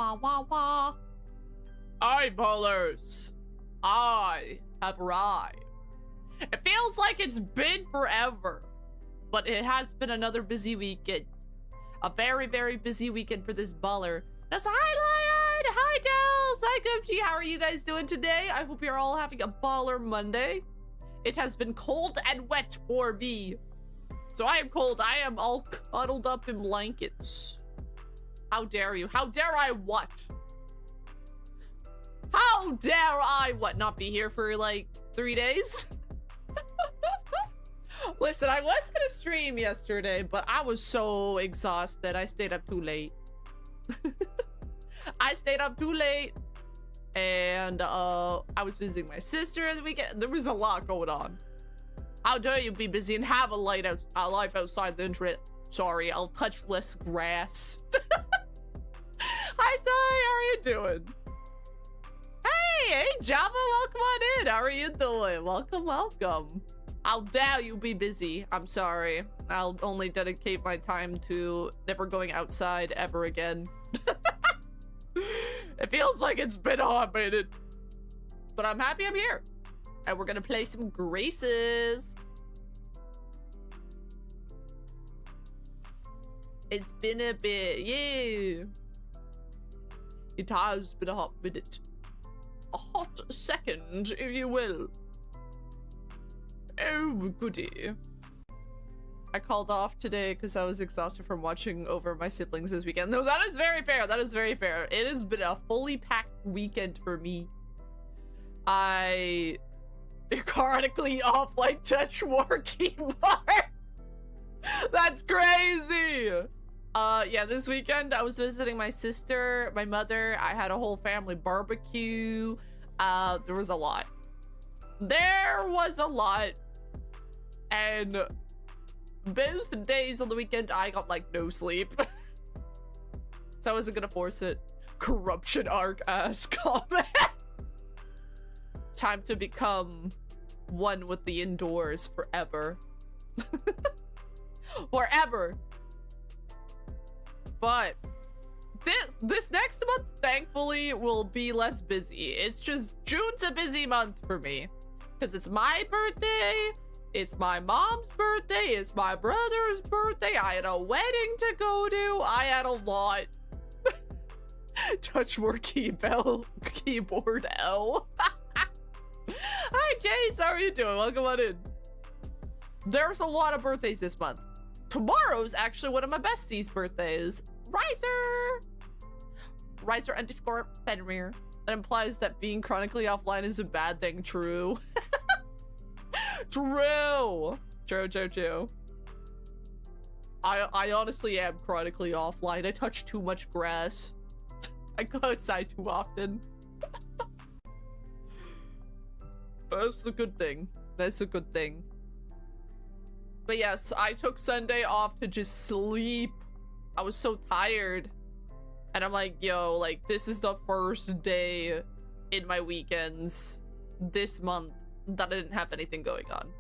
Wah, wah, wah. Hi, ballers. I have arrived. It feels like it's been forever, but it has been another busy weekend. A very, very busy weekend for this baller. That's hi, Lion! Hi, Dels! Hi, Gumchi! How are you guys doing today? I hope you're all having a baller Monday. It has been cold and wet for me. So I am cold. I am all cuddled up in blankets. How dare you? How dare I what? How dare I what? Not be here for like 3 days? Listen, I was gonna stream yesterday, but I was so exhausted. I stayed up too late. I stayed up too late, and I was visiting my sister at the weekend. There was a lot going on. How dare you be busy and have a life outside the internet? Sorry, I'll touch less grass. Hi, Sai, how are you doing? Hey, Java, welcome on in. How are you doing? Welcome, welcome. How dare you be busy? I'm sorry. I'll only dedicate my time to never going outside ever again. It feels like it's been a hot minute, but I'm happy I'm here. And we're gonna play some Graces. It's been a bit, yeah. It has been a hot minute. A hot second, if you will. Oh, goody. I called off today because I was exhausted from watching over my siblings this weekend. No, that is very fair. That is very fair. It has been a fully packed weekend for me. I chronically offline touch more keyboard. That's crazy. Yeah, this weekend I was visiting my sister, my mother. I had a whole family barbecue. There was a lot. There was a lot. And both days on the weekend, I got like no sleep. So I wasn't gonna force it. Corruption arc ass comment. Time to become one with the indoors forever. Forever. But this next month, thankfully, will be less busy. It's just June's a busy month for me. Because it's my birthday, it's my mom's birthday, it's my brother's birthday, I had a wedding to go to, I had a lot. Touch more keyboard L. Hi Jace, how are you doing? Welcome on in. There's a lot of birthdays this month. Tomorrow's actually one of my besties' birthdays. Riser underscore Fenrir. That implies that being chronically offline is a bad thing. True. True. True. I honestly am chronically offline. I touch too much grass. I go outside too often. That's a good thing. That's a good thing. But yes, I took Sunday off to just sleep. I was so tired. And I'm like, yo, like, this is the first day in my weekends this month that I didn't have anything going on.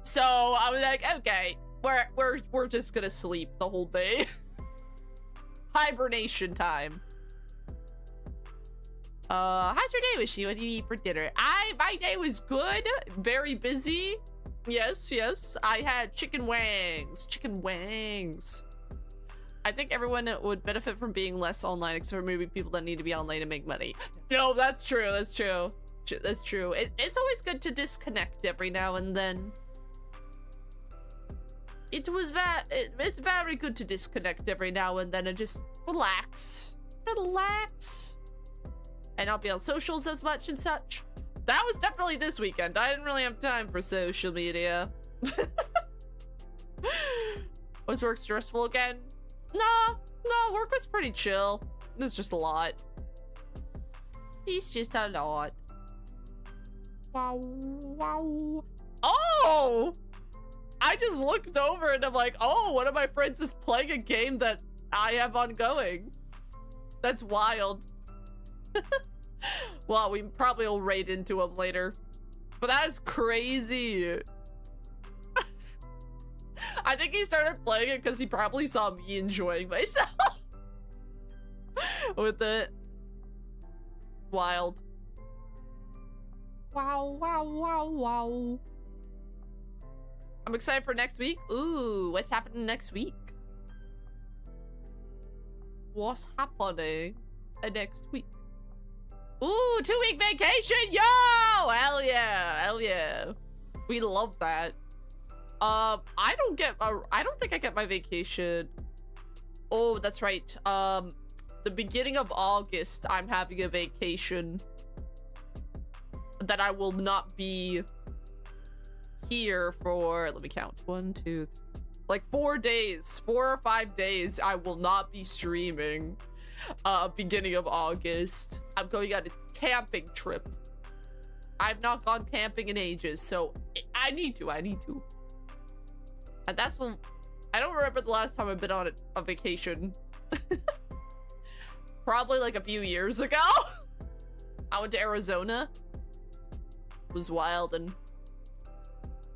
So I was like, okay, we're just gonna sleep the whole day. Hibernation time. How's your day, Wishy? What do you eat for dinner? My day was good. Very busy. Yes. I had chicken wings. I think everyone would benefit from being less online, except for maybe people that need to be online to make money. No, that's true. That's true. It's always good to disconnect every now and then. It's very good to disconnect every now and then and just relax. And not be on socials as much and such. That was definitely this weekend. I didn't really have time for social media. Was work stressful again? No, work was pretty chill. It's just a lot. It's just a lot. Wow. Oh! I just looked over and I'm like, oh, one of my friends is playing a game that I have ongoing. That's wild. Well, we probably will raid into him later. But that is crazy. I think he started playing it because he probably saw me enjoying myself. with it. Wild. Wow, wow, wow, wow. I'm excited for next week. Ooh, what's happening next week? What's happening next week? Ooh, 2-week vacation, yo! Hell yeah, hell yeah. We love that. I don't think I get my vacation. Oh, that's right. The beginning of August, I'm having a vacation that I will not be here for, let me count, 1, 2, like 4 days, 4 or 5 days. I will not be streaming. Beginning of August, I'm going on a camping trip. I've not gone camping in ages, so I need to. And that's when, I don't remember the last time I've been on a vacation. Probably like a few years ago. I went to Arizona. It was wild, and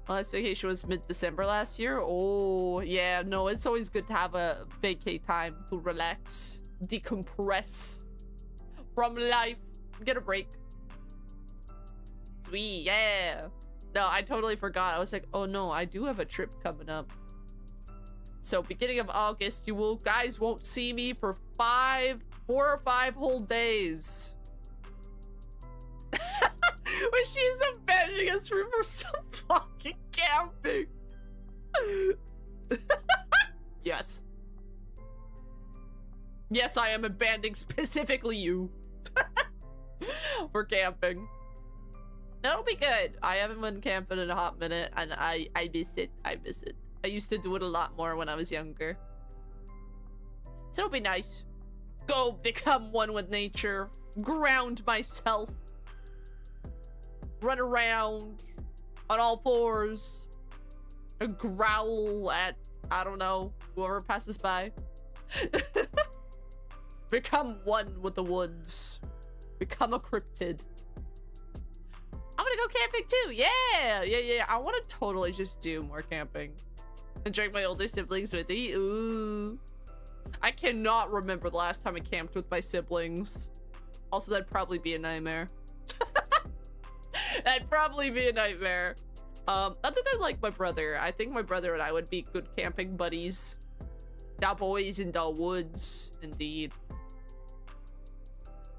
my last vacation was mid-December last year. Oh, yeah, no, it's always good to have a vacay time to relax, decompress from life, get a break. Sweet, yeah. No, I totally forgot. I was like, oh no, I do have a trip coming up. So beginning of August, you guys won't see me for 4 or 5 whole days. When she's abandoning us for some fucking camping. Yes. Yes, I am abandoning specifically you. For camping. That'll be good. I haven't been camping in a hot minute, and I miss it. I miss it. I used to do it a lot more when I was younger. So it'll be nice. Go become one with nature. Ground myself. Run around on all fours. And growl at, I don't know, whoever passes by. Become one with the woods. Become a cryptid. I'm gonna go camping too. Yeah. I want to totally just do more camping and drag my older siblings with me. Ooh. I cannot remember the last time I camped with my siblings. Also, that'd probably be a nightmare. That'd probably be a nightmare. Other than like my brother, I think my brother and I would be good camping buddies. Da boys in the woods, indeed.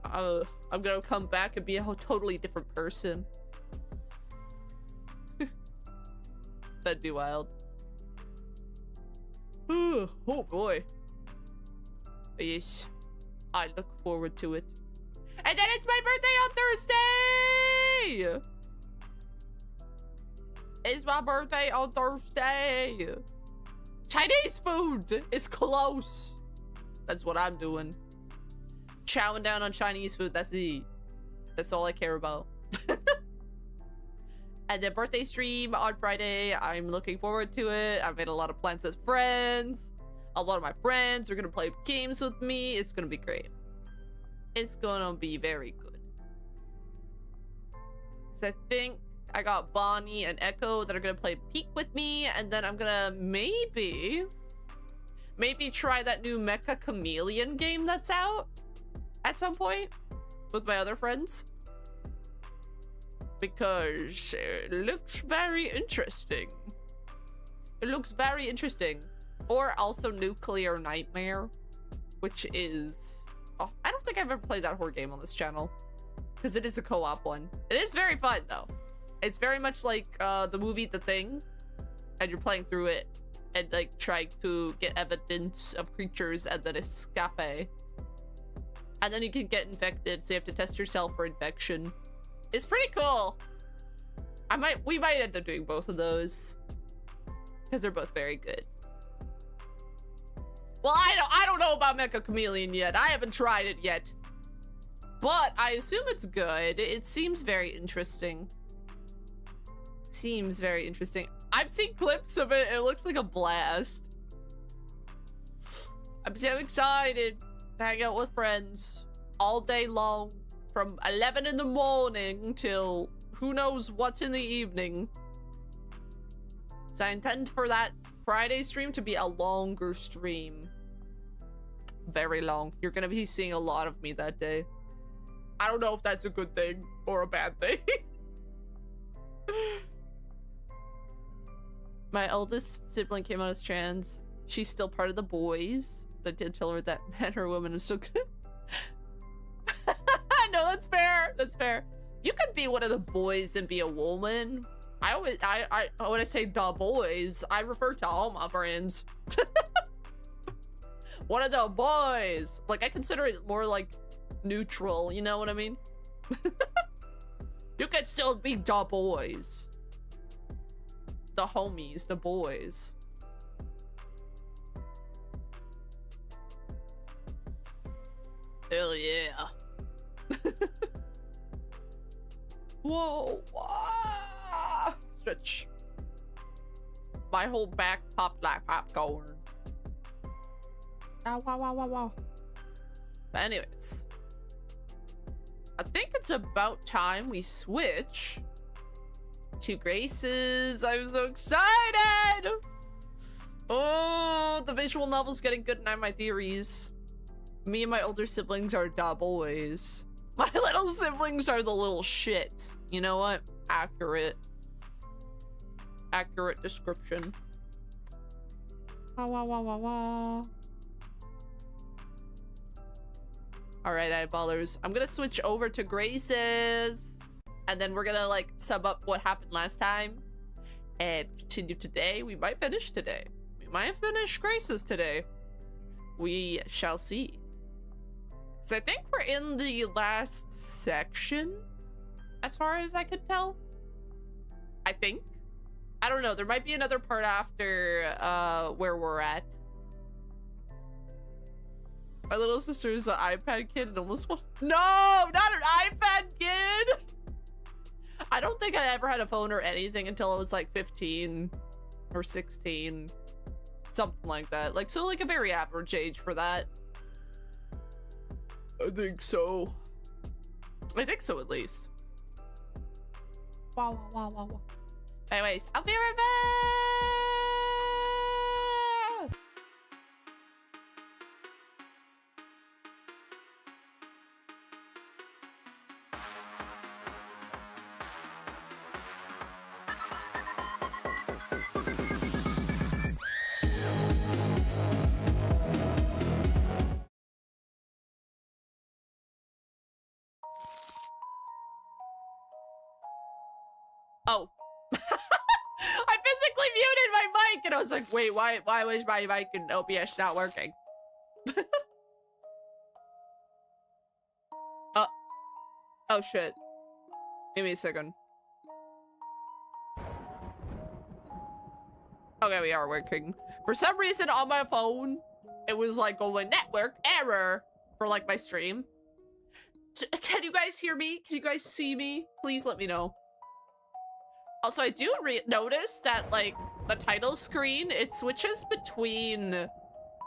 I'm gonna come back and be a totally different person. That'd be wild. Oh boy. Yes, I look forward to it. And then it's my birthday on Thursday! It's my birthday on Thursday! Chinese food is close! That's what I'm doing. Chowing down on Chinese food, that's all I care about. And the birthday stream on Friday, I'm looking forward to it. I've made a lot of plans with friends. A lot of my friends are gonna play games with me. It's gonna be great. It's gonna be very good. So I think I got Bonnie and Echo that are gonna play Peak with me, and then I'm gonna maybe try that new Mecha Chameleon game that's out at some point with my other friends. Because it looks very interesting. It looks very interesting. Or also Nuclear Nightmare, which is... Oh, I don't think I've ever played that horror game on this channel. Because it is a co-op one. It is very fun, though. It's very much like the movie The Thing. And you're playing through it and like trying to get evidence of creatures and then escape. And then you can get infected, so you have to test yourself for infection. It's pretty cool. We might end up doing both of those. Because they're both very good. Well, I don't know about Mecha Chameleon yet. I haven't tried it yet. But I assume it's good. It seems very interesting. Seems very interesting. I've seen clips of it. It looks like a blast. I'm so excited to hang out with friends all day long. From 11 in the morning till who knows what's in the evening. So I intend for that Friday stream to be a longer stream. very long. You're gonna be seeing a lot of me that day. I don't know if that's a good thing or a bad thing. My eldest sibling came out as trans. She's still part of the boys, but I did tell her that man or woman is still good. No, that's fair. That's fair. You could be one of the boys and be a woman. I when I say the boys, I refer to all my friends. One of the boys. Like, I consider it more like neutral, you know what I mean? You could still be the boys. The homies, the boys. Hell yeah. Whoa. Ah. Stretch. My whole back popped like popcorn. Ow, wow, wow, wow, wow. But anyways. I think it's about time we switch to Grace's. I'm so excited! Oh, the visual novel's getting good and I have my theories. Me and my older siblings are da boys. My little siblings are the little shit. You know what? Accurate. Accurate description. Wah, wah, wah, wah, wah. Alright, eyeballers. I'm gonna switch over to Grace's. And then we're gonna, like, sum up what happened last time. And continue today. We might finish today. We might finish Grace's today. We shall see. So I think we're in the last section, as far as I could tell. I think. I don't know. There might be another part after where we're at. My little sister is an iPad kid and almost won. No, not an iPad kid. I don't think I ever had a phone or anything until I was like 15 or 16. Something like that. Like, so like a very average age for that. I think so. I think so, at least. Wow, wow, wow, wow, wow. Anyways, I'll be right back! Oh. I physically muted my mic and I was like, wait, why was my mic in OBS not working? Oh shit. Give me a second. Okay, we are working. For some reason on my phone, it was like going network error for like my stream. Can you guys hear me? Can you guys see me? Please let me know. Also, I do notice that, like, the title screen, it switches between,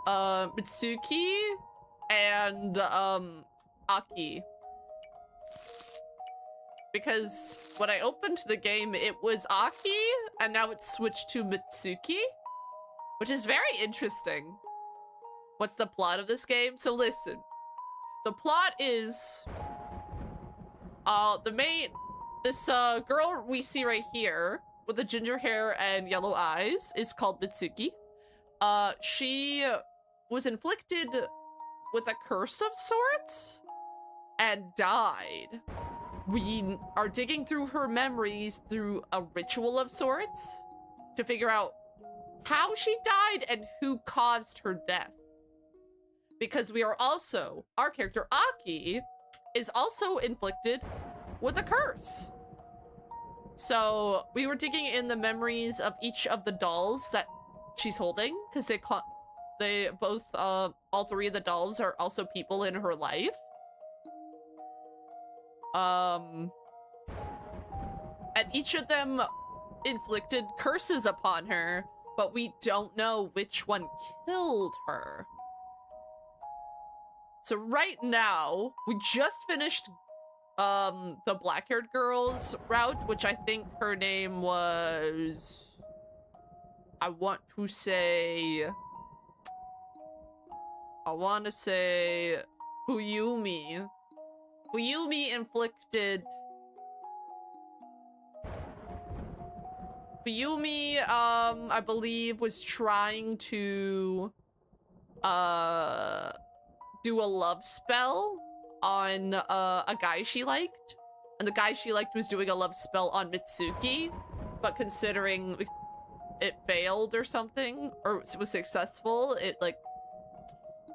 Mitsuki and, Aki. Because when I opened the game, it was Aki, and now it's switched to Mitsuki, which is very interesting. What's the plot of this game? So listen, the plot is, this girl we see right here with the ginger hair and yellow eyes is called Mitsuki. She was inflicted with a curse of sorts and died. We are digging through her memories through a ritual of sorts to figure out how she died and who caused her death. Because we are also, our character Aki is also inflicted with a curse. So we were digging in the memories of each of the dolls that she's holding, because they both, all three of the dolls are also people in her life. And each of them inflicted curses upon her, but we don't know which one killed her. So right now, we just finished the black-haired girl's route, which I think her name was, I want to say I want to say Fuyumi. Fuyumi inflicted... Fuyumi, I believe, was trying to, do a love spell on, a guy she liked. And the guy she liked was doing a love spell on Mitsuki. But considering it failed or something, or was successful, it, like,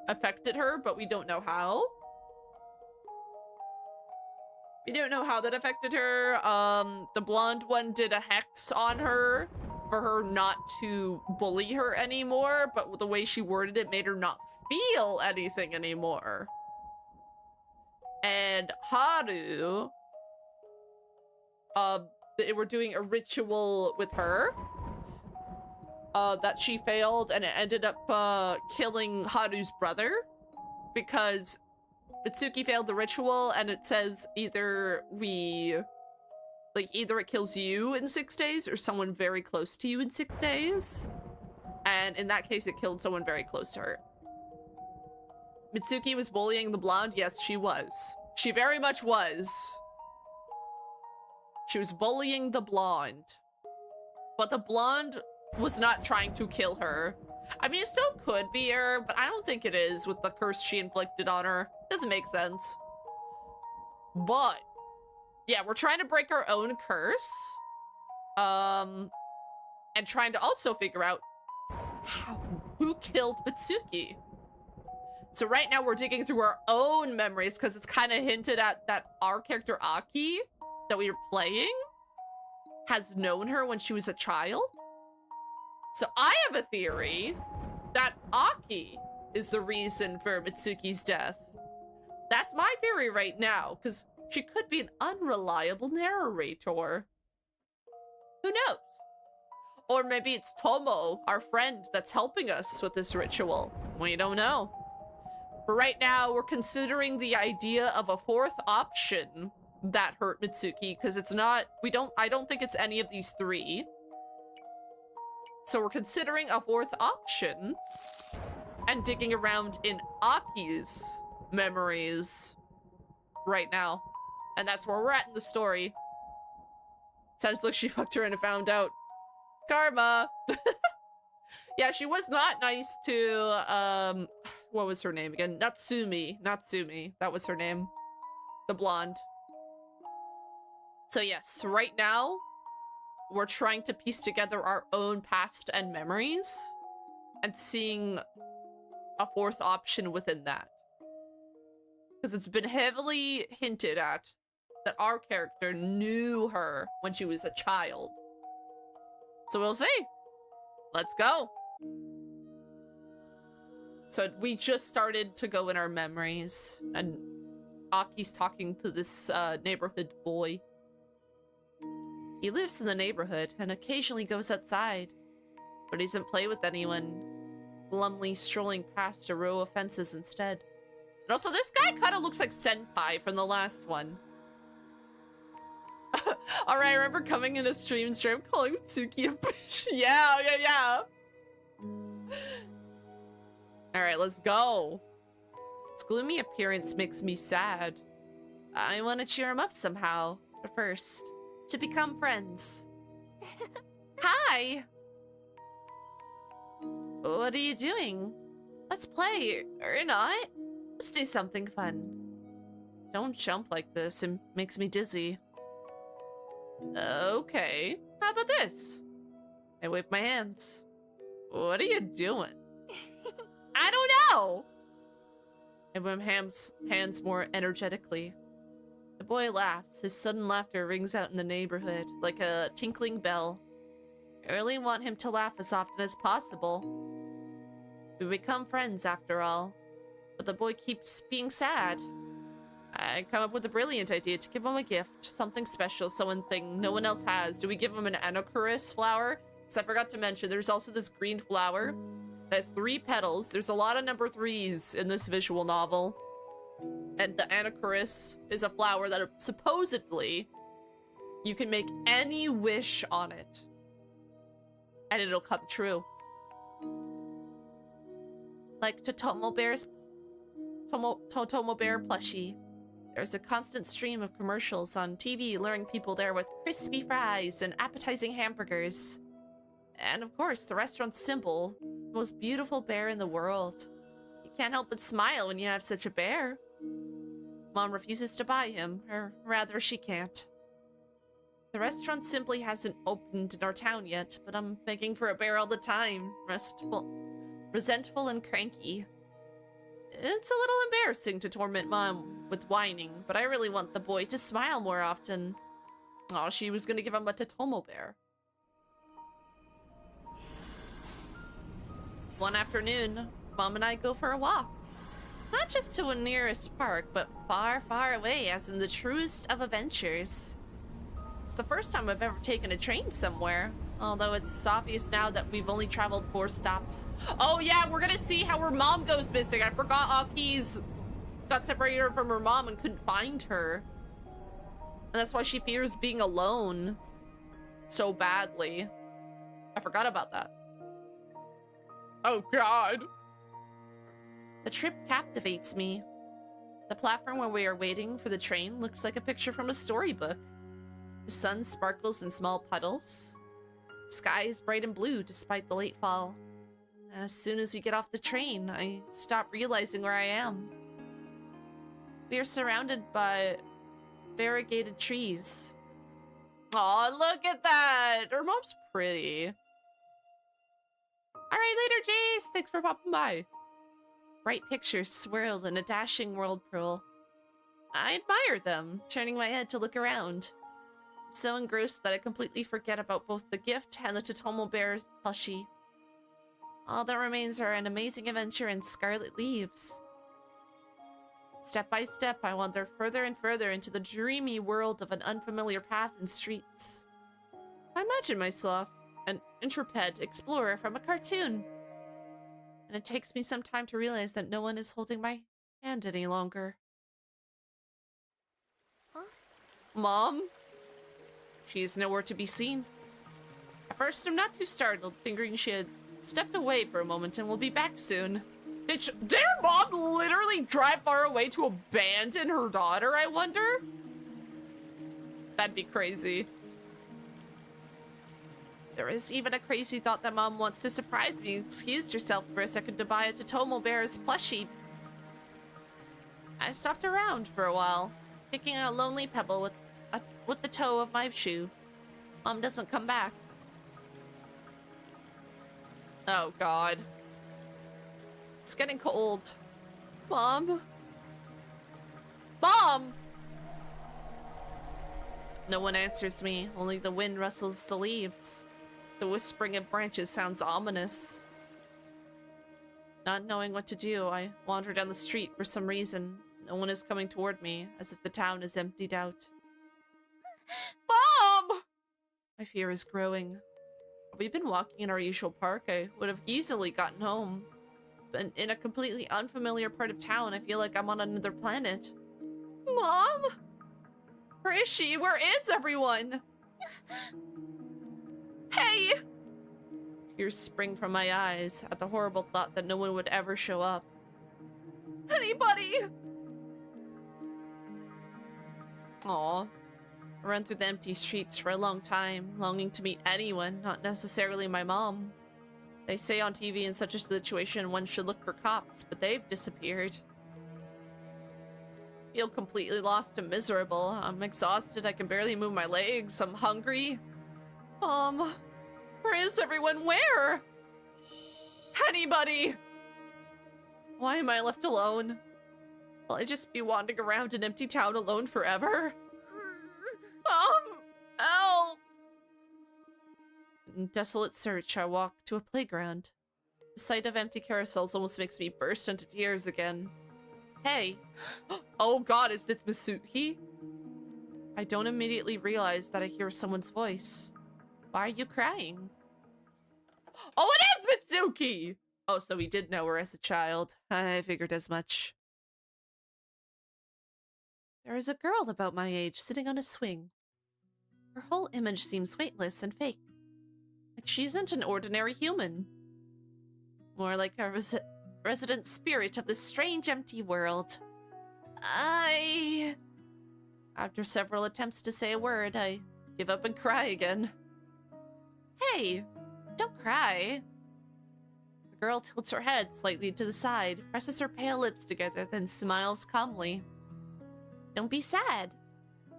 affected her, but we don't know how. We don't know how that affected her. The blonde one did a hex on her for her not to bully her anymore, but the way she worded it made her not feel anything anymore. And Haru, they were doing a ritual with her, that she failed, and it ended up, killing Haru's brother, because Mitsuki failed the ritual, and it says either it kills you in 6 days or someone very close to you in 6 days. And in that case, it killed someone very close to her. Mitsuki was bullying the blonde? Yes, she was. She very much was. She was bullying the blonde. But the blonde was not trying to kill her. I mean, it still could be her, but I don't think it is with the curse she inflicted on her. Doesn't make sense. But, yeah, we're trying to break our own curse. And trying to also figure out who killed Mitsuki. So right now we're digging through our own memories because it's kind of hinted at that our character Aki that we were playing has known her when she was a child. So I have a theory that Aki is the reason for Mitsuki's death. That's my theory right now, because she could be an unreliable narrator. Who knows? Or maybe it's Tomo, our friend, that's helping us with this ritual. We don't know. But right now, we're considering the idea of a fourth option that hurt Mitsuki, because it's not, I don't think it's any of these three. So we're considering a fourth option and digging around in Aki's memories right now. And that's where we're at in the story. Sounds like she fucked her and found out. Karma! Yeah, she was not nice to, what was her name again? Natsumi. Natsumi. That was her name. The blonde. So yes, right now, we're trying to piece together our own past and memories and seeing a fourth option within that. Because it's been heavily hinted at that our character knew her when she was a child. So we'll see. Let's go. So we just started to go in our memories, and Aki's talking to this neighborhood boy. He lives in the neighborhood and occasionally goes outside, but he doesn't play with anyone, glumly strolling past a row of fences instead. And also, this guy kind of looks like Senpai from the last one. Alright, I remember coming in a stream calling Mitsuki a bitch. Yeah. Alright, let's go. His gloomy appearance makes me sad. I want to cheer him up somehow, but first, to become friends. Hi! What are you doing? Let's play, or not. Let's do something fun. Don't jump like this, it makes me dizzy. Okay, how about this? I wave my hands. What are you doing? I don't know! I wave my hands more energetically. The boy laughs. His sudden laughter rings out in the neighborhood like a tinkling bell. I really want him to laugh as often as possible. We become friends after all, but the boy keeps being sad. I come up with a brilliant idea to give him a gift, something special, something no one else has. Do we give him an anacharis flower? Because I forgot to mention, there's also this green flower that has 3 petals. There's a lot of number 3s in this visual novel. And the anacharis is a flower that supposedly you can make any wish on it, and it'll come true. Like Totomo Bear's Totomo Bear plushie. There's a constant stream of commercials on TV luring people there with crispy fries and appetizing hamburgers. And of course, the restaurant's symbol, the most beautiful bear in the world. You can't help but smile when you have such a bear. Mom refuses to buy him, or rather, she can't. The restaurant simply hasn't opened in our town yet, but I'm begging for a bear all the time, resentful and cranky. It's a little embarrassing to torment Mom with whining, but I really want the boy to smile more often. Oh, she was gonna give him a Totomo bear. One afternoon, Mom and I go for a walk. Not just to a nearest park, but far, far away, as in the truest of adventures. It's the first time I've ever taken a train somewhere, although it's obvious now that we've only traveled 4 stops. Oh yeah, we're gonna see how her mom goes missing. I forgot Aki's got separated from her mom and couldn't find her. And that's why she fears being alone so badly. I forgot about that. Oh God. The trip captivates me. The platform where we are waiting for the train looks like a picture from a storybook. The sun sparkles in small puddles. The sky is bright and blue despite the late fall. As soon as we get off the train, I stop realizing where I am. We are surrounded by variegated trees. Aw, look at that! Her mom's pretty. Alright, later, Jace! Thanks for popping by. Bright pictures swirl in a dashing whirlpool. I admire them, turning my head to look around. I'm so engrossed that I completely forget about both the gift and the Totomo Bear plushie. All that remains are an amazing adventure in scarlet leaves. Step by step, I wander further and further into the dreamy world of an unfamiliar path and streets. I imagine myself an intrepid explorer from a cartoon. And it takes me some time to realize that no one is holding my hand any longer. Huh? Mom? She's nowhere to be seen. At first, I'm not too startled, figuring she had stepped away for a moment and will be back soon. Did her mom literally drive far away to abandon her daughter, I wonder? That'd be crazy. There is even a crazy thought that Mom wants to surprise me and excused herself for a second to buy a Totomo Bear's plushie. I stopped around for a while, picking a lonely pebble with the toe of my shoe. Mom doesn't come back. Oh God. It's getting cold. Mom? Mom! No one answers me, only the wind rustles the leaves. The whispering of branches sounds ominous. Not knowing what to do, I wander down the street for some reason. No one is coming toward me, as if the town is emptied out. Mom! My fear is growing. If we'd been walking in our usual park, I would have easily gotten home. But in a completely unfamiliar part of town, I feel like I'm on another planet. Mom? Where is she? Where is everyone? Hey! Tears spring from my eyes at the horrible thought that no one would ever show up. Anybody? Aw. I run through the empty streets for a long time, longing to meet anyone, not necessarily my mom. They say on TV in such a situation one should look for cops, but they've disappeared. I feel completely lost and miserable. I'm exhausted, I can barely move my legs, I'm hungry. Where is everyone? Where? Anybody? Why am I left alone? Will I just be wandering around an empty town alone forever? Help! In desolate search, I walk to a playground. The sight of empty carousels almost makes me burst into tears again. Hey! Oh God, is this Mitsuki? I don't immediately realize that I hear someone's voice. Why are you crying? Oh, it is Mitsuki! Oh, so he did know her as a child. I figured as much. There is a girl about my age sitting on a swing. Her whole image seems weightless and fake. Like she isn't an ordinary human. More like a resident spirit of this strange empty world. After several attempts to say a word, I give up and cry again. Hey, don't cry. The girl tilts her head slightly to the side, presses her pale lips together, then smiles calmly. Don't be sad.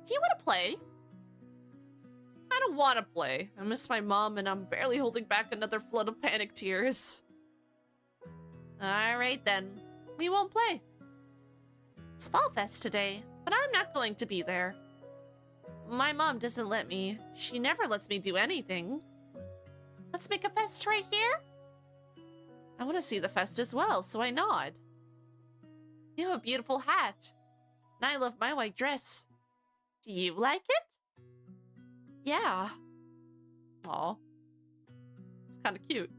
Do you want to play? I don't want to play. I miss my mom and I'm barely holding back another flood of panic tears. Alright then, we won't play. It's Fall Fest today, but I'm not going to be there. My mom doesn't let me. She never lets me do anything. Let's make a fest right here? I want to see the fest as well, so I nod. You have a beautiful hat. And I love my white dress. Do you like it? Yeah. Aw. It's kind of cute.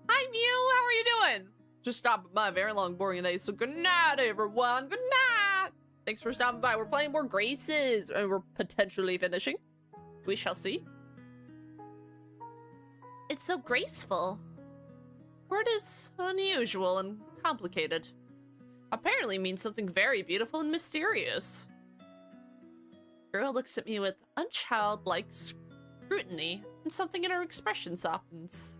Hi, Mew! How are you doing? Just stopping by a very long, boring day, so good night, everyone. Good night! Thanks for stopping by. We're playing more Graces, and we're potentially finishing. We shall see. It's so graceful. Word is unusual and complicated. Apparently means something very beautiful and mysterious. Girl looks at me with unchildlike scrutiny, and something in her expression softens.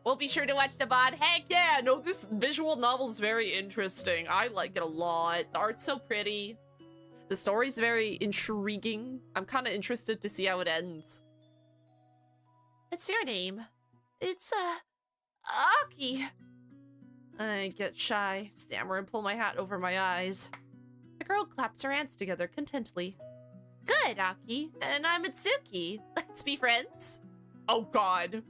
We'll be sure to watch the VOD. Heck yeah! No, this visual novel is very interesting. I like it a lot. The art's so pretty. The story's very intriguing. I'm kind of interested to see how it ends. What's your name? It's, Aki. I get shy, stammer, and pull my hat over my eyes. The girl claps her hands together contentedly. Good, Aki. And I'm Itsuki. Let's be friends. Oh, God.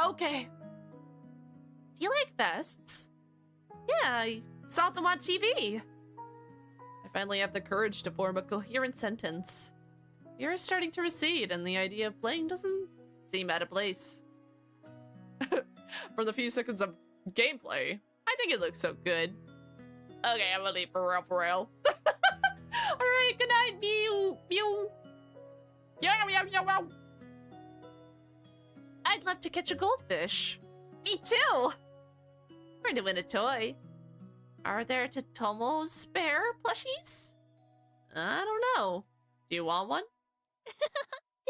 Okay. Do you like fests? Yeah, I saw them on TV. I finally have the courage to form a coherent sentence. You're starting to recede, and the idea of playing doesn't seem out of place. For the few seconds of gameplay, I think it looks so good. Okay, I'm gonna leave for real, for real. Alright, good night, Mew! Mew! Yow, yow, yow, yow! I'd love to catch a goldfish. Me too! We're to win a toy. Are there Totomo's bear plushies? I don't know. Do you want one?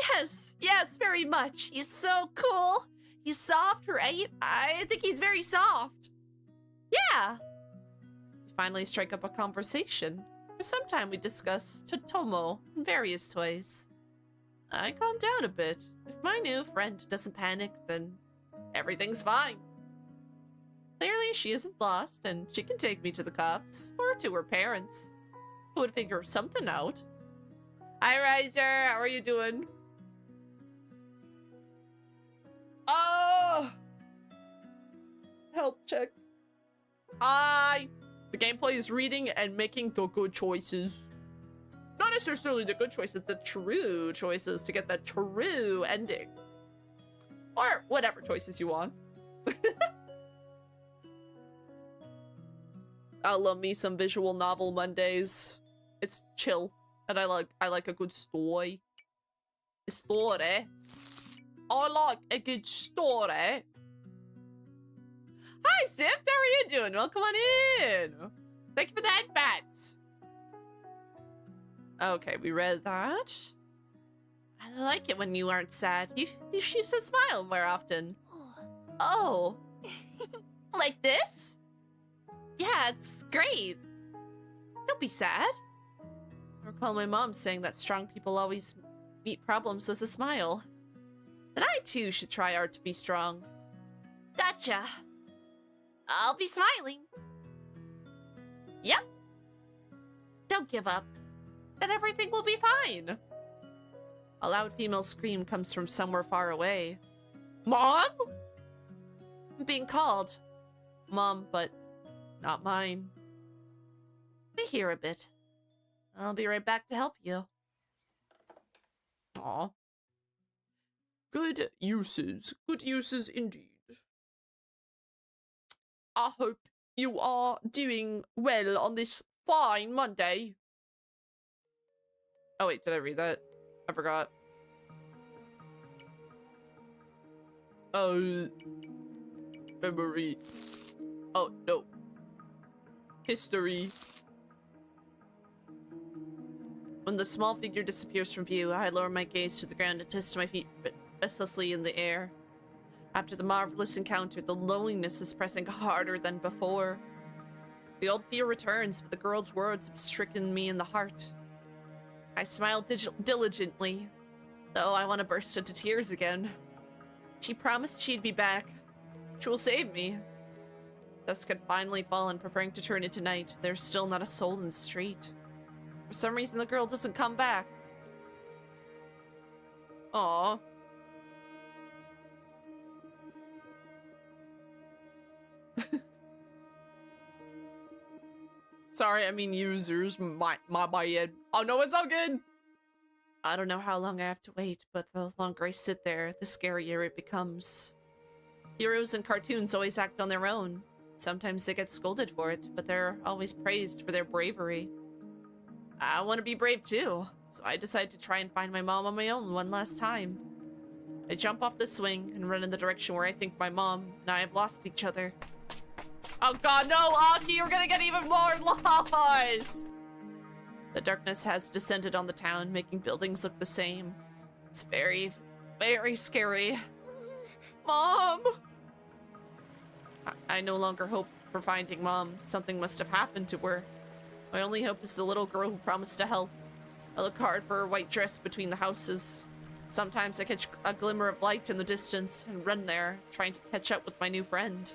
Yes, very much. He's so cool. He's soft, right? I think he's very soft. Yeah. We finally strike up a conversation. For some time we discuss Totomo and various toys. I calm down a bit. If my new friend doesn't panic, then everything's fine. Clearly, she isn't lost, and she can take me to the cops, or to her parents, who would figure something out. Hi, Riser. How are you doing? Oh! Health check. Hi! The gameplay is reading and making the good choices. Not necessarily the good choices, the true choices to get that true ending. Or whatever choices you want. I love me some visual novel Mondays. It's chill. And I like a good story. I like a good story. Hi, Sift. How are you doing? Welcome on in. Thank you for the headbats. Okay, we read that. I like it when you aren't sad. You should smile more often. Oh. Like this? Yeah, it's great. Don't be sad. I recall my mom saying that strong people always meet problems with a smile. Then I too should try hard to be strong. Gotcha. I'll be smiling. Yep. Don't give up. Then everything will be fine. A loud female scream comes from somewhere far away. Mom? I'm being called. Mom, but not mine. Be here a bit. I'll be right back to help you. Aw. Good uses. Good uses indeed. I hope you are doing well on this fine Monday. Oh wait, did I read that? I forgot. Memory. Oh, no. History. When the small figure disappears from view, I lower my gaze to the ground and test my feet restlessly in the air. After the marvelous encounter, the loneliness is pressing harder than before. The old fear returns, but the girl's words have stricken me in the heart. I smile diligently, though I want to burst into tears again. She promised she'd be back. She will save me. Dusk had finally fallen, preparing to turn into night. There's still not a soul in the street. For some reason, the girl doesn't come back. Aww. Sorry, I mean users. My bad. Oh no, it's all good. I don't know how long I have to wait, but the longer I sit there, the scarier it becomes. Heroes in cartoons always act on their own. Sometimes they get scolded for it, but they're always praised for their bravery. I want to be brave too, so I decide to try and find my mom on my own one last time. I jump off the swing and run in the direction where I think my mom and I have lost each other. Oh god, no, Aki, you're gonna get even more lost! The darkness has descended on the town, making buildings look the same. It's very, very scary. Mom! I no longer hope for finding Mom. Something must have happened to her. My only hope is the little girl who promised to help. I look hard for her white dress between the houses. Sometimes I catch a glimmer of light in the distance and run there, trying to catch up with my new friend.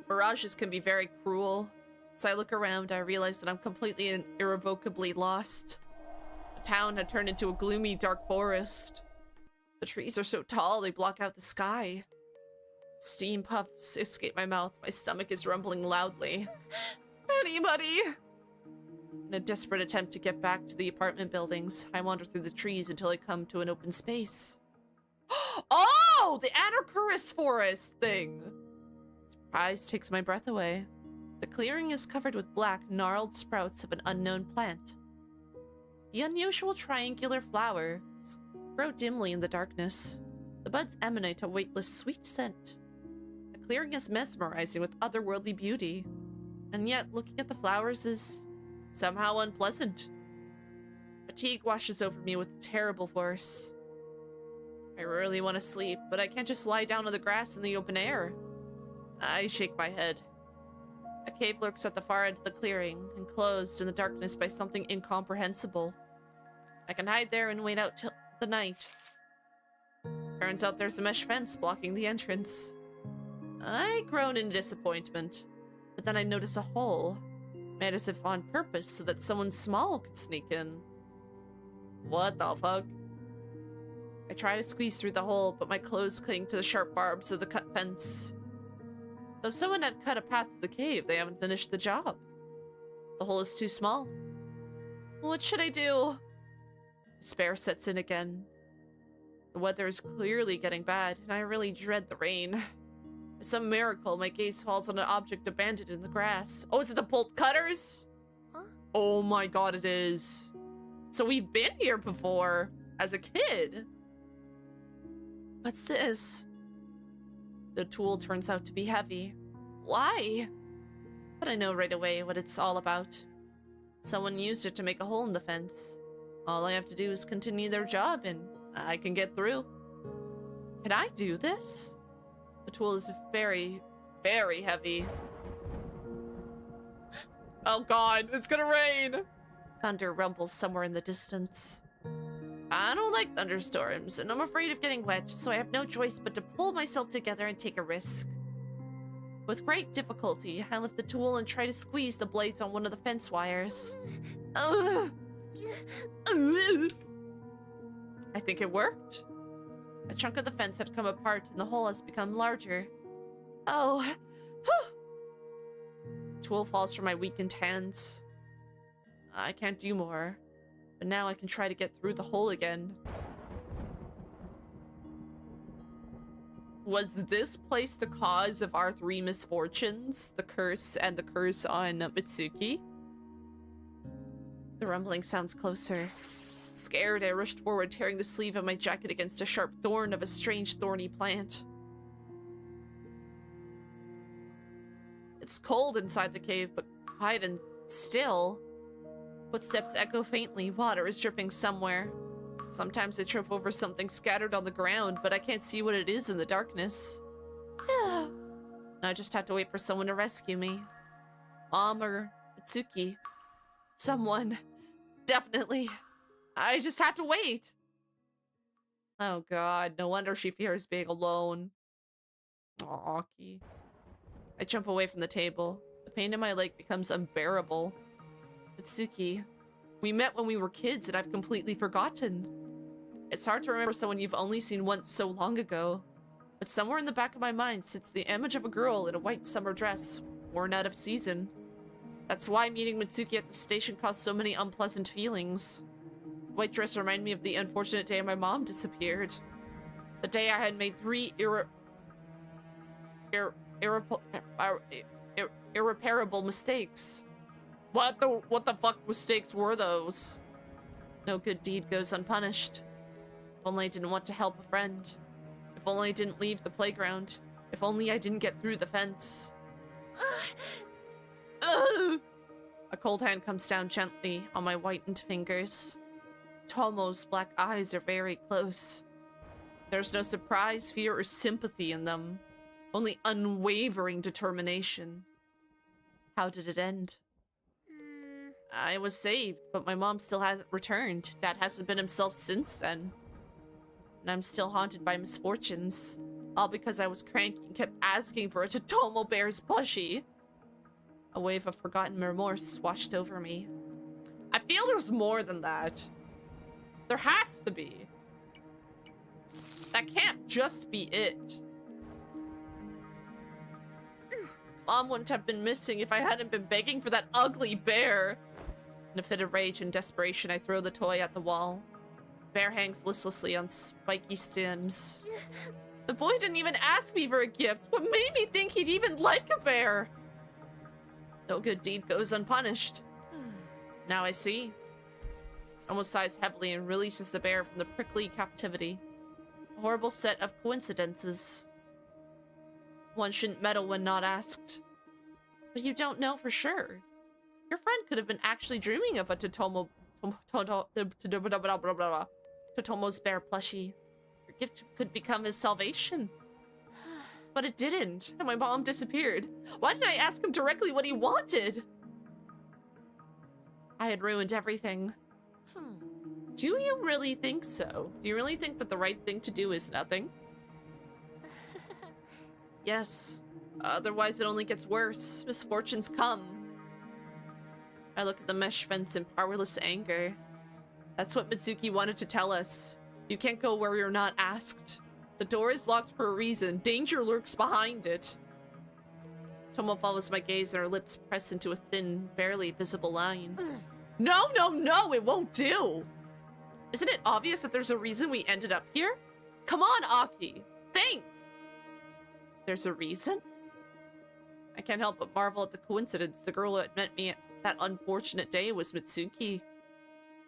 Mirages can be very cruel. As I look around, I realize that I'm completely and irrevocably lost. The town had turned into a gloomy, dark forest. The trees are so tall, they block out the sky. Steam puffs escape my mouth. My stomach is rumbling loudly. Anybody? In a desperate attempt to get back to the apartment buildings, I wander through the trees until I come to an open space. Oh! The Anarchurus forest thing! Surprise takes my breath away. The clearing is covered with black, gnarled sprouts of an unknown plant. The unusual triangular flowers grow dimly in the darkness. The buds emanate a weightless, sweet scent. The clearing is mesmerizing with otherworldly beauty, and yet looking at the flowers is somehow unpleasant. Fatigue washes over me with terrible force. I really want to sleep, but I can't just lie down on the grass in the open air. I shake my head. A cave lurks at the far end of the clearing, enclosed in the darkness by something incomprehensible. I can hide there and wait out till the night. Turns out there's a mesh fence blocking the entrance. I groan in disappointment, but then I notice a hole, made as if on purpose so that someone small could sneak in. What the fuck? I try to squeeze through the hole, but my clothes cling to the sharp barbs of the cut fence. Though someone had cut a path to the cave, they haven't finished the job. The hole is too small. What should I do? Despair sets in again. The weather is clearly getting bad, and I really dread the rain. By some miracle, my gaze falls on an object abandoned in the grass. Oh, is it the bolt cutters? Huh? Oh my god, it is. So we've been here before, as a kid. What's this? The tool turns out to be heavy. Why? But I know right away what it's all about. Someone used it to make a hole in the fence. All I have to do is continue their job and I can get through. Can I do this? The tool is very, very heavy. Oh god, it's gonna rain! Thunder rumbles somewhere in the distance. I don't like thunderstorms, and I'm afraid of getting wet, so I have no choice but to pull myself together and take a risk. With great difficulty, I lift the tool and try to squeeze the blades on one of the fence wires. I think it worked. A chunk of the fence had come apart, and the hole has become larger. Oh. The tool falls from my weakened hands. I can't do more. But now I can try to get through the hole again. Was this place the cause of our three misfortunes? The curse and the curse on Mitsuki? The rumbling sounds closer. Scared, I rushed forward, tearing the sleeve of my jacket against a sharp thorn of a strange thorny plant. It's cold inside the cave, but quiet and still. Footsteps echo faintly. Water is dripping somewhere. Sometimes I trip over something scattered on the ground, but I can't see what it is in the darkness. I just have to wait for someone to rescue me. Mom or Mitsuki. Someone. Definitely. I just have to wait. Oh god, no wonder she fears being alone. Aw, Aki. I jump away from the table. The pain in my leg becomes unbearable. Mitsuki. We met when we were kids and I've completely forgotten. It's hard to remember someone you've only seen once so long ago. But somewhere in the back of my mind sits the image of a girl in a white summer dress, worn out of season. That's why meeting Mitsuki at the station caused so many unpleasant feelings. The white dress reminded me of the unfortunate day my mom disappeared. The day I had made 3 irreparable mistakes. What the fuck mistakes were those? No good deed goes unpunished. If only I didn't want to help a friend. If only I didn't leave the playground. If only I didn't get through the fence. A cold hand comes down gently on my whitened fingers. Tomo's black eyes are very close. There's no surprise, fear, or sympathy in them. Only unwavering determination. How did it end? I was saved, but my mom still hasn't returned. Dad hasn't been himself since then. And I'm still haunted by misfortunes. All because I was cranky and kept asking for a Totomo Bear's plushie. A wave of forgotten remorse washed over me. I feel there's more than that. There has to be. That can't just be it. Mom wouldn't have been missing if I hadn't been begging for that ugly bear. In a fit of rage and desperation, I throw the toy at the wall. The bear hangs listlessly on spiky stems. The boy didn't even ask me for a gift. What made me think he'd even like a bear? No good deed goes unpunished. Now I see. Almost sighs heavily and releases the bear from the prickly captivity. A horrible set of coincidences. One shouldn't meddle when not asked. But you don't know for sure. Your friend could have been actually dreaming of a Totomo's bear plushie. Your gift could become his salvation. But it didn't, and my mom disappeared. Why didn't I ask him directly what he wanted? I had ruined everything. Do you really think so? Do you really think that the right thing to do is nothing? Yes. Otherwise it only gets worse. Misfortunes come. I look at the mesh fence in powerless anger. That's what Mitsuki wanted to tell us. You can't go where you're not asked. The door is locked for a reason. Danger lurks behind it. Tomo follows my gaze and her lips press into a thin, barely visible line. No, no, no, it won't do! Isn't it obvious that there's a reason we ended up here? Come on, Aki! Think! There's a reason? I can't help but marvel at the coincidence. The girl who had met me that unfortunate day was Mitsuki.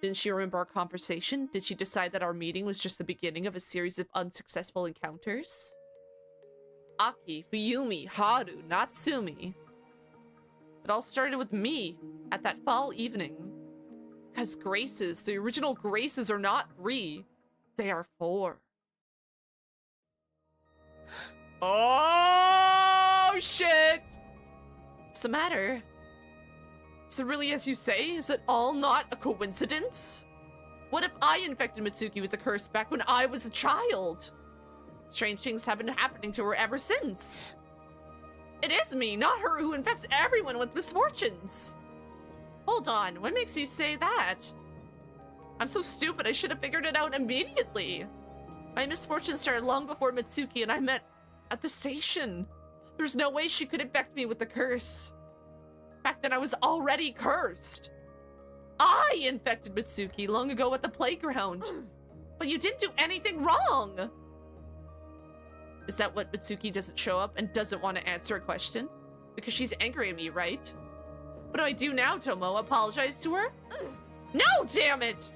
Didn't she remember our conversation? Did she decide that our meeting was just the beginning of a series of unsuccessful encounters? Aki, Fuyumi, Haru, Natsumi. It all started with me at that fall evening. Because graces, the original graces are not 3. They are 4. Oh, shit! What's the matter? Is it really as you say? Is it all not a coincidence? What if I infected Mitsuki with the curse back when I was a child? Strange things have been happening to her ever since. It is me, not her, who infects everyone with misfortunes. Hold on, what makes you say that? I'm so stupid, I should have figured it out immediately. My misfortune started long before Mitsuki and I met at the station. There's no way she could infect me with the curse. Back then I was already cursed. I infected Mitsuki long ago at the playground. But you didn't do anything wrong. Is that what Mitsuki doesn't show up and doesn't want to answer a question? Because she's angry at me, right? What do I do now, Tomo? Apologize to her? No, damn it!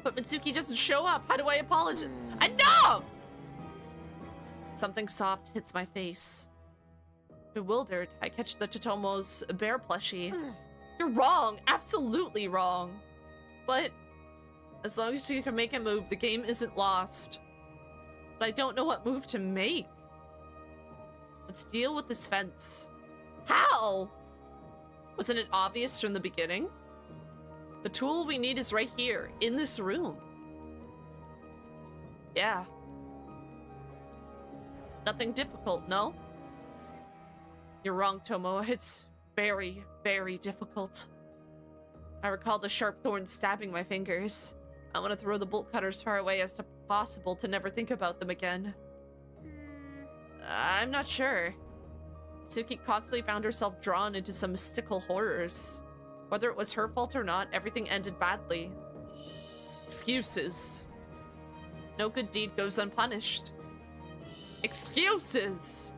But Mitsuki doesn't show up. How do I apologize? Enough! Something soft hits my face. Bewildered, I catch the Tomo's bear plushie. You're wrong. Absolutely wrong. But as long as you can make a move, the game isn't lost. But I don't know what move to make. Let's deal with this fence. How? Wasn't it obvious from the beginning? The tool we need is right here, in this room. Yeah. Nothing difficult, no? You're wrong, Tomo. It's very, very difficult. I recall the sharp thorns stabbing my fingers. I want to throw the bolt cutters far away as possible to never think about them again. I'm not sure. Mitsuki constantly found herself drawn into some mystical horrors. Whether it was her fault or not, everything ended badly. Excuses. No good deed goes unpunished. Excuses!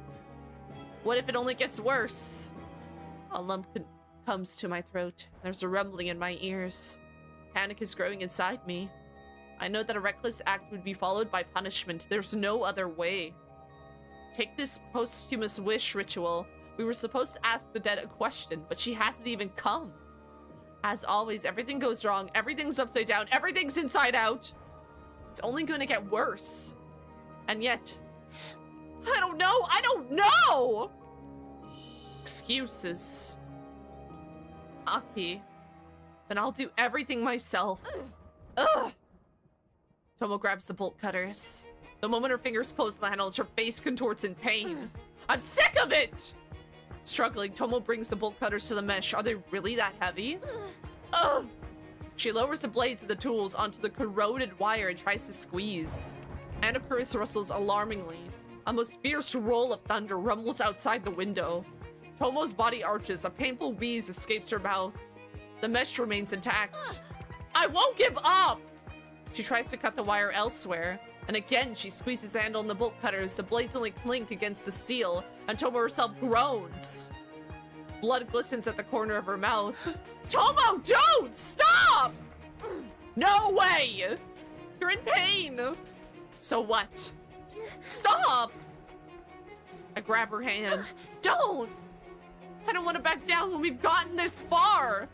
What if it only gets worse? A lump comes to my throat. There's a rumbling in my ears. Panic is growing inside me. I know that a reckless act would be followed by punishment. There's no other way. Take this posthumous wish ritual. We were supposed to ask the dead a question, but she hasn't even come. As always, everything goes wrong. Everything's upside down. Everything's inside out. It's only going to get worse. And yet, I don't know. I don't know! Excuses. Aki. Then I'll do everything myself. Ugh. Tomo grabs the bolt cutters. The moment her fingers close on the handles, her face contorts in pain. I'm sick of it! Struggling, Tomo brings the bolt cutters to the mesh. Are they really that heavy? Ugh. She lowers the blades of the tools onto the corroded wire and tries to squeeze. Anacurus rustles alarmingly. A most fierce roll of thunder rumbles outside the window. Tomo's body arches. A painful wheeze escapes her mouth. The mesh remains intact. I won't give up! She tries to cut the wire elsewhere. And again, she squeezes the handle on the bolt cutters. The blades only clink against the steel, and Tomo herself groans. Blood glistens at the corner of her mouth. Tomo, don't! Stop! No way! You're in pain! So what? Stop! I grab her hand. Don't! I don't want to back down when we've gotten this far!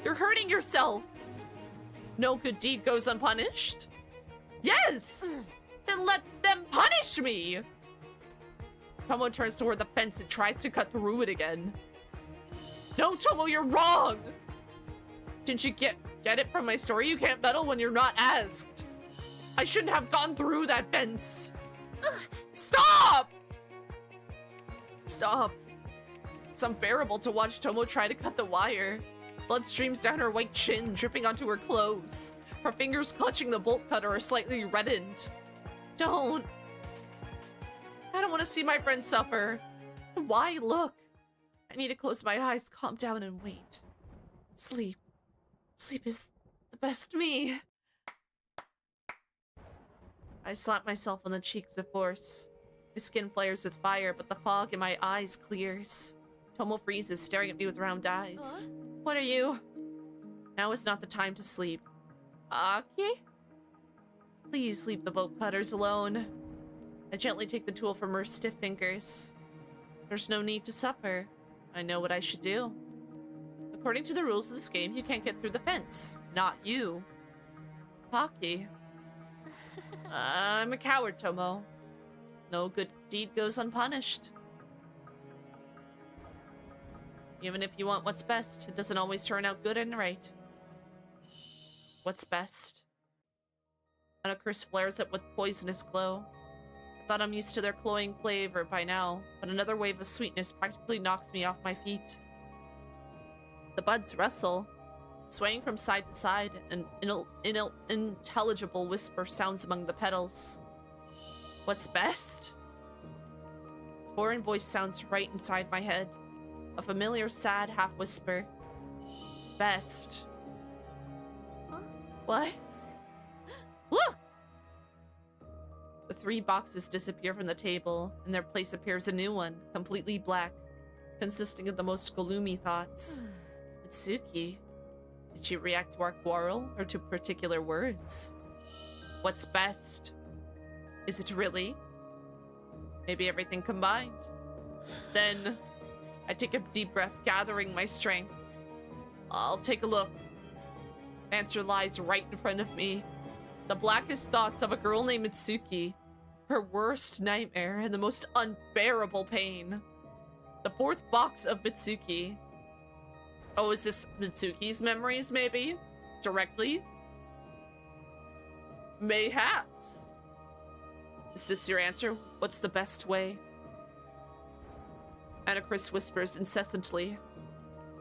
You're hurting yourself! No good deed goes unpunished? Yes! Then let them punish me! Tomo turns toward the fence and tries to cut through it again. No, Tomo, you're wrong! Didn't you get it from my story? You can't meddle when you're not asked. I shouldn't have gone through that fence. Stop! Stop. It's unbearable to watch Tomo try to cut the wire. Blood streams down her white chin, dripping onto her clothes. Her fingers clutching the bolt cutter are slightly reddened. Don't. I don't want to see my friend suffer. Why look? I need to close my eyes, calm down, and wait. Sleep. Sleep is the best me. I slap myself on the cheek with force. My skin flares with fire, but the fog in my eyes clears. Tomo freezes, staring at me with round eyes. Huh? What are you? Now is not the time to sleep. Aki? Please leave the bolt cutters alone. I gently take the tool from her stiff fingers. There's no need to suffer. I know what I should do. According to the rules of this game, you can't get through the fence. Not you. Aki. I'm a coward, Tomo. No good deed goes unpunished. Even if you want what's best, it doesn't always turn out good and right. What's best? And a curse flares up with poisonous glow. I thought I'm used to their cloying flavor by now, but another wave of sweetness practically knocks me off my feet. The buds rustle, swaying from side to side, and an intelligible whisper sounds among the petals. What's best? A foreign voice sounds right inside my head. A familiar, sad half-whisper. Best. Huh? What? Look! The 3 boxes disappear from the table. In their place appears a new one, completely black, consisting of the most gloomy thoughts. Mitsuki, did she react to our quarrel or to particular words? What's best? Is it really? Maybe everything combined. Then, I take a deep breath, gathering my strength. I'll take a look. Answer lies right in front of me. The blackest thoughts of a girl named Mitsuki. Her worst nightmare and the most unbearable pain. The 4th box of Mitsuki. Oh, is this Mitsuki's memories, maybe? Directly? Mayhaps. Is this your answer? What's the best way? Anna Chris whispers incessantly.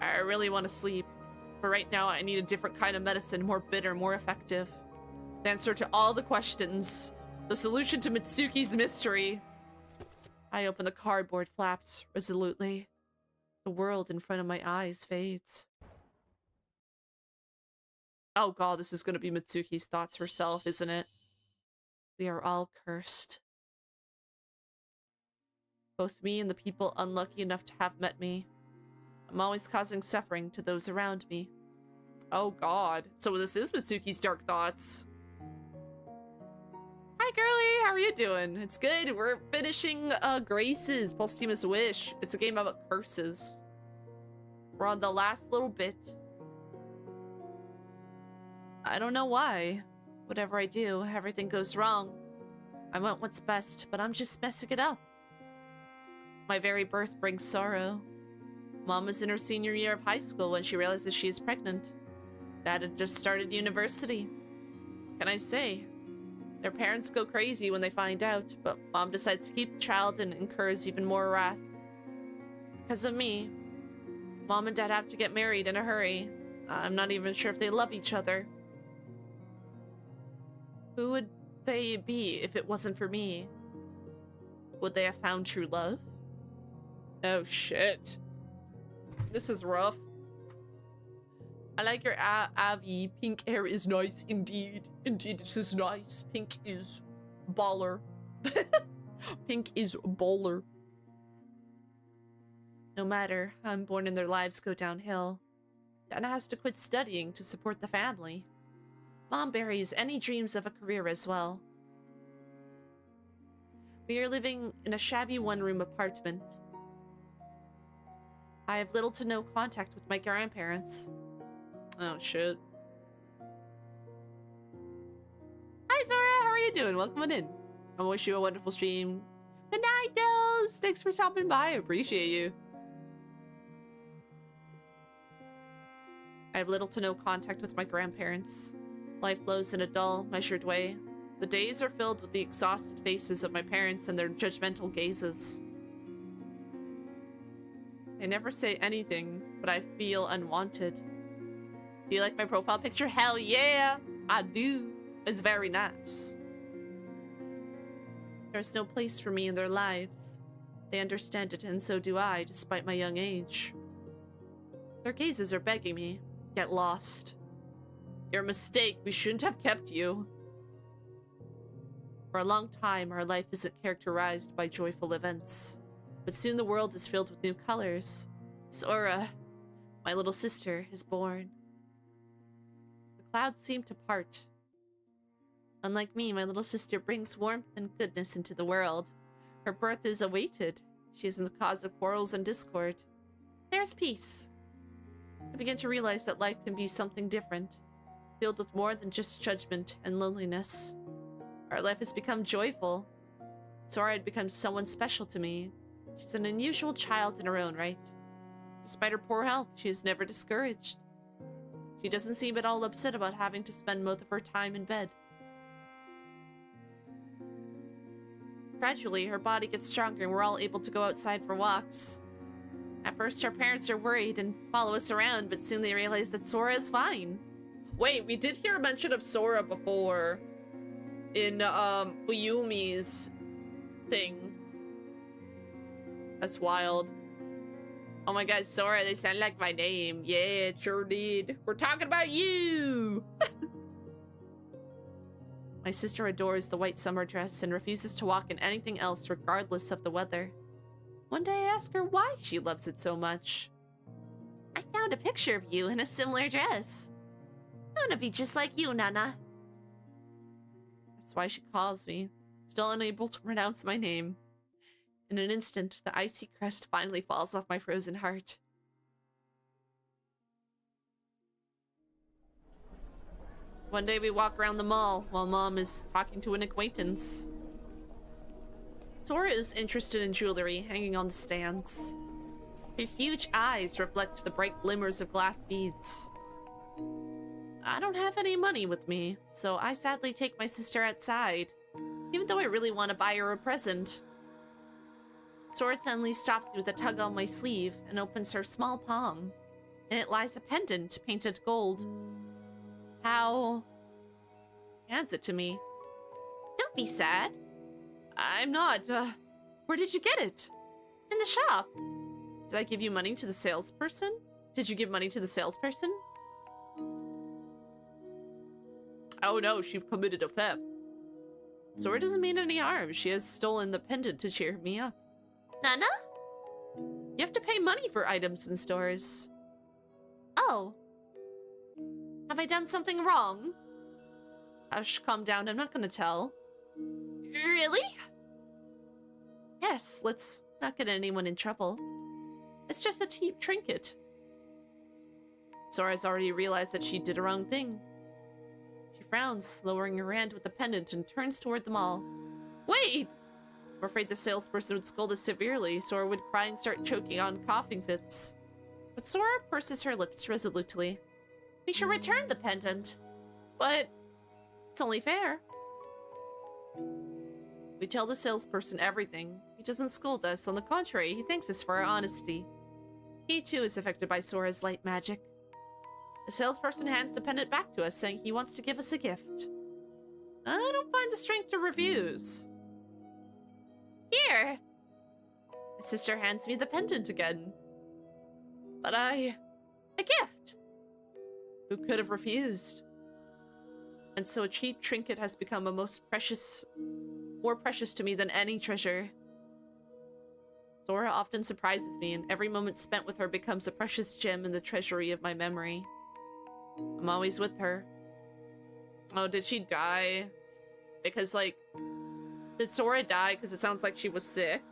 I really want to sleep, but right now I need a different kind of medicine, more bitter, more effective. The answer to all the questions. The solution to Mitsuki's mystery. I open the cardboard flaps resolutely. The world in front of my eyes fades. Oh god, this is going to be Mitsuki's thoughts herself, isn't it? We are all cursed. Both me and the people unlucky enough to have met me. I'm always causing suffering to those around me. Oh god. So this is Mitsuki's dark thoughts. Hi girly, how are you doing? It's good. We're finishing Grace's Posthumous Wish. It's a game about curses. We're on the last little bit. I don't know why. Whatever I do, everything goes wrong. I want what's best, but I'm just messing it up. My very birth brings sorrow. Mom was in her senior year of high school when she realizes she is pregnant. Dad had just started university. Can I say? Their parents go crazy when they find out, but Mom decides to keep the child and incurs even more wrath. Because of me, Mom and Dad have to get married in a hurry. I'm not even sure if they love each other. Who would they be if it wasn't for me? Would they have found true love? Oh shit. This is rough. I like your Avi. Pink hair is nice indeed. Indeed, this is nice. Pink is baller. Pink is baller. No matter, I'm born and their lives go downhill. Dana has to quit studying to support the family. Mom buries any dreams of a career as well. We are living in a shabby one-room apartment. I have little to no contact with my grandparents. Oh, shit. Hi, Zora. How are you doing? Welcome on in. I wish you a wonderful stream. Good night, Dose. Thanks for stopping by. I appreciate you. I have little to no contact with my grandparents. Life flows in a dull, measured way. The days are filled with the exhausted faces of my parents and their judgmental gazes. They never say anything, but I feel unwanted. Do you like my profile picture? Hell yeah, I do. It's very nice. There's no place for me in their lives. They understand it, and so do I, despite my young age. Their gazes are begging me, get lost. You're a mistake. We shouldn't have kept you. For a long time, our life isn't characterized by joyful events. But soon the world is filled with new colors. Sora, my little sister, is born. The clouds seem to part. Unlike me, my little sister brings warmth and goodness into the world. Her birth is awaited. She isn't the cause of quarrels and discord. There's peace. I begin to realize that life can be something different, filled with more than just judgment and loneliness. Our life has become joyful. Sora had become someone special to me. She's an unusual child in her own right. Despite her poor health, she is never discouraged. She doesn't seem at all upset about having to spend most of her time in bed. Gradually, her body gets stronger and we're all able to go outside for walks. At first, our parents are worried and follow us around, but soon they realize that Sora is fine. Wait, we did hear a mention of Sora before in Fuyumi's thing. That's wild. Oh my god, Sora, they sound like my name. Yeah, it sure did. We're talking about you! My sister adores the white summer dress and refuses to walk in anything else regardless of the weather. One day I ask her why she loves it so much. I found a picture of you in a similar dress. I want to be just like you, Nana. That's why she calls me, still unable to pronounce my name. In an instant, the icy crust finally falls off my frozen heart. One day we walk around the mall while Mom is talking to an acquaintance. Sora is interested in jewelry hanging on the stands. Her huge eyes reflect the bright glimmers of glass beads. I don't have any money with me, so I sadly take my sister outside, even though I really want to buy her a present. Sora suddenly stops me with a tug on my sleeve and opens her small palm. In it lies a pendant painted gold. How? Hands it to me. Don't be sad. I'm not. Where did you get it? In the shop. Did I give you money to the salesperson? Did you give money to the salesperson? Oh no, she committed a theft. Sora doesn't mean any harm. She has stolen the pendant to cheer me up. Nana? You have to pay money for items in stores. Oh. Have I done something wrong? Hush, calm down. I'm not gonna tell. Really? Yes, let's not get anyone in trouble. It's just a cheap trinket. Sora's already realized that she did a wrong thing. She frowns, lowering her hand with the pendant, and turns toward the mall. Wait! I'm afraid the salesperson would scold us severely. Sora would cry and start choking on coughing fits. But Sora purses her lips resolutely. We should return the pendant. But it's only fair. We tell the salesperson everything. He doesn't scold us. On the contrary, he thanks us for our honesty. He too is affected by Sora's light magic. The salesperson hands the pendant back to us, saying he wants to give us a gift. I don't find the strength to refuse. Here! My sister hands me the pendant again. But a gift! Who could have refused? And so a cheap trinket has become more precious to me than any treasure. Sora often surprises me, and every moment spent with her becomes a precious gem in the treasury of my memory. I'm always with her. Oh, did she die? Because, like, did Sora die because it sounds like she was sick?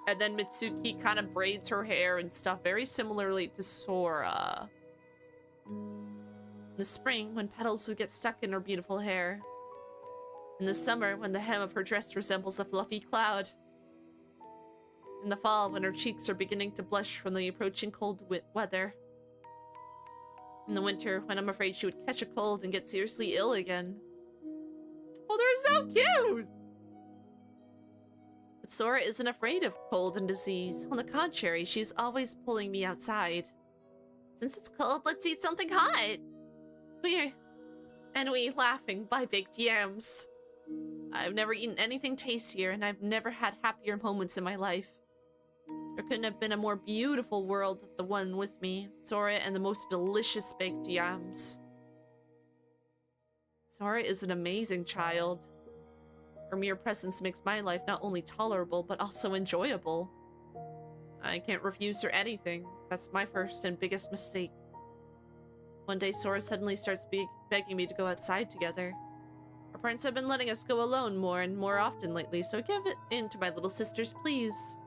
And then Mitsuki kind of braids her hair and stuff very similarly to Sora. In the spring, when petals would get stuck in her beautiful hair. In the summer, when the hem of her dress resembles a fluffy cloud. In the fall, when her cheeks are beginning to blush from the approaching cold weather. In the winter, when I'm afraid she would catch a cold and get seriously ill again. Oh, they're so cute! But Sora isn't afraid of cold and disease. On the contrary, she's always pulling me outside. Since it's cold, let's eat something hot! We laughing by baked yams. I've never eaten anything tastier, and I've never had happier moments in my life. There couldn't have been a more beautiful world than the one with me, Sora, and the most delicious baked yams. Sora is an amazing child. Her mere presence makes my life not only tolerable, but also enjoyable. I can't refuse her anything. That's my first and biggest mistake. One day, Sora suddenly starts begging me to go outside together. Our parents have been letting us go alone more and more often lately, so give it in to my little sister's pleas.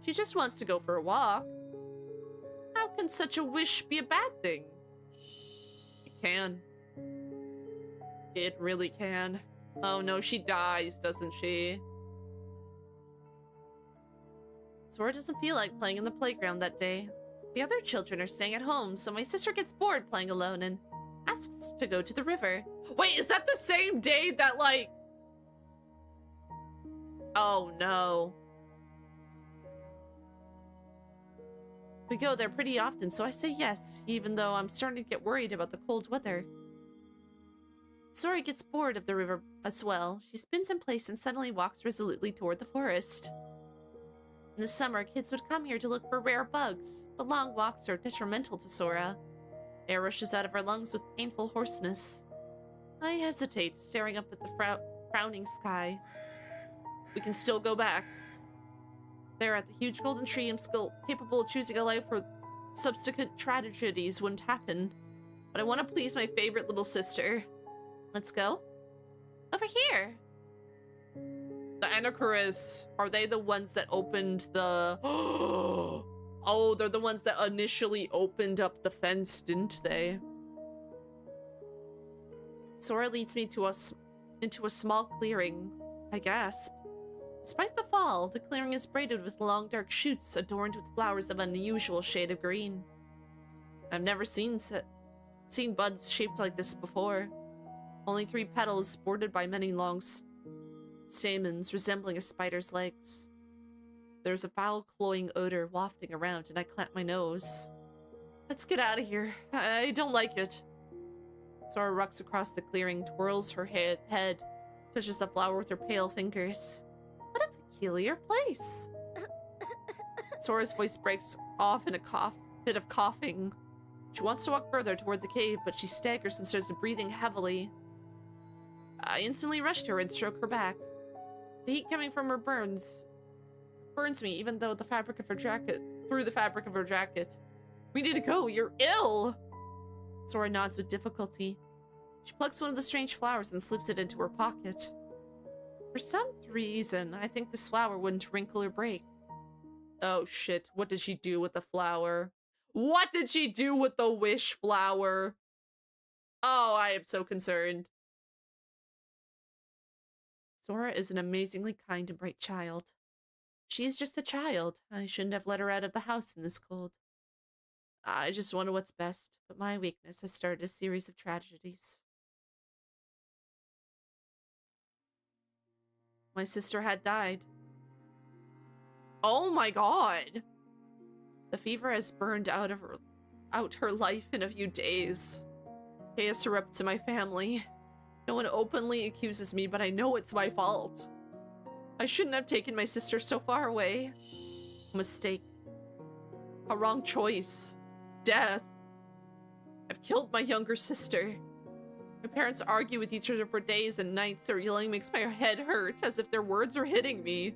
She just wants to go for a walk. How can such a wish be a bad thing? It can. It really can. Oh no, she dies, doesn't she? Sora doesn't feel like playing in the playground that day. The other children are staying at home, so my sister gets bored playing alone and asks to go to the river. Wait, is that the same day that, like... Oh no. We go there pretty often, so I say yes, even though I'm starting to get worried about the cold weather. Sora gets bored of the river as well. She spins in place and suddenly walks resolutely toward the forest. In the summer, kids would come here to look for rare bugs, but long walks are detrimental to Sora. Air rushes out of her lungs with painful hoarseness. I hesitate, staring up at the frowning sky. We can still go back. There at the huge golden tree, I'm still capable of choosing a life where subsequent tragedies wouldn't happen. But I want to please my favorite little sister. Let's go. Over here. The Anacharis, are they the ones that opened the... Oh, they're the ones that initially opened up the fence, didn't they? Sora leads me to into a small clearing. I gasp. Despite the fall, the clearing is braided with long dark shoots adorned with flowers of an unusual shade of green. I've never seen buds shaped like this before. Only 3 petals bordered by many long stamens resembling a spider's legs. There's a foul, cloying odor wafting around, and I clamp my nose. Let's get out of here. I don't like it. Sora rucks across the clearing, twirls her head, touches the flower with her pale fingers. What a peculiar place. Sora's voice breaks off in a bit of coughing. She wants to walk further toward the cave, but she staggers and starts breathing heavily. I instantly rush to her and stroke her back. The heat coming from her burns me, even though through the fabric of her jacket. We need to go, you're ill! Sora nods with difficulty. She plucks one of the strange flowers and slips it into her pocket. For some reason, I think this flower wouldn't wrinkle or break. Oh shit, what did she do with the flower? What did she do with the wish flower? Oh, I am so concerned. Sora is an amazingly kind and bright child. She's just a child. I shouldn't have let her out of the house in this cold. I just wonder what's best, but my weakness has started a series of tragedies. My sister had died. Oh my god! The fever has burned out her life in a few days. Chaos erupts in my family. No one openly accuses me, but I know it's my fault. I shouldn't have taken my sister so far away. A mistake. A wrong choice. Death. I've killed my younger sister. My parents argue with each other for days and nights. Their yelling makes my head hurt, as if their words are hitting me.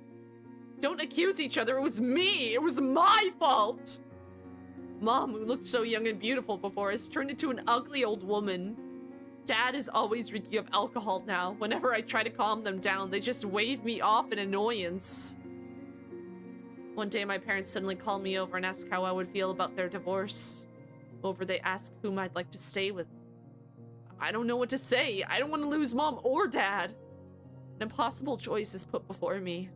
Don't accuse each other, it was me! It was my fault! Mom, who looked so young and beautiful before, has turned into an ugly old woman. Dad is always reeking of alcohol now. Whenever I try to calm them down, they just wave me off in annoyance. One day, my parents suddenly called me over and asked how I would feel about their divorce. Moreover, they asked whom I'd like to stay with. I don't know what to say. I don't want to lose Mom or Dad. An impossible choice is put before me.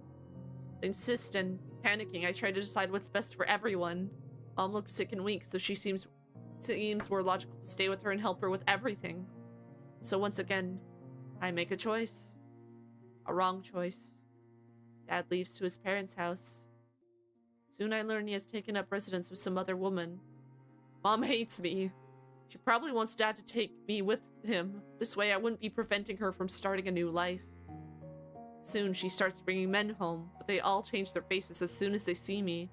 I insist, and panicking, I try to decide what's best for everyone. Mom looks sick and weak, so she seems more logical to stay with her and help her with everything. So once again, I make a choice. A wrong choice. Dad leaves to his parents' house. Soon I learn he has taken up residence with some other woman. Mom hates me. She probably wants Dad to take me with him. This way I wouldn't be preventing her from starting a new life. Soon she starts bringing men home, but they all change their faces as soon as they see me.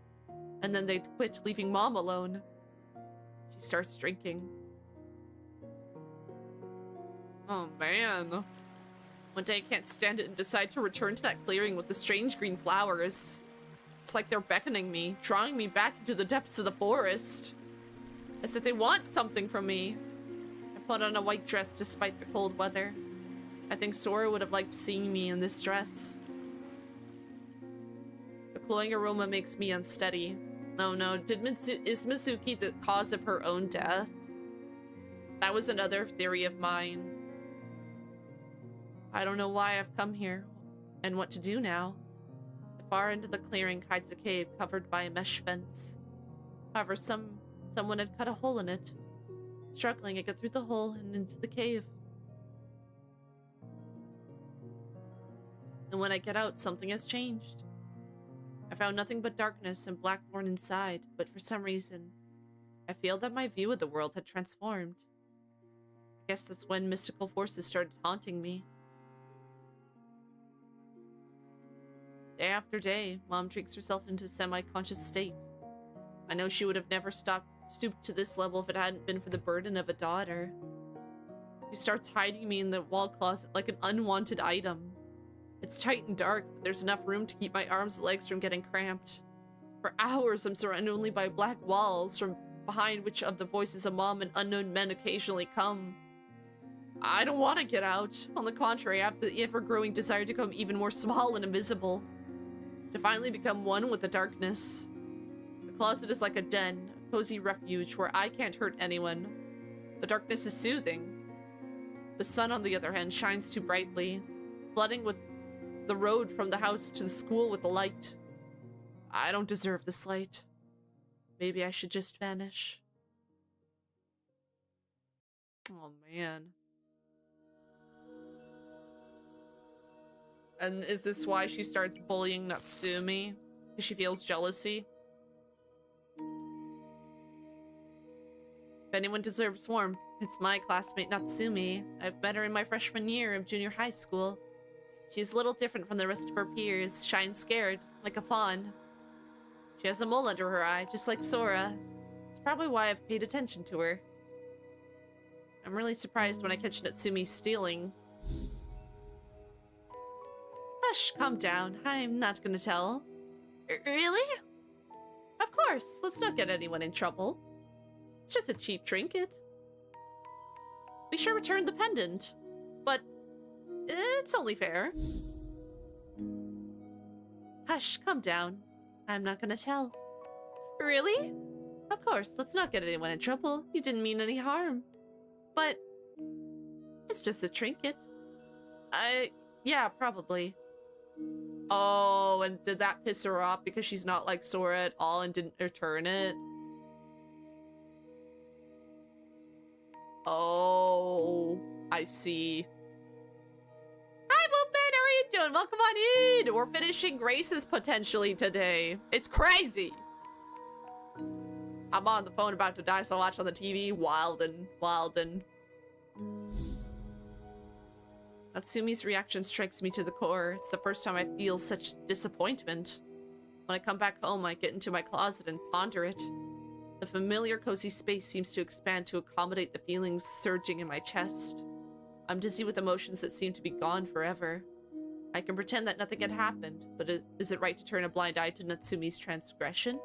And then they quit, leaving Mom alone. She starts drinking. Oh man. One day I can't stand it and decide to return to that clearing with the strange green flowers. It's like they're beckoning me, drawing me back into the depths of the forest. As if they want something from me. I put on a white dress despite the cold weather. I think Sora would have liked seeing me in this dress. The cloying aroma makes me unsteady. Oh no, is Mizuki the cause of her own death? That was another theory of mine. I don't know why I've come here, and what to do now. The far end of the clearing hides a cave covered by a mesh fence. However, someone had cut a hole in it. Struggling, I get through the hole and into the cave. And when I get out, something has changed. I found nothing but darkness and blackthorn inside, but for some reason, I feel that my view of the world had transformed. I guess that's when mystical forces started haunting me. Day after day, Mom drinks herself into a semi-conscious state. I know she would have never stooped to this level if it hadn't been for the burden of a daughter. She starts hiding me in the wall closet like an unwanted item. It's tight and dark, but there's enough room to keep my arms and legs from getting cramped. For hours, I'm surrounded only by black walls, from behind which of the voices of mom and unknown men occasionally come. I don't want to get out. On the contrary, I have the ever-growing desire to become even more small and invisible. To finally become one with the darkness. The closet is like a den, a cozy refuge where I can't hurt anyone. The darkness is soothing. The sun, on the other hand, shines too brightly, flooding with the road from the house to the school with the light. I don't deserve this light. Maybe I should just vanish. Oh, man. And is this why she starts bullying Natsumi? Because she feels jealousy? If anyone deserves warmth, it's my classmate Natsumi. I've met her in my freshman year of junior high school. She's a little different from the rest of her peers, shy and scared, like a fawn. She has a mole under her eye, just like Sora. It's probably why I've paid attention to her. I'm really surprised when I catch Natsumi stealing. Hush, calm down. I'm not gonna tell. Really? Of course, let's not get anyone in trouble. It's just a cheap trinket. We should return the pendant, but it's only fair. Hush, calm down. I'm not gonna tell. Really? Of course, let's not get anyone in trouble. You didn't mean any harm. But it's just a trinket. Yeah, probably. Oh, and did that piss her off because she's not like Sora at all and didn't return it? Oh, I see. Hi, Wolfman, how are you doing? Welcome on in. We're finishing Graces potentially today. It's crazy. I'm on the phone about to die, so I watch on the TV. Wilden. Natsumi's reaction strikes me to the core. It's the first time I feel such disappointment. When I come back home, I get into my closet and ponder it. The familiar cozy space seems to expand to accommodate the feelings surging in my chest. I'm dizzy with emotions that seem to be gone forever. I can pretend that nothing had happened, but is it right to turn a blind eye to Natsumi's transgression?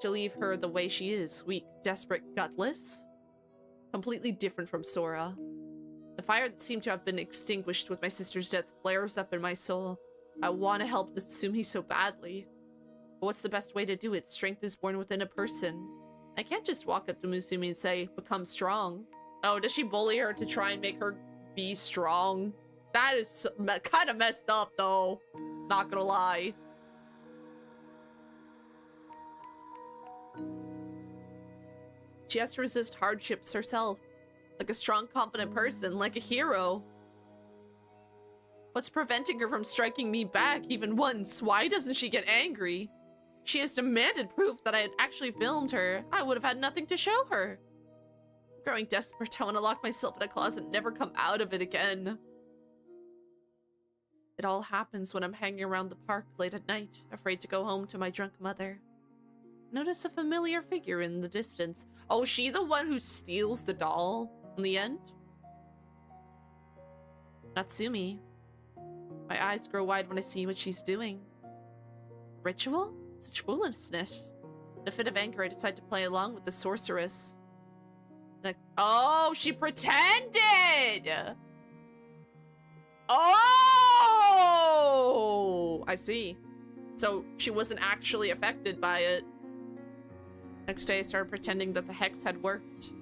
To leave her the way she is, weak, desperate, gutless? Completely different from Sora. The fire that seemed to have been extinguished with my sister's death flares up in my soul. I want to help Natsumi so badly. But what's the best way to do it? Strength is born within a person. I can't just walk up to Natsumi and say, become strong. Oh, does she bully her to try and make her be strong? That is kind of messed up, though. Not gonna lie. She has to resist hardships herself. Like a strong, confident person, like a hero. What's preventing her from striking me back even once? Why doesn't she get angry? She has demanded proof that I had actually filmed her. I would have had nothing to show her. Growing desperate, I want to lock myself in a closet and never come out of it again. It all happens when I'm hanging around the park late at night, afraid to go home to my drunk mother. Notice a familiar figure in the distance. Oh, is she the one who steals the doll in the end? Natsumi. My eyes grow wide when I see what she's doing. Ritual? Such foolishness. In a fit of anger, I decide to play along with the sorceress. Oh, she pretended! Oh! I see. So she wasn't actually affected by it. Next day, I started pretending that the hex had worked.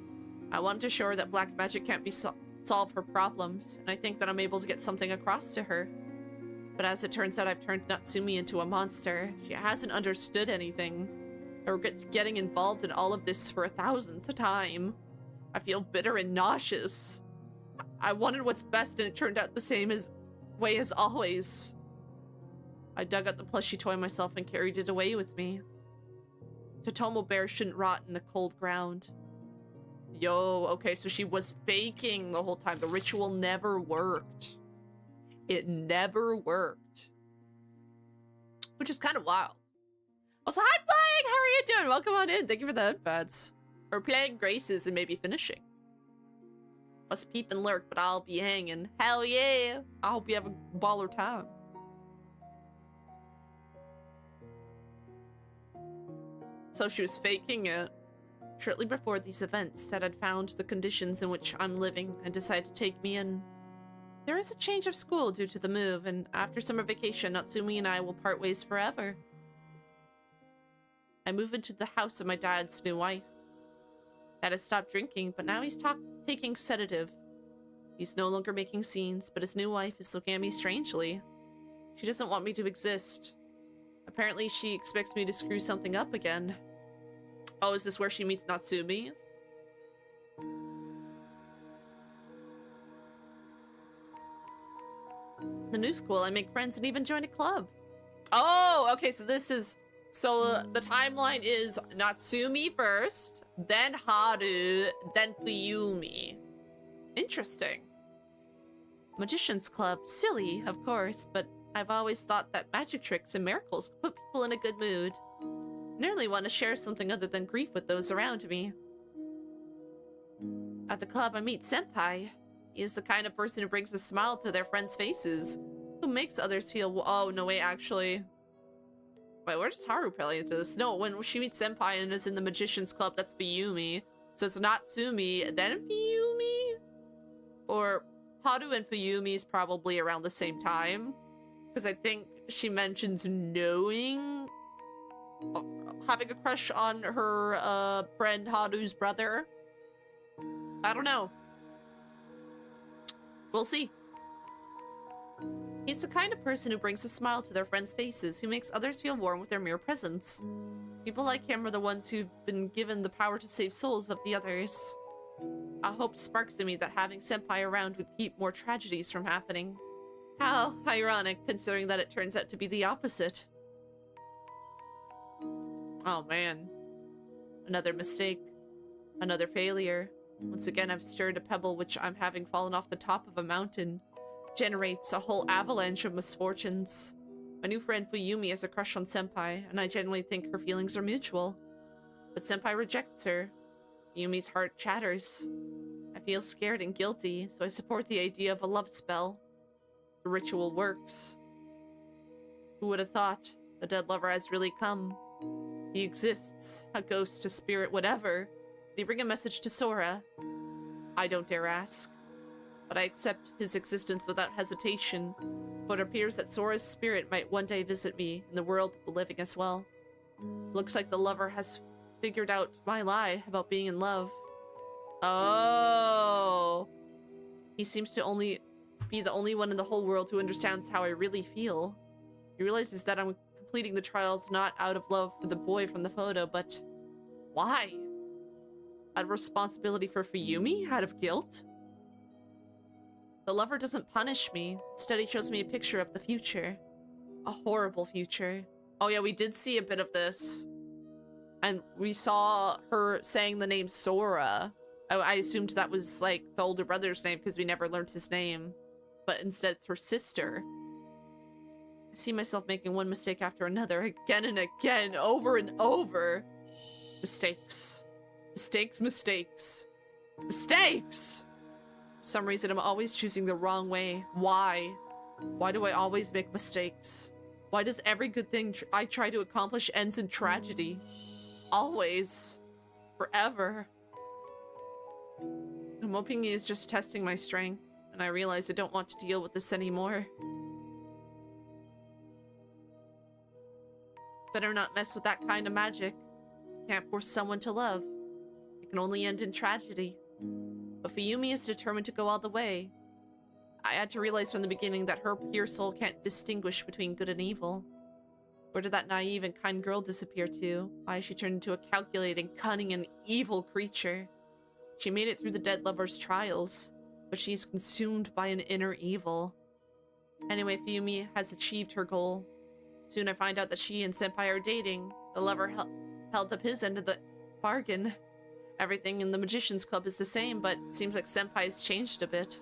I wanted to show her that black magic can't be solve her problems, and I think that I'm able to get something across to her. But as it turns out, I've turned Natsumi into a monster. She hasn't understood anything. I regret getting involved in all of this for 1,000th time. I feel bitter and nauseous. I wanted what's best, and it turned out the same way as always. I dug out the plushie toy myself and carried it away with me. Totomo Bear shouldn't rot in the cold ground. Yo, okay, so she was faking the whole time. The ritual never worked. It never worked. Which is kind of wild. Also, hi, Flying! How are you doing? Welcome on in. Thank you for the headpads. Or playing Graces and maybe finishing. Must peep and lurk, but I'll be hanging. Hell yeah! I hope you have a baller time. So she was faking it. Shortly before these events, Dad had found the conditions in which I'm living and decided to take me in. There is a change of school due to the move, and after summer vacation, Natsumi and I will part ways forever. I move into the house of my dad's new wife. Dad has stopped drinking, but now he's taking sedative. He's no longer making scenes, but his new wife is looking at me strangely. She doesn't want me to exist. Apparently, she expects me to screw something up again. Oh, is this where she meets Natsumi? The new school, I make friends and even join a club. Oh, okay, so this is... So the timeline is Natsumi first, then Haru, then Fuyumi. Interesting. Magician's Club. Silly, of course, but I've always thought that magic tricks and miracles put people in a good mood. I nearly want to share something other than grief with those around me. At the club, I meet Senpai. He is the kind of person who brings a smile to their friends' faces, who makes others feel... Oh, no, wait, actually... Wait, where does Haru play into this? No, when she meets Senpai and is in the Magician's Club, that's Fuyumi. So it's Natsumi, then Fuyumi? Or Haru and Fuyumi is probably around the same time. Because I think she mentions knowing... having a crush on her friend Haru's brother. I don't know. We'll see. He's the kind of person who brings a smile to their friends' faces, who makes others feel warm with their mere presence. People like him are the ones who've been given the power to save souls of the others. A hope sparks in me that having Senpai around would keep more tragedies from happening. How ironic, considering that it turns out to be the opposite. Oh man. Another mistake. Another failure. Once again, I've stirred a pebble which I'm having fallen off the top of a mountain. Generates a whole avalanche of misfortunes. My new friend Fuyumi has a crush on Senpai, and I genuinely think her feelings are mutual. But Senpai rejects her. Fuyumi's heart chatters. I feel scared and guilty, so I support the idea of a love spell. The ritual works. Who would have thought? The dead lover has really come. He exists, a ghost, a spirit, whatever. Did he bring a message to Sora? I don't dare ask. But I accept his existence without hesitation, for it appears that Sora's spirit might one day visit me in the world of the living as well. Looks like the lover has figured out my lie about being in love. Oh! He seems to be the only one in the whole world who understands how I really feel. He realizes that I'm completing the trials not out of love for the boy from the photo, but why? Out of responsibility for Fuyumi? Out of guilt? The lover doesn't punish me. Instead, he shows me a picture of the future. A horrible future. Oh yeah, we did see a bit of this. And we saw her saying the name Sora. I assumed that was like the older brother's name because we never learned his name. But instead it's her sister. I see myself making one mistake after another, again and again, over and over. Mistakes. Mistakes, mistakes. Mistakes! For some reason, I'm always choosing the wrong way. Why? Why do I always make mistakes? Why does every good thing I try to accomplish ends in tragedy? Always. Forever. I'm hoping he is just testing my strength, and I realize I don't want to deal with this anymore. Better not mess with that kind of magic. Can't force someone to love. It can only end in tragedy. But Fuyumi is determined to go all the way. I had to realize from the beginning that her pure soul can't distinguish between good and evil. Where did that naive and kind girl disappear to? Why has she turned into a calculating, cunning, and evil creature? She made it through the dead lover's trials, but she's consumed by an inner evil. Anyway, Fuyumi has achieved her goal. Soon I find out that she and Senpai are dating. The lover held up his end of the bargain. Everything in the Magician's Club is the same, but it seems like Senpai's changed a bit.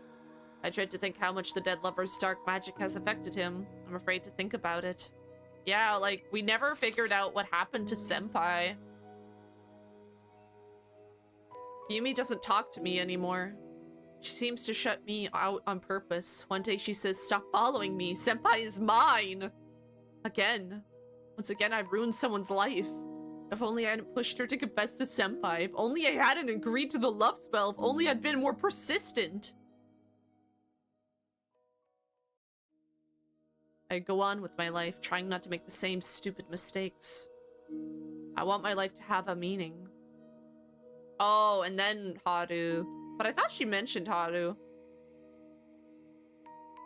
I dread to think how much the dead lover's dark magic has affected him. I'm afraid to think about it. Yeah, like, we never figured out what happened to Senpai. Yumi doesn't talk to me anymore. She seems to shut me out on purpose. One day she says, "Stop following me. Senpai is mine." Again. Once again, I've ruined someone's life. If only I hadn't pushed her to confess to Senpai. If only I hadn't agreed to the love spell. If only I'd been more persistent. I go on with my life, trying not to make the same stupid mistakes. I want my life to have a meaning. Oh, and then Haru. But I thought she mentioned Haru.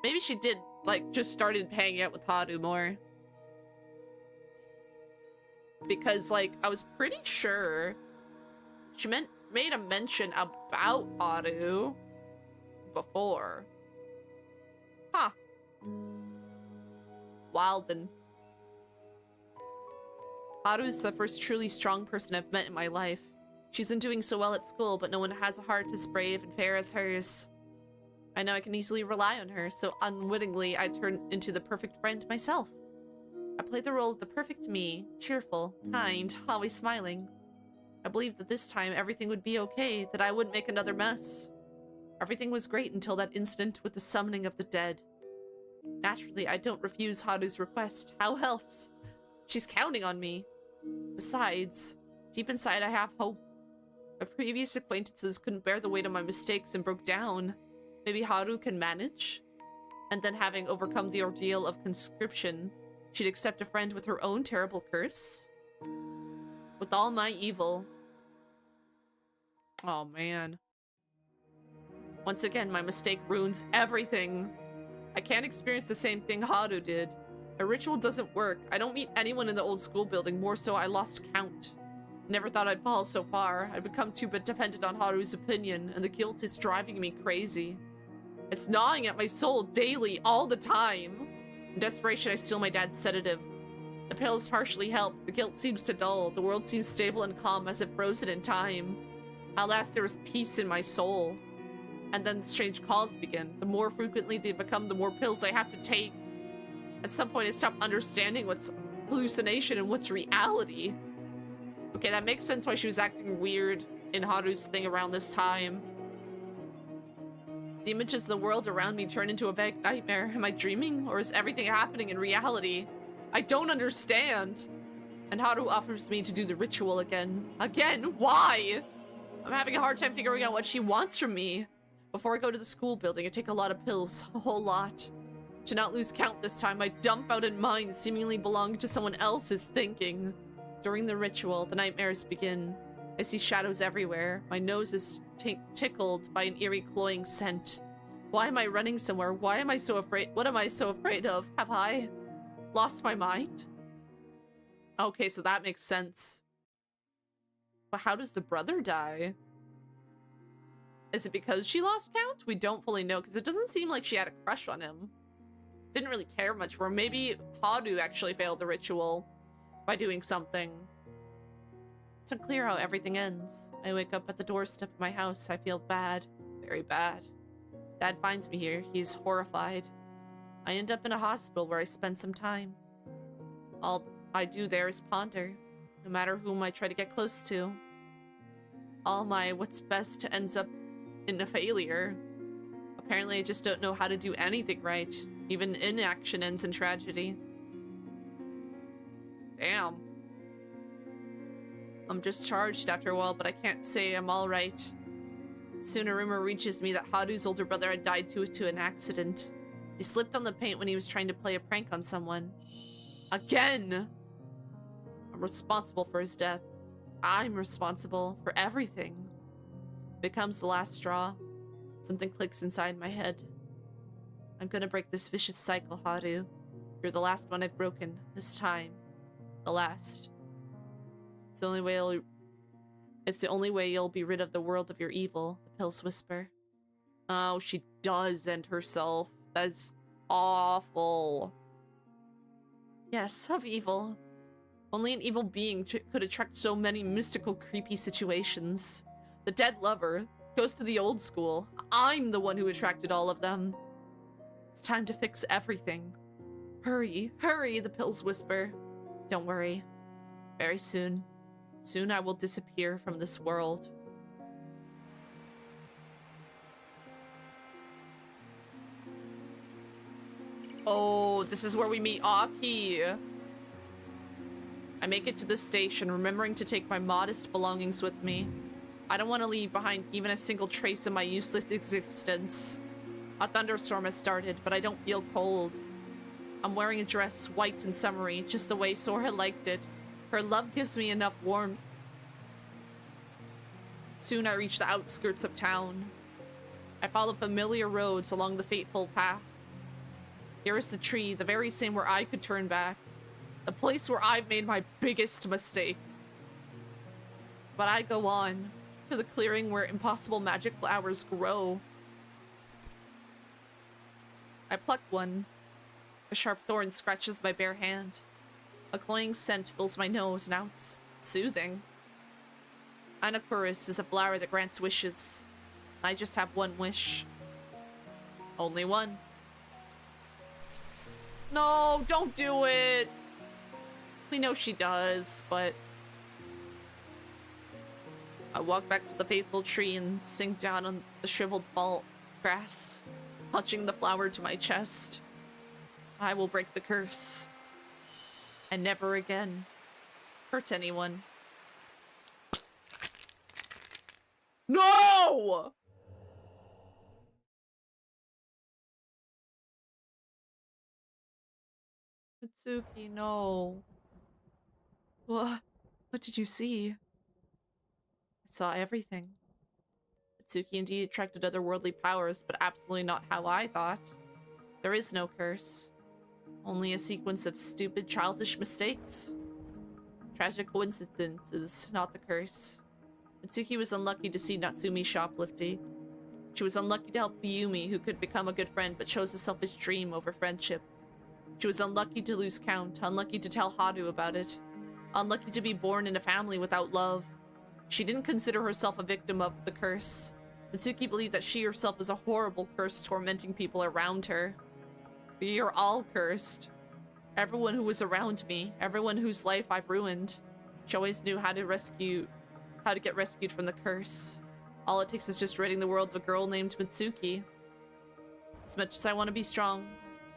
Maybe she did, like, just started hanging out with Haru more. Because, like, I was pretty sure she made a mention about Haru before. Huh. Wilden. Haru's the first truly strong person I've met in my life. She isn't doing so well at school, but no one has a heart as brave and fair as hers. I know I can easily rely on her, so unwittingly I turn into the perfect friend myself. I play the role of the perfect me, cheerful, kind, always smiling. I believed that this time everything would be okay, that I wouldn't make another mess. Everything was great until that incident with the summoning of the dead. Naturally, I don't refuse Haru's request. How else? She's counting on me. Besides, deep inside I have hope. My previous acquaintances couldn't bear the weight of my mistakes and broke down. Maybe Haru can manage? And then, having overcome the ordeal of conscription, she'd accept a friend with her own terrible curse? With all my evil. Oh man. Once again, my mistake ruins everything. I can't experience the same thing Haru did. A ritual doesn't work. I don't meet anyone in the old school building, more so I lost count. Never thought I'd fall so far. I'd become too dependent on Haru's opinion, and the guilt is driving me crazy. It's gnawing at my soul daily, all the time. In desperation, I steal my dad's sedative. The pills partially help. The guilt seems to dull. The world seems stable and calm as if frozen in time. At last, there was peace in my soul. And then strange calls begin. The more frequently they become, the more pills I have to take. At some point, I stop understanding what's hallucination and what's reality. Okay, that makes sense why she was acting weird in Haru's thing around this time. The images of the world around me turn into a vague nightmare. Am I dreaming, or is everything happening in reality? I don't understand. And Haru offers me to do the ritual again. Again? Why? I'm having a hard time figuring out what she wants from me. Before I go to the school building, I take a lot of pills. A whole lot. To not lose count this time, my dumbfounded mind seemingly belonged to someone else's thinking. During the ritual, the nightmares begin. I see shadows everywhere. My nose is tickled by an eerie cloying scent. Why am I running somewhere? Why am I so afraid? What am I so afraid of? Have I lost my mind? Okay, so that makes sense. But how does the brother die? Is it because she lost count? We don't fully know, because it doesn't seem like she had a crush on him. Didn't really care much for him. Maybe Haru actually failed the ritual by doing something. It's unclear how everything ends. I wake up at the doorstep of my house. I feel bad. Very bad. Dad finds me here. He's horrified. I end up in a hospital where I spend some time. All I do there is ponder. No matter whom I try to get close to. All my what's best ends up in a failure. Apparently I just don't know how to do anything right. Even inaction ends in tragedy. Damn. I'm discharged after a while, but I can't say I'm alright. Soon a rumor reaches me that Haru's older brother had died due to an accident. He slipped on the paint when he was trying to play a prank on someone. Again! I'm responsible for his death. I'm responsible for everything. It becomes the last straw. Something clicks inside my head. I'm gonna break this vicious cycle, Haru. You're the last one I've broken. This time. The last. It's the only way you'll be rid of the world of your evil, the pills whisper. Oh, she does end herself. That's awful. Yes, of evil. Only an evil being could attract so many mystical, creepy situations. The dead lover goes to the old school. I'm the one who attracted all of them. It's time to fix everything. Hurry, hurry, the pills whisper. Don't worry. Very soon. Soon I will disappear from this world. Oh, this is where we meet Aki. I make it to the station, remembering to take my modest belongings with me. I don't want to leave behind even a single trace of my useless existence. A thunderstorm has started, but I don't feel cold. I'm wearing a dress, white and summery, just the way Sora liked it. Her love gives me enough warmth. Soon I reach the outskirts of town. I follow familiar roads along the fateful path. Here is the tree, the very same where I could turn back. The place where I've made my biggest mistake. But I go on to the clearing where impossible magic flowers grow. I pluck one. A sharp thorn scratches my bare hand. A cloying scent fills my nose, now it's soothing. Anacorus is a flower that grants wishes. I just have one wish. Only one. No, don't do it! We know she does, but... I walk back to the faithful tree and sink down on the shriveled fall grass, clutching the flower to my chest. I will break the curse. And never again hurt anyone. No! Mitsuki, no. What did you see? I saw everything. Mitsuki indeed attracted otherworldly powers, but absolutely not how I thought. There is no curse. Only a sequence of stupid, childish mistakes. Tragic coincidences, not the curse. Mitsuki was unlucky to see Natsumi shoplifting. She was unlucky to help Fuyumi, who could become a good friend, but chose a selfish dream over friendship. She was unlucky to lose count, unlucky to tell Haru about it. Unlucky to be born in a family without love. She didn't consider herself a victim of the curse. Mitsuki believed that she herself was a horrible curse tormenting people around her. We are all cursed. Everyone who was around me, everyone whose life I've ruined. She always knew how to get rescued from the curse. All it takes is just ridding the world of a girl named Mitsuki. As much as I want to be strong,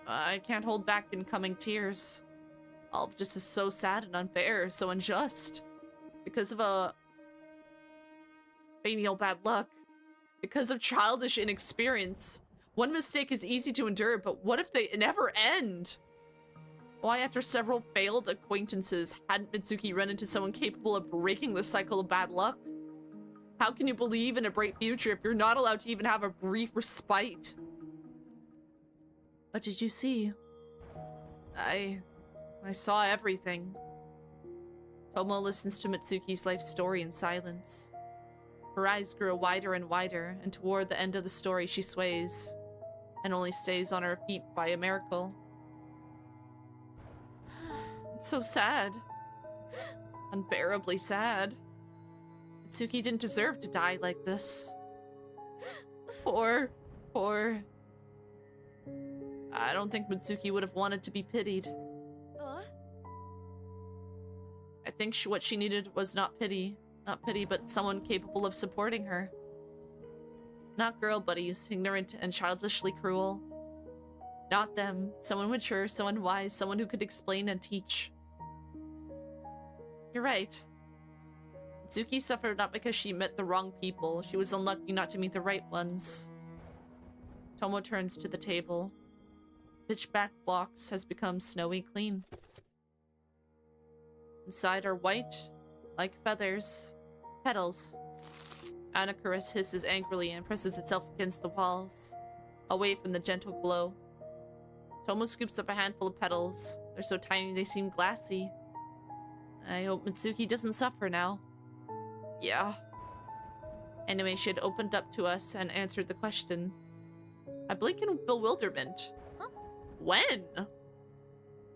I can't hold back incoming tears. All of this is so sad and unfair, so unjust. Because of a venial bad luck. Because of childish inexperience. One mistake is easy to endure, but what if they never end? Why, after several failed acquaintances, hadn't Mitsuki run into someone capable of breaking the cycle of bad luck? How can you believe in a bright future if you're not allowed to even have a brief respite? What did you see? I saw everything. Tomo listens to Mitsuki's life story in silence. Her eyes grow wider and wider, and toward the end of the story she sways, and only stays on her feet by a miracle. It's so sad. Unbearably sad. Mitsuki didn't deserve to die like this. Poor... I don't think Mitsuki would have wanted to be pitied. I think what she needed was not pity, but someone capable of supporting her. Not girl buddies, ignorant and childishly cruel. Not them, someone mature, someone wise, someone who could explain and teach. You're right. Mitsuki suffered not because she met the wrong people, she was unlucky not to meet the right ones. Tomo turns to the table. Pitchback blocks has become snowy clean. Inside are white, like feathers, petals. Anacorus hisses angrily and presses itself against the walls, away from the gentle glow. Tomo scoops up a handful of petals. They're so tiny they seem glassy. I hope Mitsuki doesn't suffer now. Yeah. Anyway, she had opened up to us and answered the question. I blink in bewilderment. Huh? When?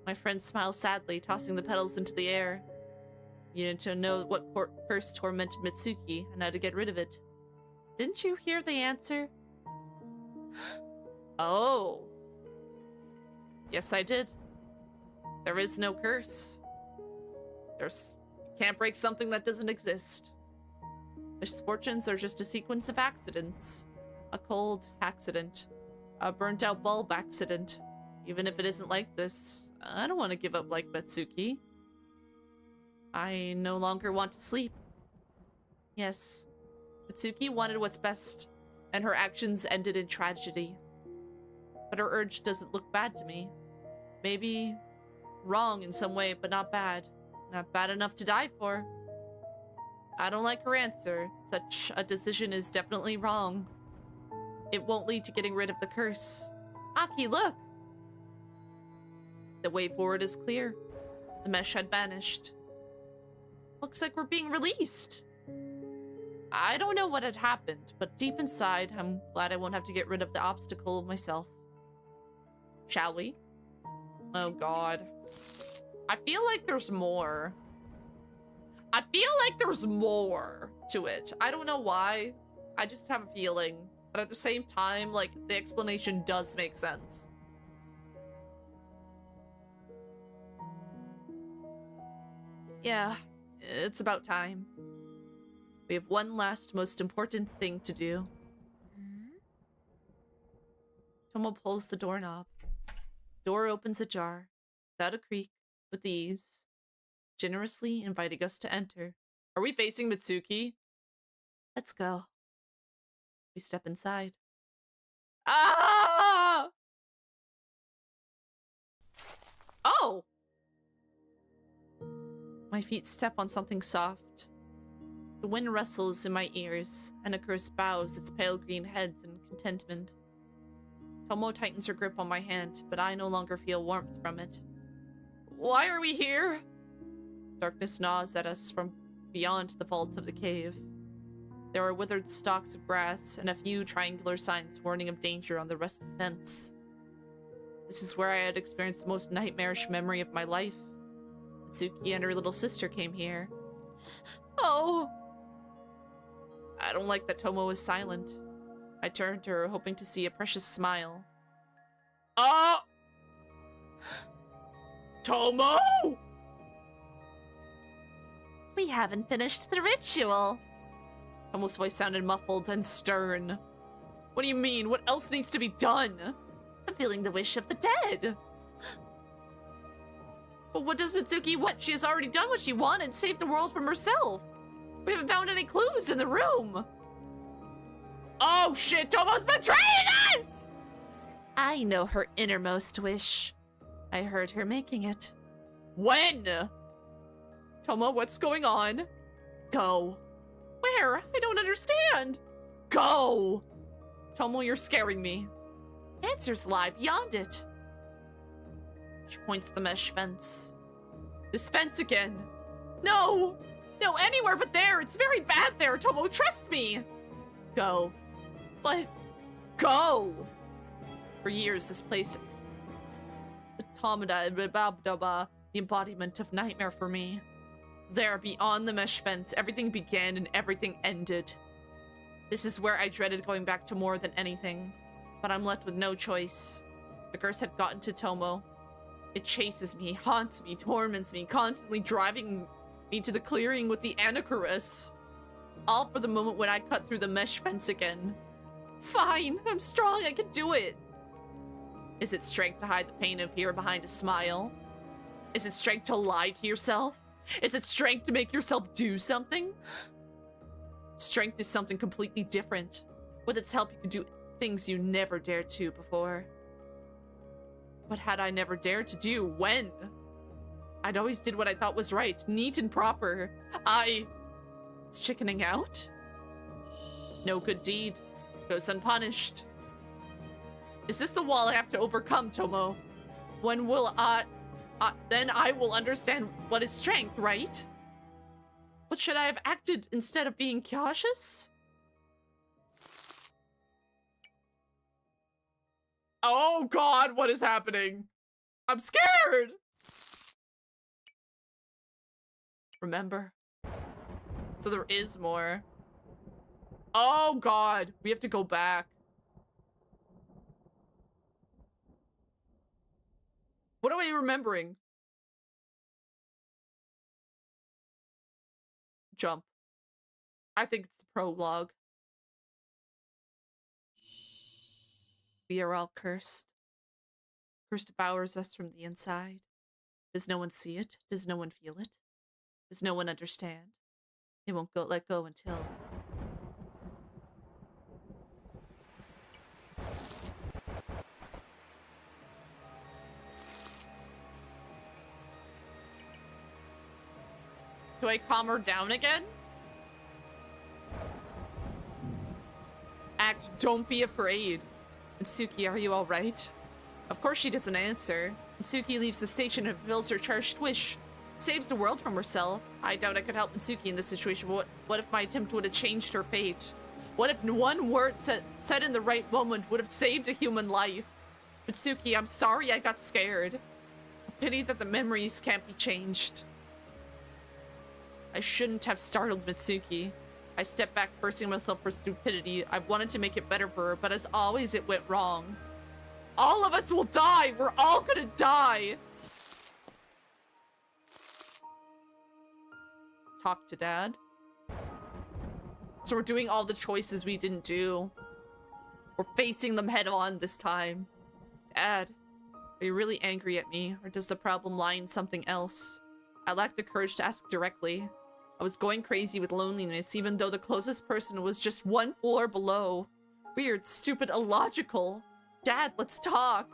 My friend smiles sadly, tossing the petals into the air. You need to know what curse tormented Mitsuki and how to get rid of it. Didn't you hear the answer? Oh. Yes, I did. There is no curse. You can't break something that doesn't exist. Misfortunes are just a sequence of accidents. A cold accident. A burnt-out bulb accident. Even if it isn't like this, I don't want to give up like Metsuki. I no longer want to sleep. Yes, Mitsuki wanted what's best, and her actions ended in tragedy. But her urge doesn't look bad to me. Maybe wrong in some way, but not bad. Not bad enough to die for. I don't like her answer. Such a decision is definitely wrong. It won't lead to getting rid of the curse. Aki, look! The way forward is clear. The mesh had vanished. Looks like we're being released. I don't know what had happened, but deep inside, I'm glad I won't have to get rid of the obstacle myself. Shall we? Oh god. I feel like there's more. I feel like there's more to it. I don't know why. I just have a feeling. But at the same time, like, the explanation does make sense. Yeah, it's about time. We have one last most important thing to do. Tomo pulls the doorknob. Door opens ajar, without a creak, with ease, generously inviting us to enter. Are we facing Mitsuki? Let's go. We step inside. Ah! Oh! My feet step on something soft. The wind rustles in my ears, and a curse bows its pale green head in contentment. Tomo tightens her grip on my hand, but I no longer feel warmth from it. Why are we here? Darkness gnaws at us from beyond the vault of the cave. There are withered stalks of grass and a few triangular signs warning of danger on the rusty fence. This is where I had experienced the most nightmarish memory of my life. Mitsuki and her little sister came here. Oh! I don't like that Tomo was silent. I turned to her, hoping to see a precious smile. Oh! Tomo! We haven't finished the ritual. Tomo's voice sounded muffled and stern. What do you mean? What else needs to be done? Fulfilling the wish of the dead. But what does Mitsuki want? She has already done what she wanted, saved the world from herself. We haven't found any clues in the room. Oh shit, Tomo's betraying us! I know her innermost wish. I heard her making it. When? Tomo, what's going on? Go. Where? I don't understand. Go! Tomo, you're scaring me. Answers lie beyond it. She points to the mesh fence. This fence again. No! No, anywhere but there. It's very bad there, Tomo. Trust me. Go. But go! For years, this place, the embodiment of nightmare for me. There, beyond the mesh fence, everything began and everything ended. This is where I dreaded going back to more than anything, but I'm left with no choice. The curse had gotten to Tomo. It chases me, haunts me, torments me, constantly driving me to the clearing with the Anacharis. All for the moment when I cut through the mesh fence again. Fine, I'm strong, I can do it. Is it strength to hide the pain of fear behind a smile? Is it strength to lie to yourself? Is it strength to make yourself do something? Strength is something completely different. With its help, you can do things you never dared to before. What had I never dared to do? When? I'd always did what I thought was right, neat and proper. I was chickening out? No good deed goes unpunished. Is this the wall I have to overcome, Tomo? When will then I will understand what is strength, right? What should I have acted instead of being cautious? Oh god, what is happening? I'm scared! Remember. So there is more. Oh god, we have to go back. What am I remembering? Jump. I think it's the prologue. We are all cursed. Curse devours us from the inside. Does no one see it? Does no one feel it? Does no one understand? It won't let go until... Do I calm her down again? Act, don't be afraid. Mitsuki, are you alright? Of course she doesn't answer. Mitsuki leaves the station and fulfills her cherished wish. Saves the world from herself. I doubt I could help Mitsuki in this situation. What if my attempt would have changed her fate? What if one word said in the right moment would have saved a human life? Mitsuki, I'm sorry I got scared. Pity that the memories can't be changed. I shouldn't have startled Mitsuki. I stepped back, cursing myself for stupidity. I wanted to make it better for her, but as always, it went wrong. All of us will die! We're all gonna die! Talk to Dad. So we're doing all the choices we didn't do. We're facing them head on this time. Dad, are you really angry at me, or does the problem lie in something else? I lacked the courage to ask directly. I was going crazy with loneliness, even though the closest person was just one floor below. Weird, stupid, illogical. Dad, let's talk.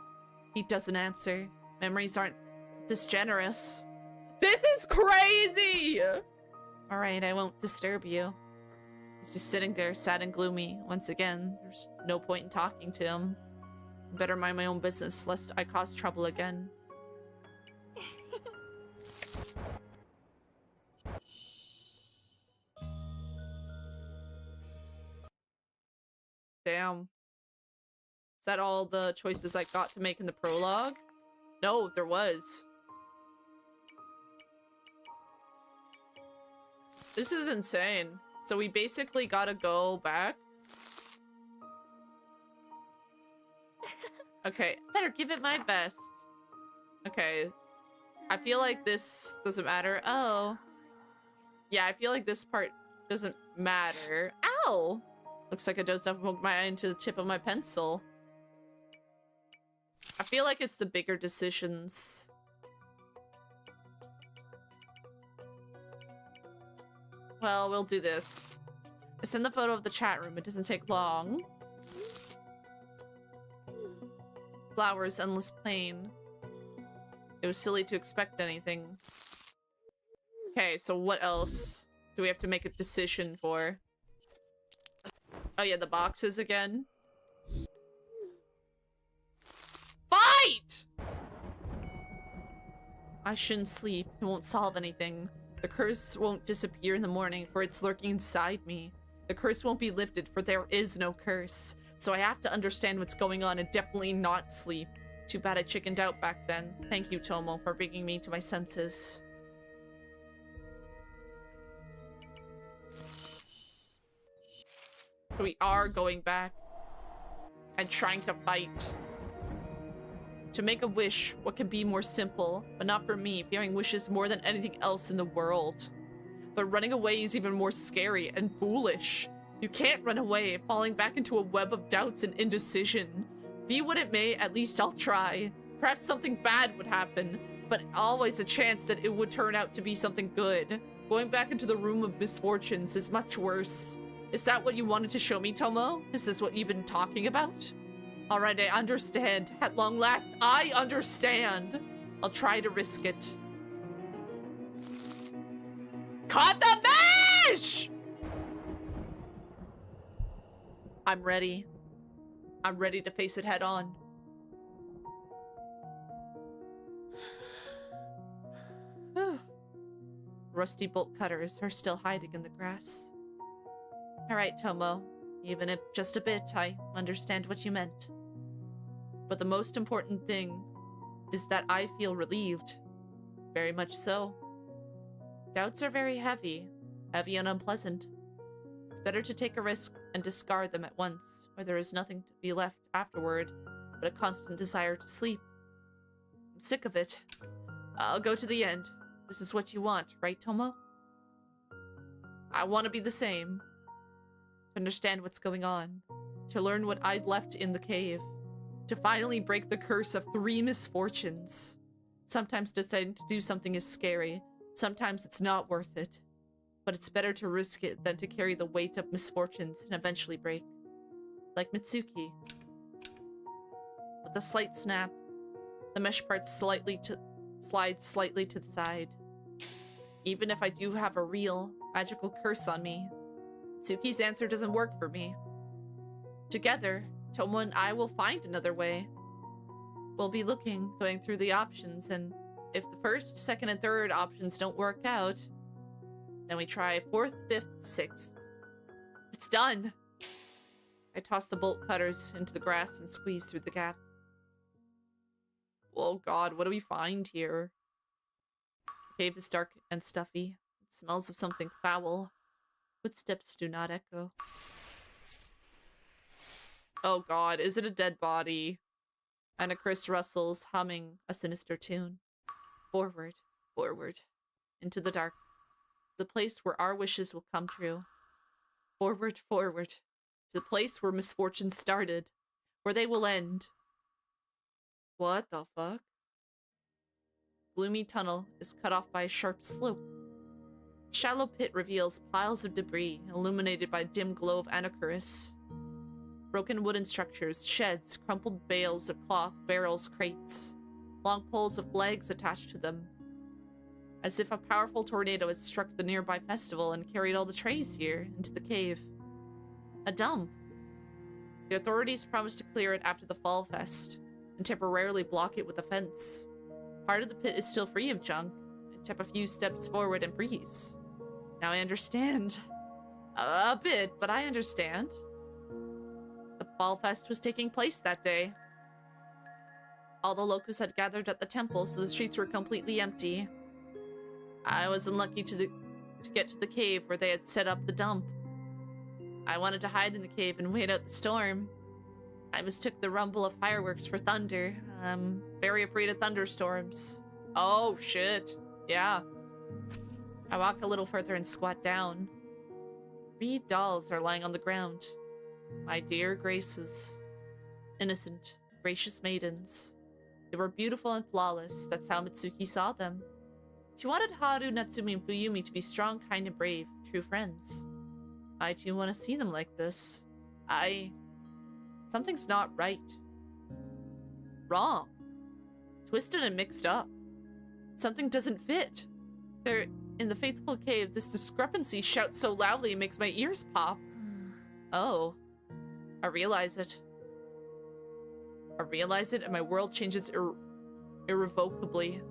He doesn't answer. Memories aren't this generous. This is crazy! Alright, I won't disturb you. He's just sitting there, sad and gloomy. Once again, there's no point in talking to him. Better mind my own business, lest I cause trouble again. Damn. Is that all the choices I got to make in the prologue? No, there was. This is insane. So we basically gotta go back. Okay, better give it my best. Okay. I feel like this doesn't matter. Oh. Yeah, I feel like this part doesn't matter. Ow! Looks like I just poked my eye into the tip of my pencil. I feel like it's the bigger decisions. Well, we'll do this. I send the photo of the chat room. It doesn't take long. Flowers, endless plain. It was silly to expect anything. Okay, so what else do we have to make a decision for? Oh yeah, the boxes again. Fight! I shouldn't sleep. It won't solve anything. The curse won't disappear in the morning, for it's lurking inside me. The curse won't be lifted, for there is no curse. So I have to understand what's going on and definitely not sleep. Too bad I chickened out back then. Thank you, Tomo, for bringing me to my senses. We are going back and trying to fight. To make a wish, what can be more simple? But not for me, fearing wishes more than anything else in the world. But running away is even more scary and foolish. You can't run away, falling back into a web of doubts and indecision. Be what it may, at least I'll try. Perhaps something bad would happen, but always a chance that it would turn out to be something good. Going back into the room of misfortunes is much worse. Is that what you wanted to show me, Tomo? Is this what you've been talking about? Alright, I understand. At long last, I understand. I'll try to risk it. Cut the mesh! I'm ready. I'm ready to face it head on. Rusty bolt cutters are still hiding in the grass. Alright, Tomo. Even if just a bit, I understand what you meant. But the most important thing is that I feel relieved. Very much so. Doubts are very heavy and unpleasant. It's better to take a risk and discard them at once, where there is nothing to be left afterward but a constant desire to sleep. I'm sick of it. I'll go to the end. This is what you want, right, Tomo? I want to be the same. To understand what's going on. To learn what I'd left in the cave. to finally break the curse of 3 misfortunes. Sometimes deciding to do something is scary. Sometimes it's not worth it. But it's better to risk it than to carry the weight of misfortunes and eventually break. Like Mitsuki. With a slight snap, the mesh part slides slightly to the side. Even if I do have a real, magical curse on me, Mitsuki's answer doesn't work for me. Together, Tomo and I will find another way. We'll be looking, going through the options, and if the first, second, and third options don't work out, then we try 4th, 5th, 6th. It's done! I toss the bolt cutters into the grass and squeeze through the gap. Oh god, what do we find here? The cave is dark and stuffy. It smells of something foul. Footsteps do not echo. Oh god, is it a dead body? Anna Chris rustles, humming a sinister tune. Forward, forward, into the dark. The place where our wishes will come true. Forward, forward, to the place where misfortune started, where they will end. What the fuck? Gloomy tunnel is cut off by a sharp slope. Shallow pit reveals piles of debris, illuminated by dim glow of Anacharis. Broken wooden structures, sheds, crumpled bales of cloth, barrels, crates. Long poles with legs attached to them. As if a powerful tornado had struck the nearby festival and carried all the trays here into the cave. A dump. The authorities promised to clear it after the Fall Fest and temporarily block it with a fence. Part of the pit is still free of junk. I step a few steps forward and freeze. Now I understand. A bit, but I understand. The Fall Fest was taking place that day. All the locals had gathered at the temple, so the streets were completely empty. I was unlucky to get to the cave where they had set up the dump. I wanted to hide in the cave and wait out the storm. I mistook the rumble of fireworks for thunder. I'm very afraid of thunderstorms. Oh, shit. Yeah. I walk a little further and squat down. 3 dolls are lying on the ground. My dear graces. Innocent, gracious maidens. They were beautiful and flawless. That's how Mitsuki saw them. She wanted Haru, Natsumi, and Fuyumi to be strong, kind, and brave, true friends. I too want to see them like this. Something's not right. Wrong. Twisted and mixed up. Something doesn't fit. They're in the faithful cave. This discrepancy shouts so loudly it makes my ears pop. Oh. I realize it. I realize it and my world changes irrevocably.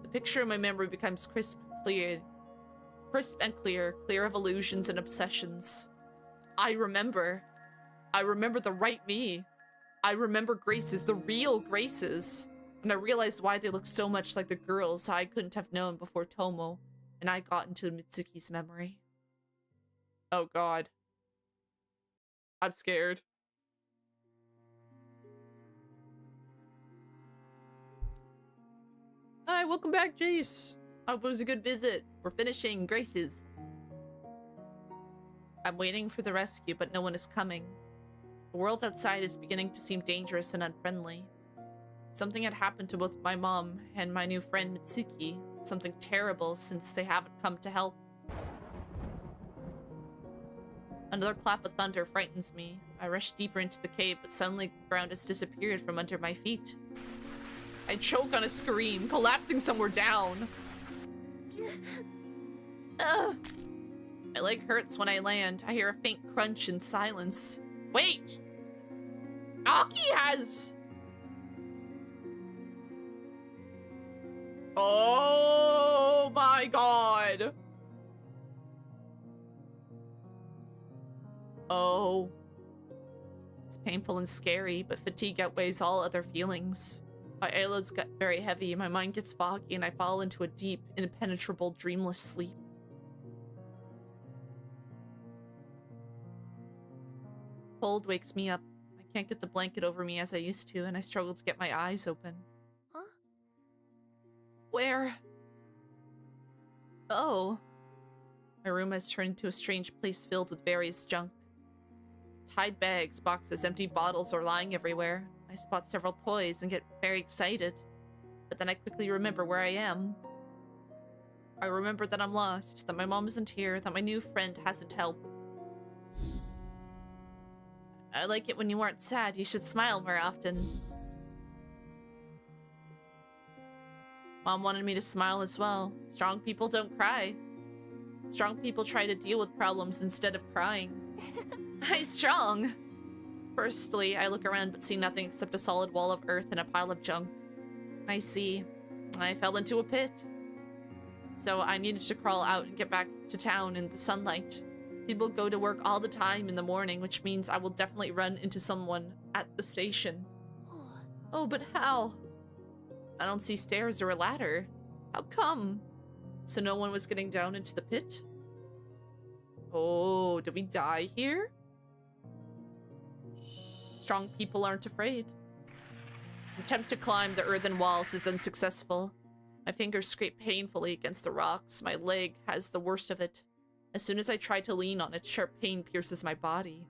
The picture in my memory becomes crisp and clear of illusions and obsessions. I remember the right me. I remember Graces, the real Graces. And I realized why they look so much like the girls I couldn't have known before Tomo and I got into Mitsuki's memory. Oh god. I'm scared. Hi, welcome back, Jace. I hope it was a good visit. We're finishing Graces. I'm waiting for the rescue, but no one is coming. The world outside is beginning to seem dangerous and unfriendly. Something had happened to both my mom and my new friend Mitsuki. Something terrible since they haven't come to help. Another clap of thunder frightens me. I rush deeper into the cave, but suddenly the ground has disappeared from under my feet. I choke on a scream, collapsing somewhere down. Ugh. My leg hurts when I land. I hear a faint crunch in silence. Wait! Aki has... Oh my god! Oh. It's painful and scary, but fatigue outweighs all other feelings. My eyelids get very heavy, my mind gets foggy, and I fall into a deep, impenetrable, dreamless sleep. Cold wakes me up. I can't get the blanket over me as I used to, and I struggle to get my eyes open. Huh? Where? Oh. My room has turned into a strange place filled with various junk. Tied bags, boxes, empty bottles are lying everywhere. I I spot several toys and get very excited. But then I quickly remember where I am. I remember that I'm lost, that my mom isn't here, that my new friend hasn't helped. I like it when you aren't sad. You should smile more often. Mom wanted me to smile as well. Strong people don't cry. Strong people try to deal with problems instead of crying. I'm strong. Firstly, I look around but see nothing except a solid wall of earth and a pile of junk. I see. I fell into a pit. So I needed to crawl out and get back to town in the sunlight. People go to work all the time in the morning, which means I will definitely run into someone at the station. Oh, but how? I don't see stairs or a ladder. How come? So no one was getting down into the pit? Oh, did we die here? Strong people aren't afraid. Attempt to climb the earthen walls is unsuccessful. My fingers scrape painfully against the rocks. My leg has the worst of it. As soon as I try to lean on it, sharp pain pierces my body.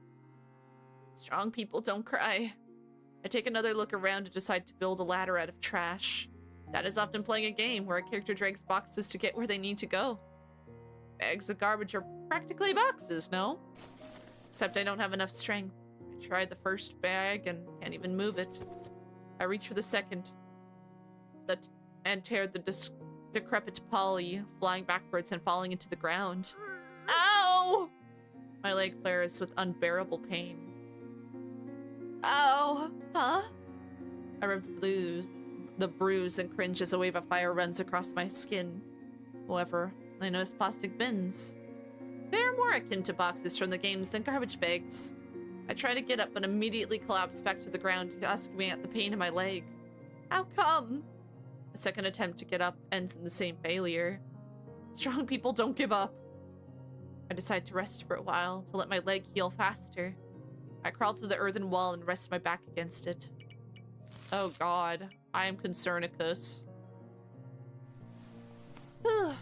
Strong people don't cry. I take another look around and decide to build a ladder out of trash. Dad is often playing a game where a character drags boxes to get where they need to go. Bags of garbage are practically boxes, no? Except I don't have enough strength. I tried the first bag and can't even move it. I reach for the second. And tear the decrepit poly, flying backwards and falling into the ground. Ow! My leg flares with unbearable pain. Ow! Huh? I rub the bruise and cringe as a wave of fire runs across my skin. However, I notice plastic bins. They're more akin to boxes from the games than garbage bags. I try to get up but immediately collapse back to the ground, asking me at the pain in my leg. How come? A second attempt to get up ends in the same failure. Strong people don't give up. I decide to rest for a while, to let my leg heal faster. I crawl to the earthen wall and rest my back against it. Oh god, I am Concernicus. I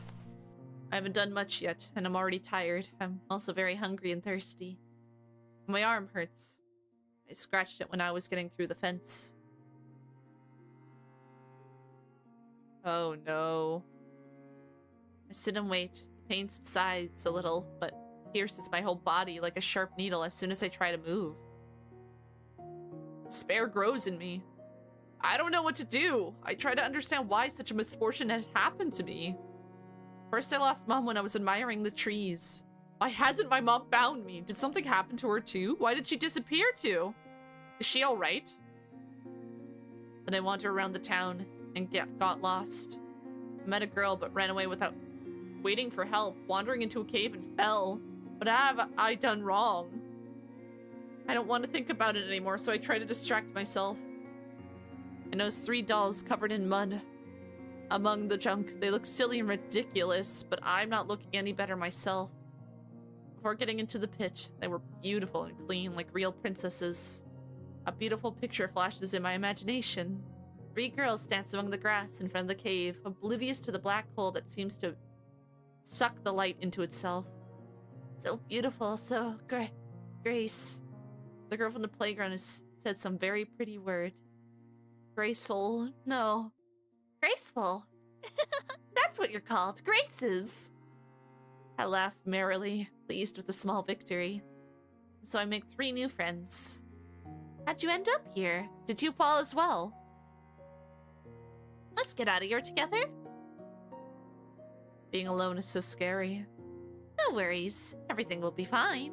haven't done much yet, and I'm already tired. I'm also very hungry and thirsty. My arm hurts. I scratched it when I was getting through the fence. Oh no. I sit and wait. The pain subsides a little, but pierces my whole body like a sharp needle as soon as I try to move. Despair grows in me. I don't know what to do. I try to understand why such a misfortune has happened to me. First, I lost Mom when I was admiring the trees. Why hasn't my mom found me? Did something happen to her too? Why did she disappear too? Is she alright? Then I wander around the town and got lost. I met a girl but ran away without waiting for help, wandering into a cave and fell. What have I done wrong? I don't want to think about it anymore, so I try to distract myself. I notice 3 dolls covered in mud. Among the junk, they look silly and ridiculous, but I'm not looking any better myself. Before getting into the pit, they were beautiful and clean, like real princesses. A beautiful picture flashes in my imagination. 3 girls dance among the grass in front of the cave, oblivious to the black hole that seems to suck the light into itself. So beautiful, so Grace. The girl from the playground has said some very pretty word. Graceful? No. Graceful. That's what you're called, Graces. I laugh merrily, pleased with the small victory. So I make 3 new friends. How'd you end up here? Did you fall as well? Let's get out of here together. Being alone is so scary. No worries. Everything will be fine.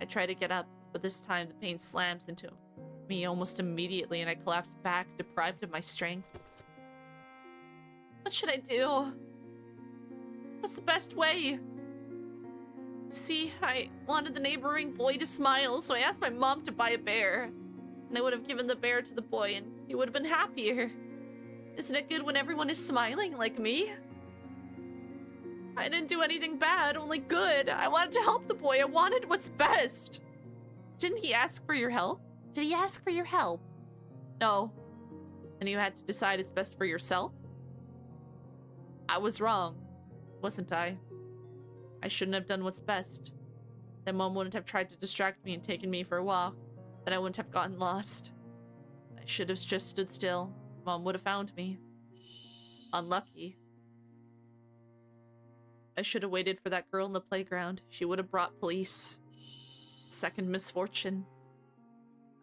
I try to get up, but this time the pain slams into me almost immediately and I collapse back, deprived of my strength. What should I do? What's the best way? See, I wanted the neighboring boy to smile, so I asked my mom to buy a bear. And I would have given the bear to the boy and he would have been happier. Isn't it good when everyone is smiling like me? I didn't do anything bad, only good. I wanted to help the boy. I wanted what's best. Didn't he ask for your help? Did he ask for your help? No. And you had to decide it's best for yourself? I was wrong, wasn't I? I shouldn't have done what's best. Then Mom wouldn't have tried to distract me and taken me for a walk. Then I wouldn't have gotten lost. should have just stood still. Mom would have found me. Unlucky. I should have waited for that girl in the playground. She would have brought police. Second misfortune.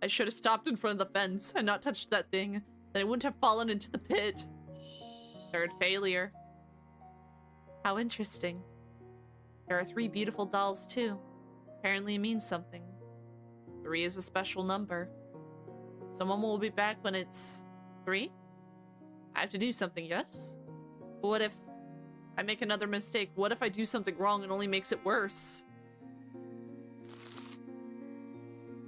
I should have stopped in front of the fence and not touched that thing. Then I wouldn't have fallen into the pit. Third failure. How interesting. There are 3 beautiful dolls too. Apparently it means something. 3 is a special number. Someone will be back when it's 3? I have to do something, yes? But what if I make another mistake? What if I do something wrong and only makes it worse?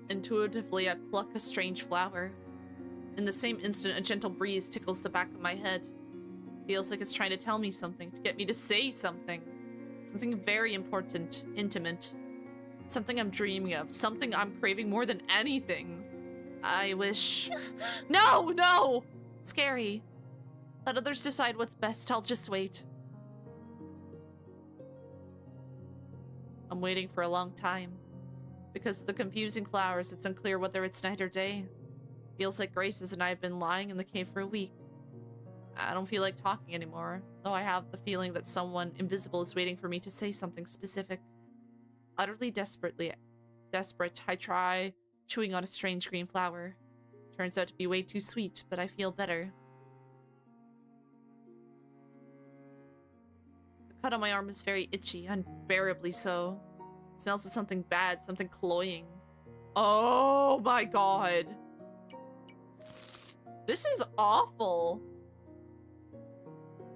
Intuitively, I pluck a strange flower. In the same instant, a gentle breeze tickles the back of my head. Feels like it's trying to tell me something, to get me to say something. Something very important, intimate. Something I'm dreaming of, something I'm craving more than anything. I wish... No, no! Scary. Let others decide what's best, I'll just wait. I'm waiting for a long time. Because of the confusing flowers, it's unclear whether it's night or day. Feels like Graces and I have been lying in the cave for a week. I don't feel like talking anymore, though I have the feeling that someone invisible is waiting for me to say something specific. Utterly desperate, I try chewing on a strange green flower. Turns out to be way too sweet, but I feel better. The cut on my arm is very itchy, unbearably so. It smells of something bad, something cloying. Oh my god. This is awful.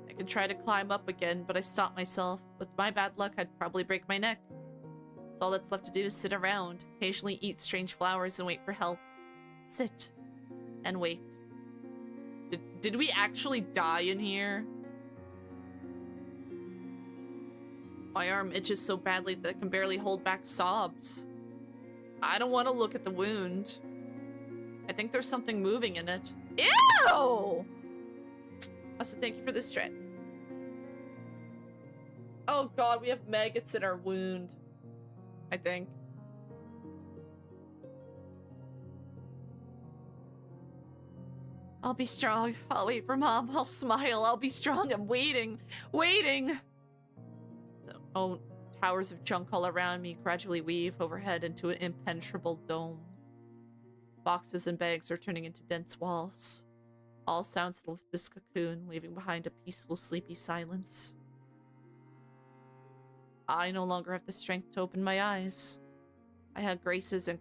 I could try to climb up again, but I stopped myself. With my bad luck, I'd probably break my neck. So all that's left to do is sit around, occasionally eat strange flowers and wait for help. Sit. And wait. Did we actually die in here? My arm itches so badly that I can barely hold back sobs. I don't want to look at the wound. I think there's something moving in it. Ew! Also, thank you for this strip. Oh god, we have maggots in our wound. I think. I'll be strong. I'll wait for Mom. I'll smile. I'll be strong. I'm waiting. Waiting! Oh, towers of junk all around me gradually weave overhead into an impenetrable dome. Boxes and bags are turning into dense walls. All sounds lift this cocoon, leaving behind a peaceful, sleepy silence. I no longer have the strength to open my eyes. I hug Graces and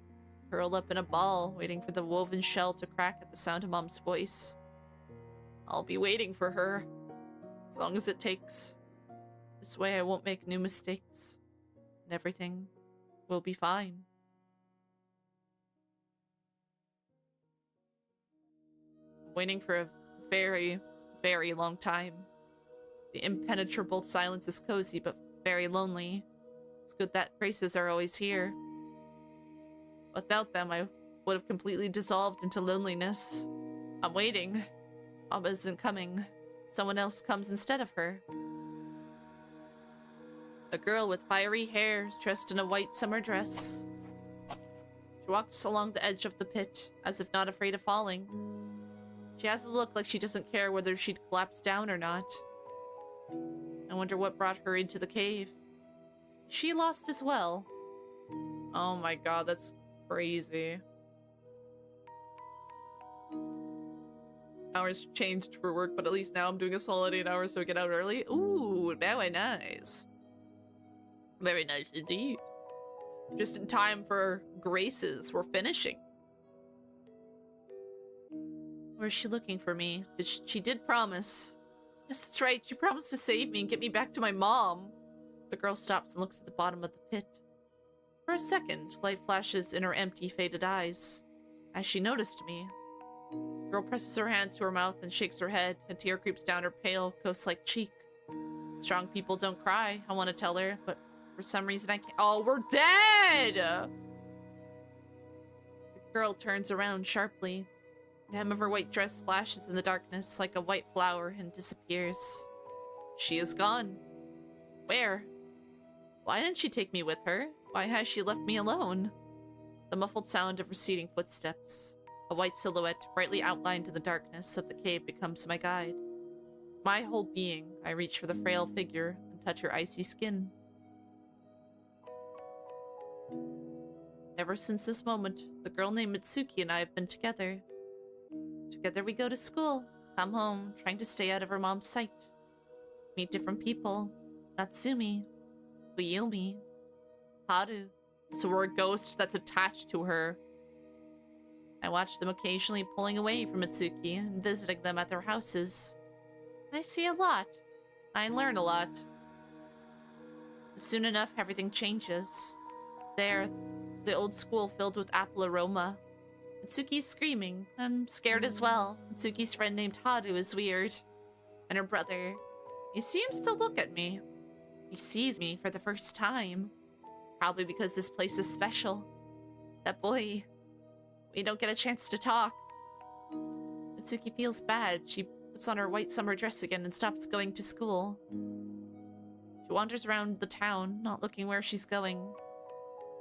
curl up in a ball, waiting for the woven shell to crack at the sound of Mom's voice. I'll be waiting for her, as long as it takes. This way I won't make new mistakes, and everything will be fine. I'm waiting for a very, very long time. The impenetrable silence is cozy, but very lonely. It's good that Graces are always here. Without them, I would have completely dissolved into loneliness. I'm waiting. Mom isn't coming. Someone else comes instead of her. A girl with fiery hair, dressed in a white summer dress. She walks along the edge of the pit, as if not afraid of falling. She has a look like she doesn't care whether she'd collapse down or not. I wonder what brought her into the cave. She lost as well. Oh my god, that's crazy. Hours changed for work, but at least now I'm doing a solid 8 hours so I get out early. Ooh, very nice. Very nice indeed. Just in time for Graces. We're finishing. Where's she looking for me? She did promise. Yes, that's right. She promised to save me and get me back to my mom. The girl stops and looks at the bottom of the pit. For a second, light flashes in her empty, faded eyes. As she noticed me. The girl presses her hands to her mouth and shakes her head. A tear creeps down her pale, ghost-like cheek. Strong people don't cry, I want to tell her, but for some reason I can't. Oh, we're dead! The girl turns around sharply. The hem of her white dress flashes in the darkness like a white flower and disappears. She is gone. Where? Why didn't she take me with her? Why has she left me alone? The muffled sound of receding footsteps. A white silhouette, brightly outlined in the darkness of the cave, becomes my guide. My whole being, I reach for the frail figure and touch her icy skin. Ever since this moment, the girl named Mitsuki and I have been together. Together we go to school, come home, trying to stay out of her mom's sight. Meet different people. Natsumi, Fuyumi, Haru. So we're a ghost that's attached to her. I watch them occasionally pulling away from Mitsuki and visiting them at their houses. I see a lot. I learn a lot. But soon enough, everything changes. There, the old school filled with apple aroma. Mitsuki's screaming. I'm scared as well. Mitsuki's friend named Haru is weird. And her brother. He seems to look at me. He sees me for the first time. Probably because this place is special. That boy... We don't get a chance to talk. Mitsuki feels bad. She puts on her white summer dress again and stops going to school. She wanders around the town, not looking where she's going.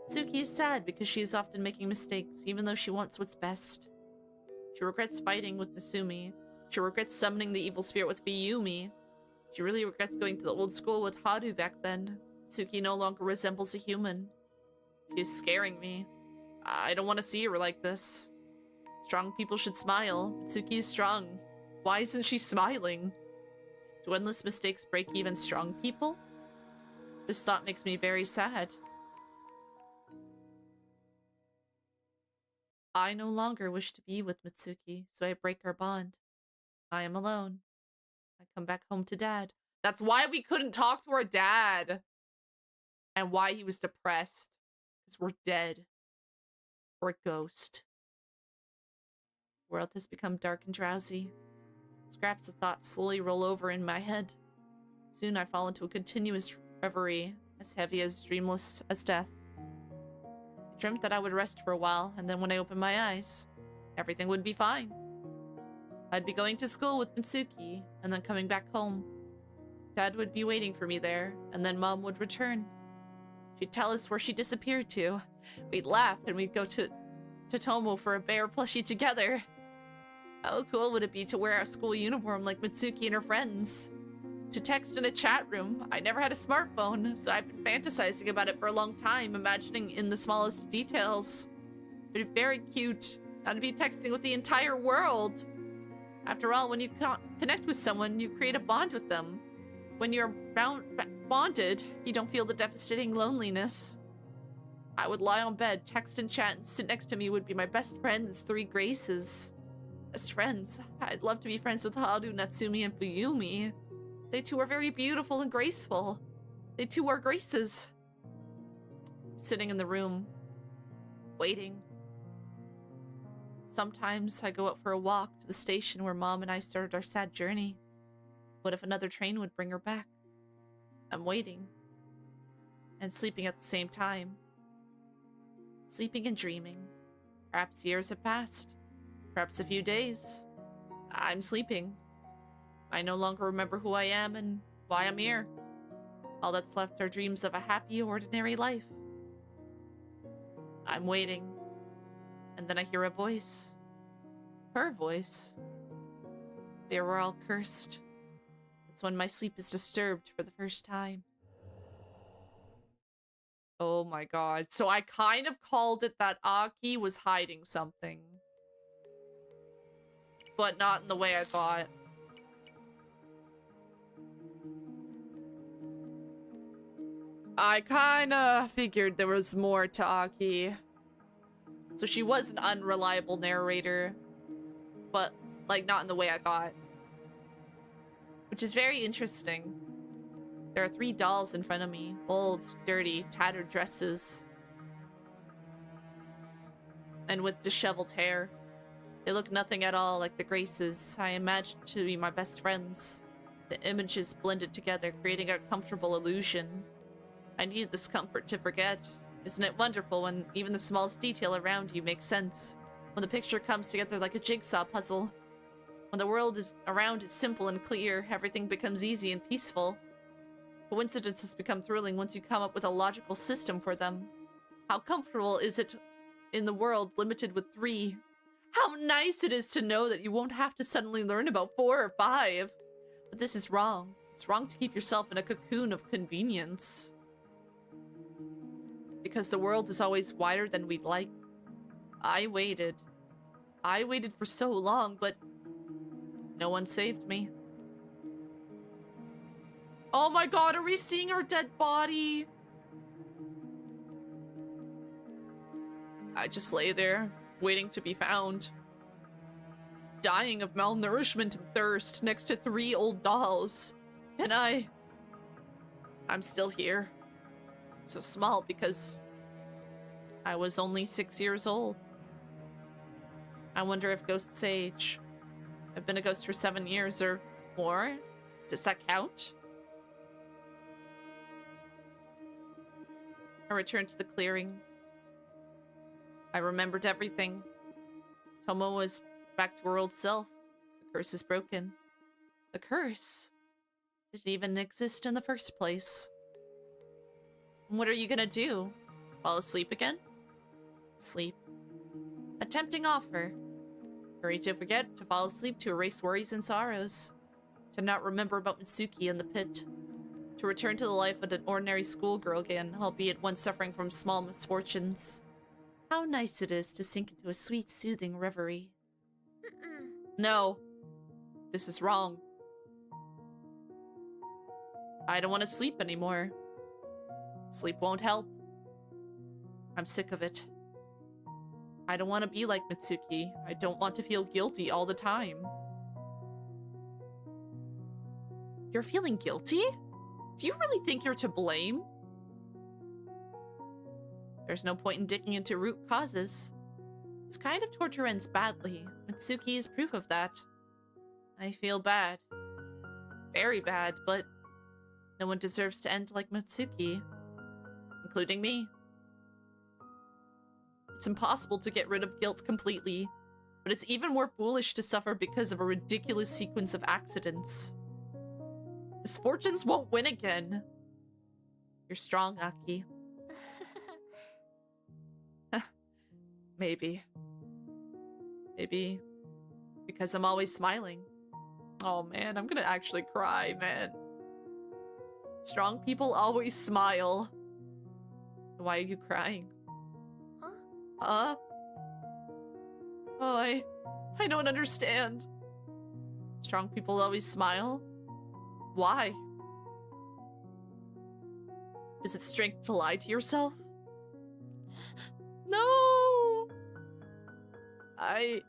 Mitsuki is sad because she is often making mistakes, even though she wants what's best. She regrets fighting with Natsumi. She regrets summoning the evil spirit with Fuyumi. She really regrets going to the old school with Haru back then. Mitsuki no longer resembles a human. She is scaring me. I don't want to see her like this. Strong people should smile. Mitsuki is strong. Why isn't she smiling? Do endless mistakes break even strong people? This thought makes me very sad. I no longer wish to be with Mitsuki, so I break our bond. I am alone. I come back home to Dad. That's why we couldn't talk to our dad. And why he was depressed. Because we're dead. Or a ghost. The world has become dark and drowsy. Scraps of thoughts slowly roll over in my head. Soon I fall into a continuous reverie, as heavy as dreamless as death. I dreamt that I would rest for a while, and then when I opened my eyes, everything would be fine. I'd be going to school with Mitsuki, and then coming back home. Dad would be waiting for me there, and then Mom would return. She'd tell us where she disappeared to. We'd laugh, and we'd go to Tomo for a bear plushie together. How cool would it be to wear our school uniform like Mitsuki and her friends? To text in a chat room. I never had a smartphone, so I've been fantasizing about it for a long time, imagining in the smallest details. It'd be very cute, not to be texting with the entire world. After all, when you connect with someone, you create a bond with them. When you're bonded, you don't feel the devastating loneliness. I would lie on bed, text and chat, and sit next to me would be my best friends, 3 Graces. Best friends. I'd love to be friends with Haru, Natsumi, and Fuyumi. They too are very beautiful and graceful. They too are Graces. Sitting in the room, waiting. Sometimes I go out for a walk to the station where Mom and I started our sad journey. What if another train would bring her back? I'm waiting. And sleeping at the same time. Sleeping and dreaming. Perhaps years have passed. Perhaps a few days. I'm sleeping. I no longer remember who I am and why I'm here. All that's left are dreams of a happy, ordinary life. I'm waiting. And then I hear a voice. Her voice. They were all cursed. It's when my sleep is disturbed for the first time. Oh my god. So I kind of called it that Aki was hiding something. But not in the way I thought. I kind of figured there was more to Aki. So she was an unreliable narrator. But, like, not in the way I thought. Which is very interesting. There are 3 dolls in front of me. Old, dirty, tattered dresses. And with disheveled hair. They look nothing at all like the Graces I imagined to be my best friends. The images blended together, creating a comfortable illusion. I needed this comfort to forget. Isn't it wonderful when even the smallest detail around you makes sense? When the picture comes together like a jigsaw puzzle. When the world around is simple and clear, everything becomes easy and peaceful. Coincidences become thrilling once you come up with a logical system for them. How comfortable is it in the world limited with 3? How nice it is to know that you won't have to suddenly learn about 4 or 5. But this is wrong. It's wrong to keep yourself in a cocoon of convenience. Because the world is always wider than we'd like. I waited. I waited for so long, but no one saved me. Oh my god, are we seeing our dead body? I just lay there, waiting to be found. Dying of malnourishment and thirst next to 3 old dolls. And I'm still here. So small because I was only 6 years old. I wonder if ghosts age. I've been a ghost for 7 years or more. Does that count? I returned to the clearing. I remembered everything. Tomo was back to her old self. The curse is broken. The curse? Did it even exist in the first place? What are you gonna do? Fall asleep again? Sleep. A tempting offer. Hurry to forget, to fall asleep, to erase worries and sorrows. To not remember about Mitsuki and the pit. To return to the life of an ordinary schoolgirl again, albeit one suffering from small misfortunes. How nice it is to sink into a sweet, soothing reverie. No. This is wrong. I don't want to sleep anymore. Sleep won't help. I'm sick of it. I don't want to be like Mitsuki. I don't want to feel guilty all the time. You're feeling guilty? Do you really think you're to blame? There's no point in digging into root causes. This kind of torture ends badly. Mitsuki is proof of that. I feel bad. Very bad, but no one deserves to end like Mitsuki. Including me. It's impossible to get rid of guilt completely, but it's even more foolish to suffer because of a ridiculous sequence of accidents. Misfortunes won't win again. You're strong, Aki. Maybe. Maybe because I'm always smiling. Oh man, I'm gonna actually cry, man. Strong people always smile. Why are you crying? Huh? Oh, I don't understand. Strong people always smile? Why? Is it strength to lie to yourself? No! I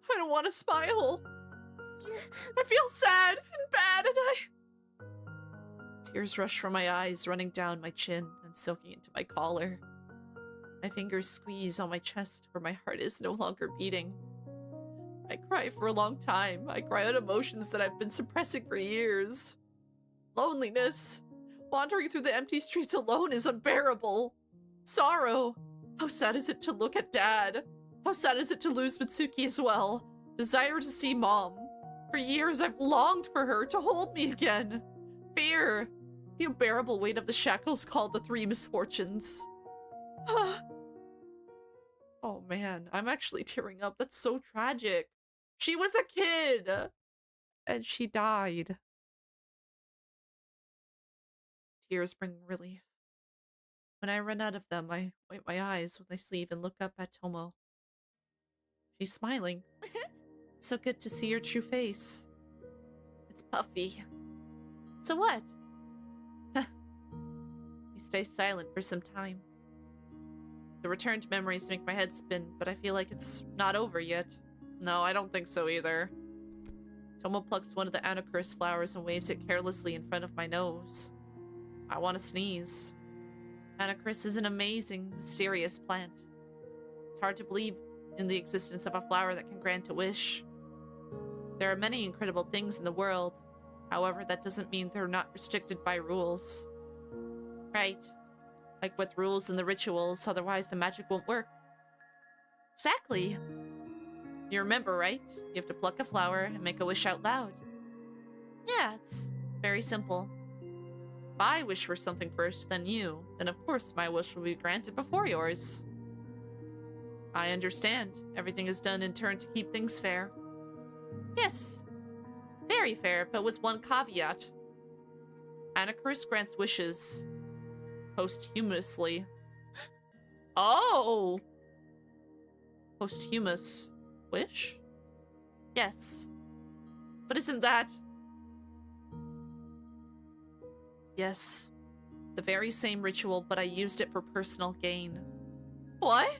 don't want to smile. I feel sad and bad and Tears rush from my eyes, running down my chin and soaking into my collar. My fingers squeeze on my chest where my heart is no longer beating. I cry for a long time. I cry out emotions that I've been suppressing for years. Loneliness. Wandering through the empty streets alone is unbearable. Sorrow. How sad is it to look at Dad? How sad is it to lose Mitsuki as well? Desire to see Mom. For years I've longed for her to hold me again. Fear. The unbearable weight of the shackles called the 3 misfortunes. Oh man, I'm actually tearing up. That's so tragic. She was a kid! And she died. Tears bring relief. When I run out of them, I wipe my eyes with my sleeve and look up at Tomo. She's smiling. It's so good to see your true face. It's puffy. So what? We stay silent for some time. The returned memories make my head spin, but I feel like it's not over yet. No, I don't think so either. Tomo plucks one of the Anacurus flowers and waves it carelessly in front of my nose. I want to sneeze. Anacurus is an amazing, mysterious plant. It's hard to believe in the existence of a flower that can grant a wish. There are many incredible things in the world. However, that doesn't mean they're not restricted by rules. Right. Like with rules in the rituals, otherwise the magic won't work. Exactly. You remember, right? You have to pluck a flower and make a wish out loud. Yeah, it's very simple. If I wish for something first, then you, then of course my wish will be granted before yours. I understand. Everything is done in turn to keep things fair. Yes. Very fair, but with one caveat. Anacharis grants wishes. Posthumously. Oh! Posthumous. Wish? Yes. But isn't that... Yes. The very same ritual, but I used it for personal gain. What?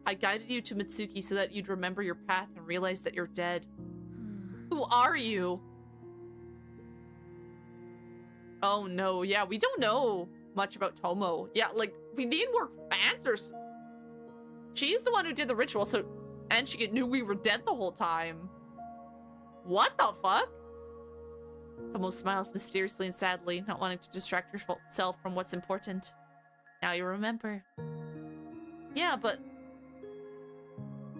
I guided you to Mitsuki so that you'd remember your path and realize that you're dead. Who are you? Oh no, yeah, we don't know much about Tomo. Yeah, like, we need more answers. She's the one who did the ritual, so... And she knew we were dead the whole time. What the fuck? Tomo smiles mysteriously and sadly, not wanting to distract herself from what's important. Now you remember. Yeah, but...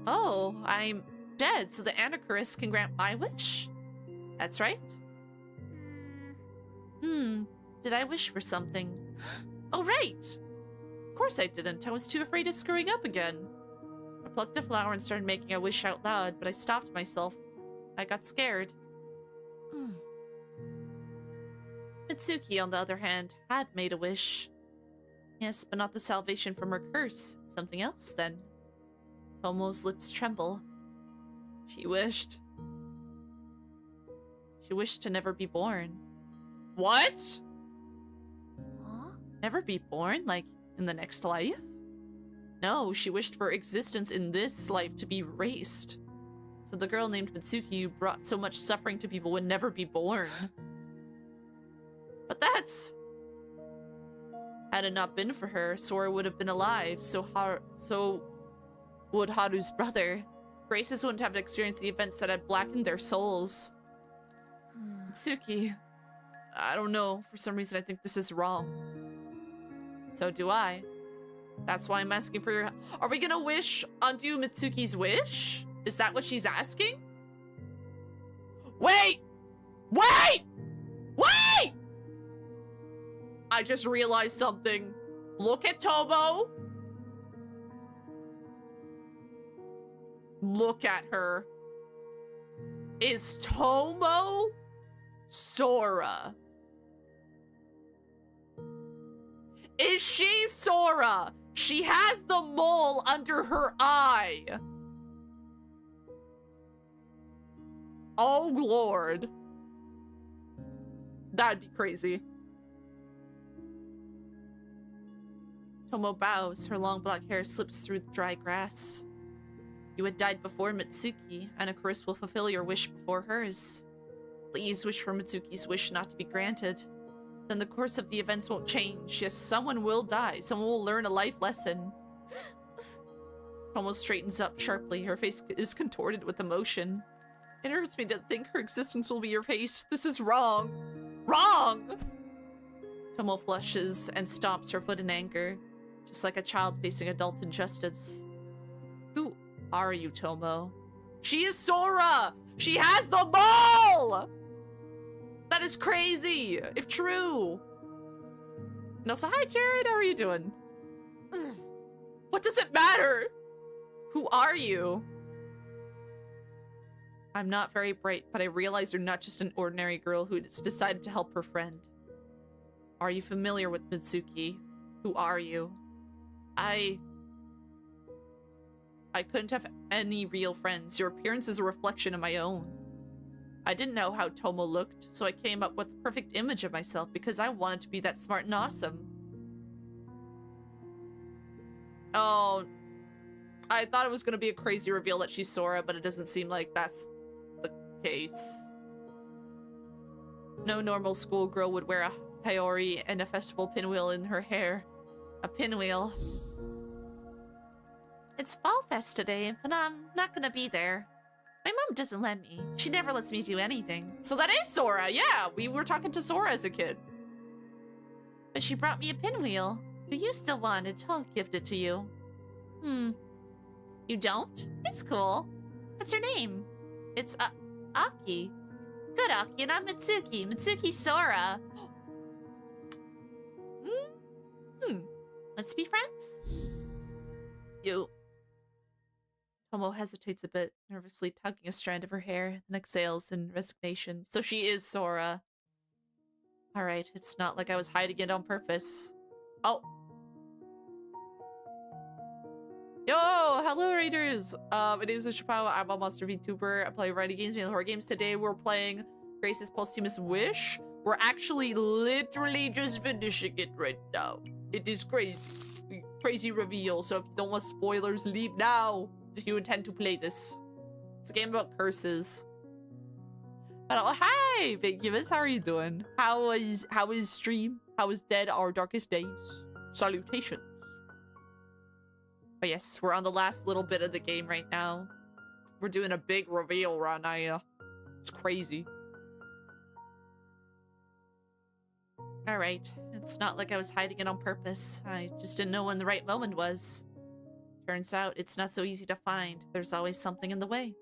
Oh, I'm dead, so the Anacharis can grant my wish? That's right. Did I wish for something? Oh, right! Of course I didn't. I was too afraid of screwing up again. I plucked a flower and started making a wish out loud, but I stopped myself. I got scared. Mitsuki, on the other hand, had made a wish. Yes, but not the salvation from her curse. Something else, then. Tomo's lips tremble. She wished to never be born. What? Huh? Never be born? Like, in the next life? No, she wished for existence in this life to be erased. So the girl named Mitsuki who brought so much suffering to people would never be born. But that's... Had it not been for her, Sora would have been alive, so would Haru's brother. Graces wouldn't have experienced the events that had blackened their souls. Mitsuki... I don't know. For some reason, I think this is wrong. So do I. That's why I'm asking for your... Are we gonna undo Mitsuki's wish? Is that what she's asking? Wait! Wait! Wait! I just realized something. Look at Tomo. Look at her. Is Tomo Sora? Is she Sora? She has the mole under her eye. Oh, Lord. That'd be crazy. Tomo bows. Her long black hair slips through the dry grass. You had died before Mitsuki, and Anacharis will fulfill your wish before hers. Please wish for Mitsuki's wish not to be granted. Then the course of the events won't change. Yes, someone will die. Someone will learn a life lesson. Tomo straightens up sharply. Her face is contorted with emotion. It hurts me to think her existence will be erased. This is wrong. Wrong! Tomo flushes and stomps her foot in anger, just like a child facing adult injustice. Who are you, Tomo? She is Sora! She has the mole! That is crazy, if true. And also, hi, Jared, how are you doing? What does it matter? Who are you? I'm not very bright, but I realize you're not just an ordinary girl who decided to help her friend. Are you familiar with Mitsuki? Who are you? I couldn't have any real friends. Your appearance is a reflection of my own. I didn't know how Tomo looked, so I came up with the perfect image of myself because I wanted to be that smart and awesome. Oh, I thought it was going to be a crazy reveal that she's Sora, but it doesn't seem like that's the case. No normal schoolgirl would wear a Hiyori and a festival pinwheel in her hair. A pinwheel. It's Fall Fest today, but I'm not gonna be there. My mom doesn't let me. She never lets me do anything. So that is Sora, yeah! We were talking to Sora as a kid. But she brought me a pinwheel. Do you still want it? I'll gift it to you. You don't? It's cool. What's her name? It's, Aki. Good, Aki, and I'm Mitsuki. Mitsuki Sora. Let's be friends? You Tomo hesitates a bit, nervously tugging a strand of her hair, then exhales in resignation. So she is Sora. Alright, it's not like I was hiding it on purpose. Oh. Yo! Hello, Raiders! My name is Wishipow. I'm a monster VTuber. I play variety games, mainly horror games. Today we're playing Grace's Posthumous Wish. We're actually literally just finishing it right now. It is crazy. Crazy reveal, so if you don't want spoilers, leave now if you intend to play this. It's a game about curses. But oh, hi, Vacuous, how are you doing? How is stream? How is Dead Our Darkest Days? Salutations. But yes, we're on the last little bit of the game right now. We're doing a big reveal run. It's crazy. Alright, it's not like I was hiding it on purpose. I just didn't know when the right moment was. Turns out it's not so easy to find. There's always something in the way.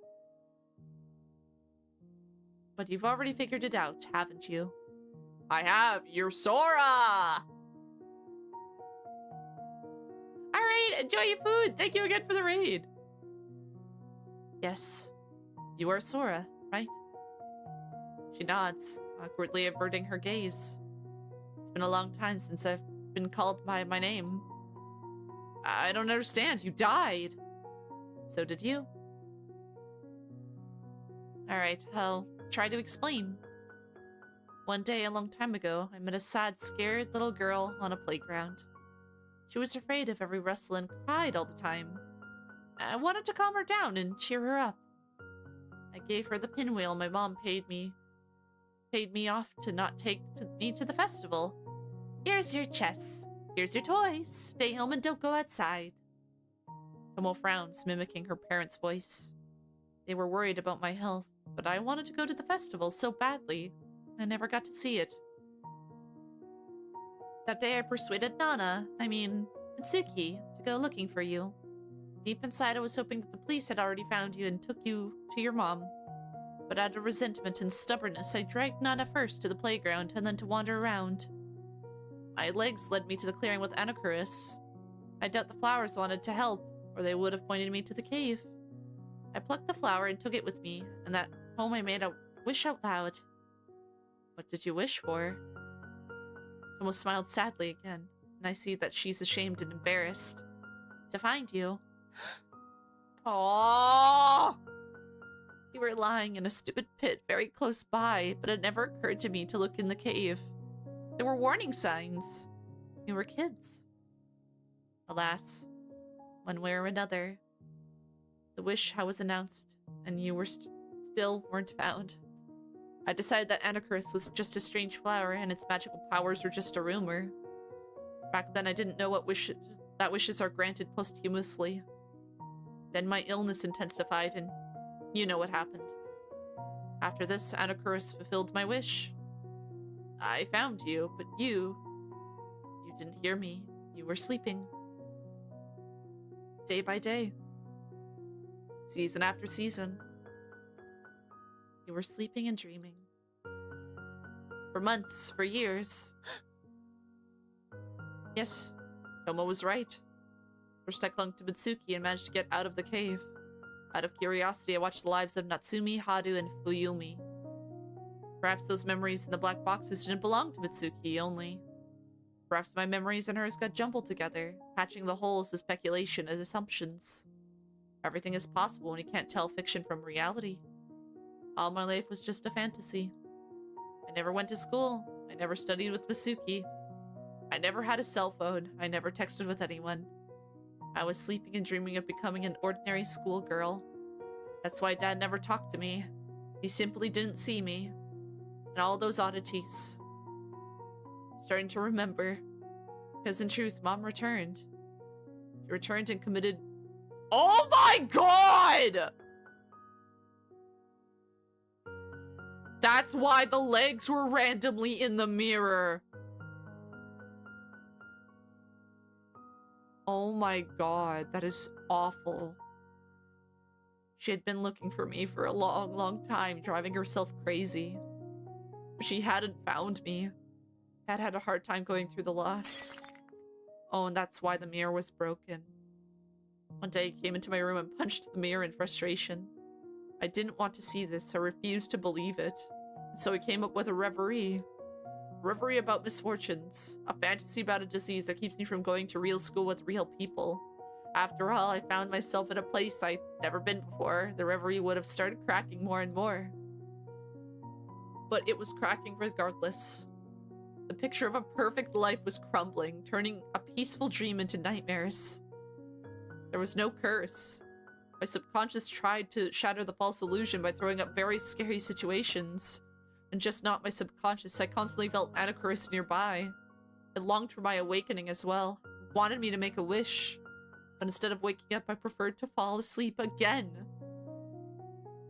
But you've already figured it out, haven't you? I have! You're Sora! Alright, enjoy your food! Thank you again for the raid! Yes, you are Sora, right? She nods, awkwardly averting her gaze. It's been a long time since I've been called by my name. I don't understand. You died. So did you. Alright, I'll try to explain. One day, a long time ago, I met a sad, scared little girl on a playground. She was afraid of every rustle and cried all the time. I wanted to calm her down and cheer her up. I gave her the pinwheel my mom paid me off to not take me to the festival. Here's your chess. Here's your toys. Stay home and don't go outside. Tomo frowns, mimicking her parents' voice. They were worried about my health, but I wanted to go to the festival so badly. I never got to see it. That day I persuaded Mitsuki, to go looking for you. Deep inside I was hoping that the police had already found you and took you to your mom. But out of resentment and stubbornness, I dragged Nana first to the playground and then to wander around. My legs led me to the clearing with Anakurus. I doubt the flowers wanted to help, or they would have pointed me to the cave. I plucked the flower and took it with me, and that home I made a wish out loud. What did you wish for? Tomo smiled sadly again, and I see that she's ashamed and embarrassed. To find you. Aww! You were lying in a stupid pit very close by, but it never occurred to me to look in the cave. There were warning signs. You were kids. Alas, one way or another, the wish was announced, and you were still weren't found. I decided that Anakurus was just a strange flower, and its magical powers were just a rumor. Back then, I didn't know that wishes are granted posthumously. Then my illness intensified, and you know what happened. After this, Anakurus fulfilled my wish. I found you, but you didn't hear me. You were sleeping. Day by day. Season after season. You were sleeping and dreaming. For months, for years. Yes, Tomo was right. First I clung to Mitsuki and managed to get out of the cave. Out of curiosity, I watched the lives of Natsumi, Haru, and Fuyumi. Perhaps those memories in the black boxes didn't belong to Mitsuki only. Perhaps my memories and hers got jumbled together, patching the holes with speculation as assumptions. Everything is possible when you can't tell fiction from reality. All my life was just a fantasy. I never went to school. I never studied with Mitsuki. I never had a cell phone. I never texted with anyone. I was sleeping and dreaming of becoming an ordinary schoolgirl. That's why Dad never talked to me. He simply didn't see me. And all those oddities. I'm starting to remember. Because in truth, Mom returned. She returned and committed... Oh my god! That's why the legs were randomly in the mirror. Oh my god, that is awful. She had been looking for me for a long, long time, driving herself crazy. But she hadn't found me. Dad had a hard time going through the loss. Oh, and that's why the mirror was broken. One day I came into my room and punched the mirror in frustration. I didn't want to see this. I refused to believe it. And so I came up with a reverie. A reverie about misfortunes. A fantasy about a disease that keeps me from going to real school with real people. After all, I found myself in a place I'd never been before. The reverie would have started cracking more and more. But it was cracking regardless. The picture of a perfect life was crumbling, turning a peaceful dream into nightmares. There was no curse. My subconscious tried to shatter the false illusion by throwing up very scary situations. And just not my subconscious, I constantly felt Anacharis nearby. I longed for my awakening as well. It wanted me to make a wish. But instead of waking up, I preferred to fall asleep again.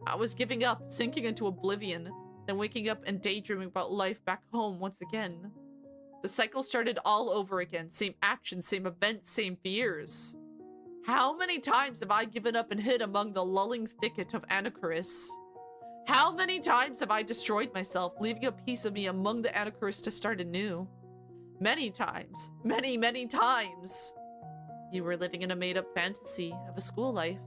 I was giving up, sinking into oblivion, then waking up and daydreaming about life back home once again. The cycle started all over again. Same actions, same events, same fears. How many times have I given up and hid among the lulling thicket of Anacharis? How many times have I destroyed myself, leaving a piece of me among the Anacharis to start anew? Many times. Many, many times. You were living in a made-up fantasy of a school life.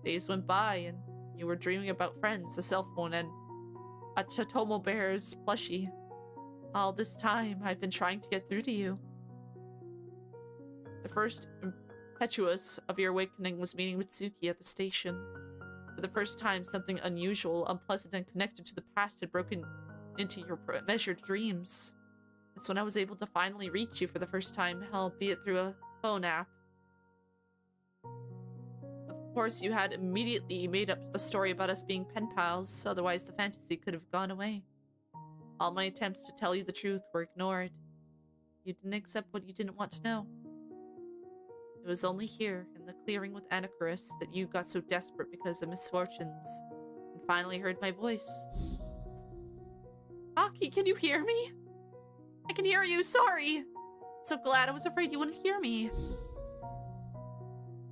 Days went by, and you were dreaming about friends, a cell phone, and a Totomo Bear's plushie. All this time, I've been trying to get through to you. The first impetuous of your awakening was meeting Mitsuki at the station. For the first time, something unusual, unpleasant, and connected to the past had broken into your measured dreams. That's when I was able to finally reach you for the first time, albeit through a phone app. Of course, you had immediately made up a story about us being pen pals, otherwise the fantasy could have gone away. All my attempts to tell you the truth were ignored. You didn't accept what you didn't want to know. It was only here, in the clearing with Anacharis, that you got so desperate because of misfortunes, and finally heard my voice. Aki, can you hear me? I can hear you, sorry! So glad, I was afraid you wouldn't hear me.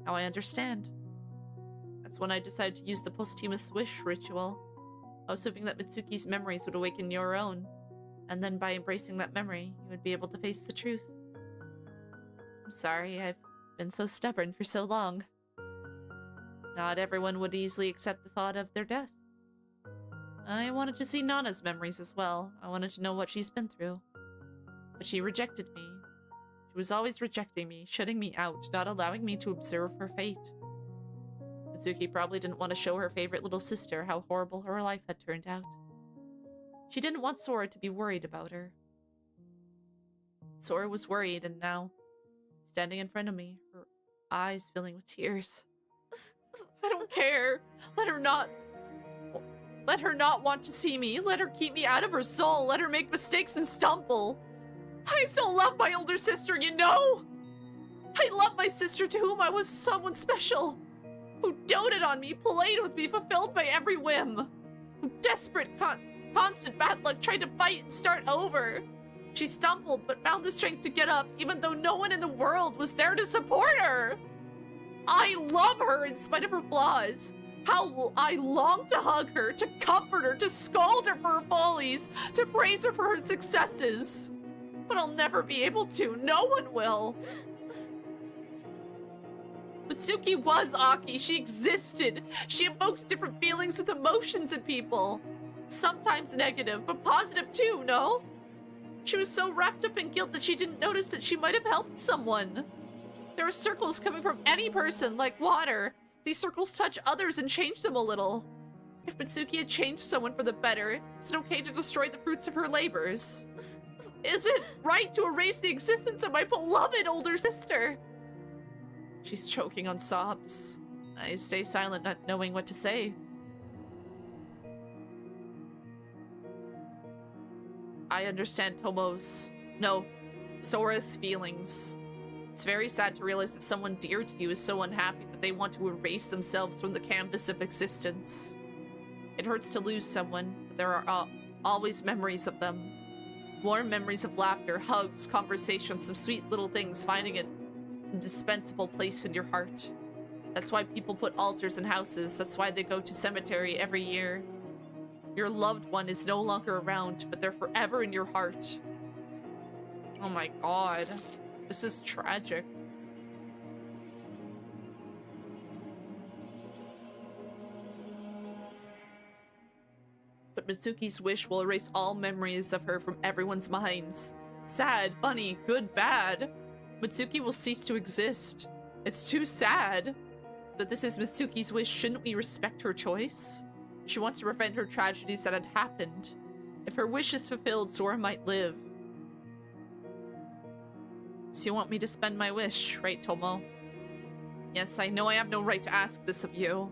Now I understand. That's when I decided to use the Posthumous wish ritual. I was hoping that Mitsuki's memories would awaken your own, and then by embracing that memory, you would be able to face the truth. I'm sorry, I've been so stubborn for so long. Not everyone would easily accept the thought of their death. I wanted to see Nana's memories as well. I wanted to know what she's been through. But she rejected me. She was always rejecting me, shutting me out, not allowing me to observe her fate. Mitsuki probably didn't want to show her favorite little sister how horrible her life had turned out. She didn't want Sora to be worried about her. Sora was worried, and now, standing in front of me, her eyes filling with tears. I don't care. Let her not want to see me. Let her keep me out of her soul. Let her make mistakes and stumble. I still love my older sister, you know? I love my sister to whom I was someone special. Who doted on me, played with me, fulfilled my every whim. Who desperate, constant bad luck tried to fight and start over. She stumbled but found the strength to get up even though no one in the world was there to support her. I love her in spite of her flaws. How I long to hug her, to comfort her, to scold her for her follies, to praise her for her successes. But I'll never be able to. No one will. Mitsuki was Aki. She existed. She evoked different feelings with emotions in people. Sometimes negative, but positive too, no? She was so wrapped up in guilt that she didn't notice that she might have helped someone. There are circles coming from any person, like water. These circles touch others and change them a little. If Mitsuki had changed someone for the better, is it okay to destroy the fruits of her labors? Is it right to erase the existence of my beloved older sister? She's choking on sobs. I stay silent, not knowing what to say. I understand Sora's feelings. It's very sad to realize that someone dear to you is so unhappy that they want to erase themselves from the canvas of existence. It hurts to lose someone, but there are always memories of them. Warm memories of laughter, hugs, conversations, some sweet little things finding an indispensable place in your heart. That's why people put altars in houses. That's why they go to cemetery every year. Your loved one is no longer around, but they're forever in your heart. Oh my god. This is tragic. Mitsuki's wish will erase all memories of her from everyone's minds. Sad, funny, good, bad. Mitsuki will cease to exist. It's too sad. But this is Mitsuki's wish. Shouldn't we respect her choice? She wants to prevent her tragedies that had happened. If her wish is fulfilled, Sora might live. So you want me to spend my wish, right, Tomo? Yes, I know I have no right to ask this of you.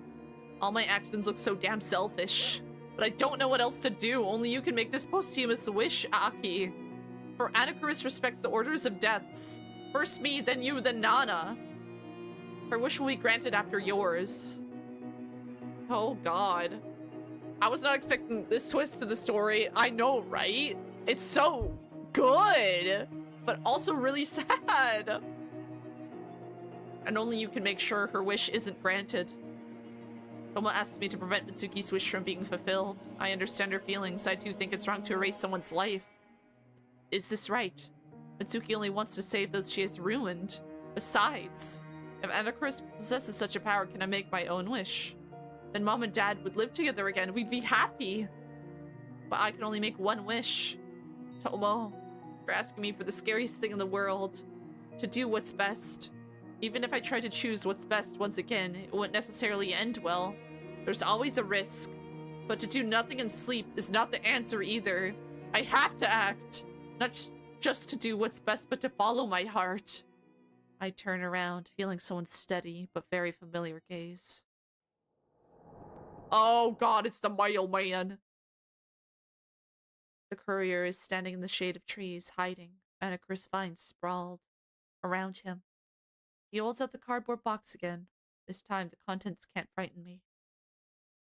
All my actions look so damn selfish. But I don't know what else to do. Only you can make this posthumous wish, Aki. For Anacharis respects the orders of deaths. First me, then you, then Nana. Her wish will be granted after yours. Oh god. I was not expecting this twist to the story. I know, right? It's so good, but also really sad. And only you can make sure her wish isn't granted. Tomo asks me to prevent Mitsuki's wish from being fulfilled. I understand her feelings. I do think it's wrong to erase someone's life. Is this right? Mitsuki only wants to save those she has ruined. Besides, if Anacharis possesses such a power, can I make my own wish? Then Mom and Dad would live together again. We'd be happy. But I can only make one wish. Tomo, you're asking me for the scariest thing in the world. To do what's best. Even if I try to choose what's best once again, it wouldn't necessarily end well. There's always a risk. But to do nothing and sleep is not the answer either. I have to act. Not just to do what's best, but to follow my heart. I turn around, feeling someone's steady but very familiar gaze. Oh god, it's the mailman. The courier is standing in the shade of trees, hiding, and a crisp vine sprawled around him. He holds out the cardboard box again. This time, the contents can't frighten me.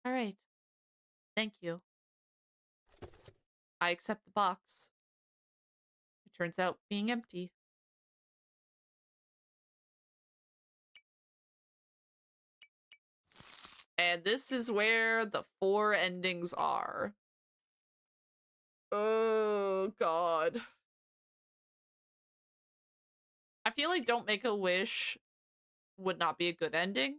All right. Thank you. I accept the box. It turns out being empty. And this is where the 4 endings are. Oh, God. I feel like Don't Make a Wish would not be a good ending.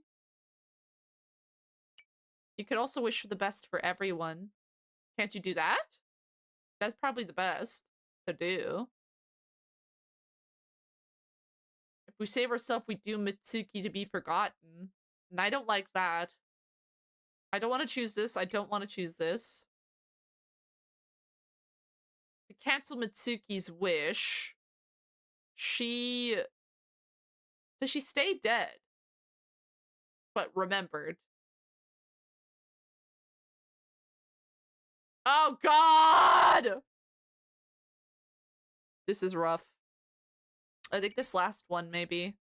You could also wish for the best for everyone. Can't you do that? That's probably the best to do. If we save ourselves, we doom Mitsuki to be forgotten. And I don't like that. I don't want to choose this. I don't want to choose this. To cancel Mitsuki's wish, does she stay dead? But remembered. Oh god! This is rough. I think this last one, maybe.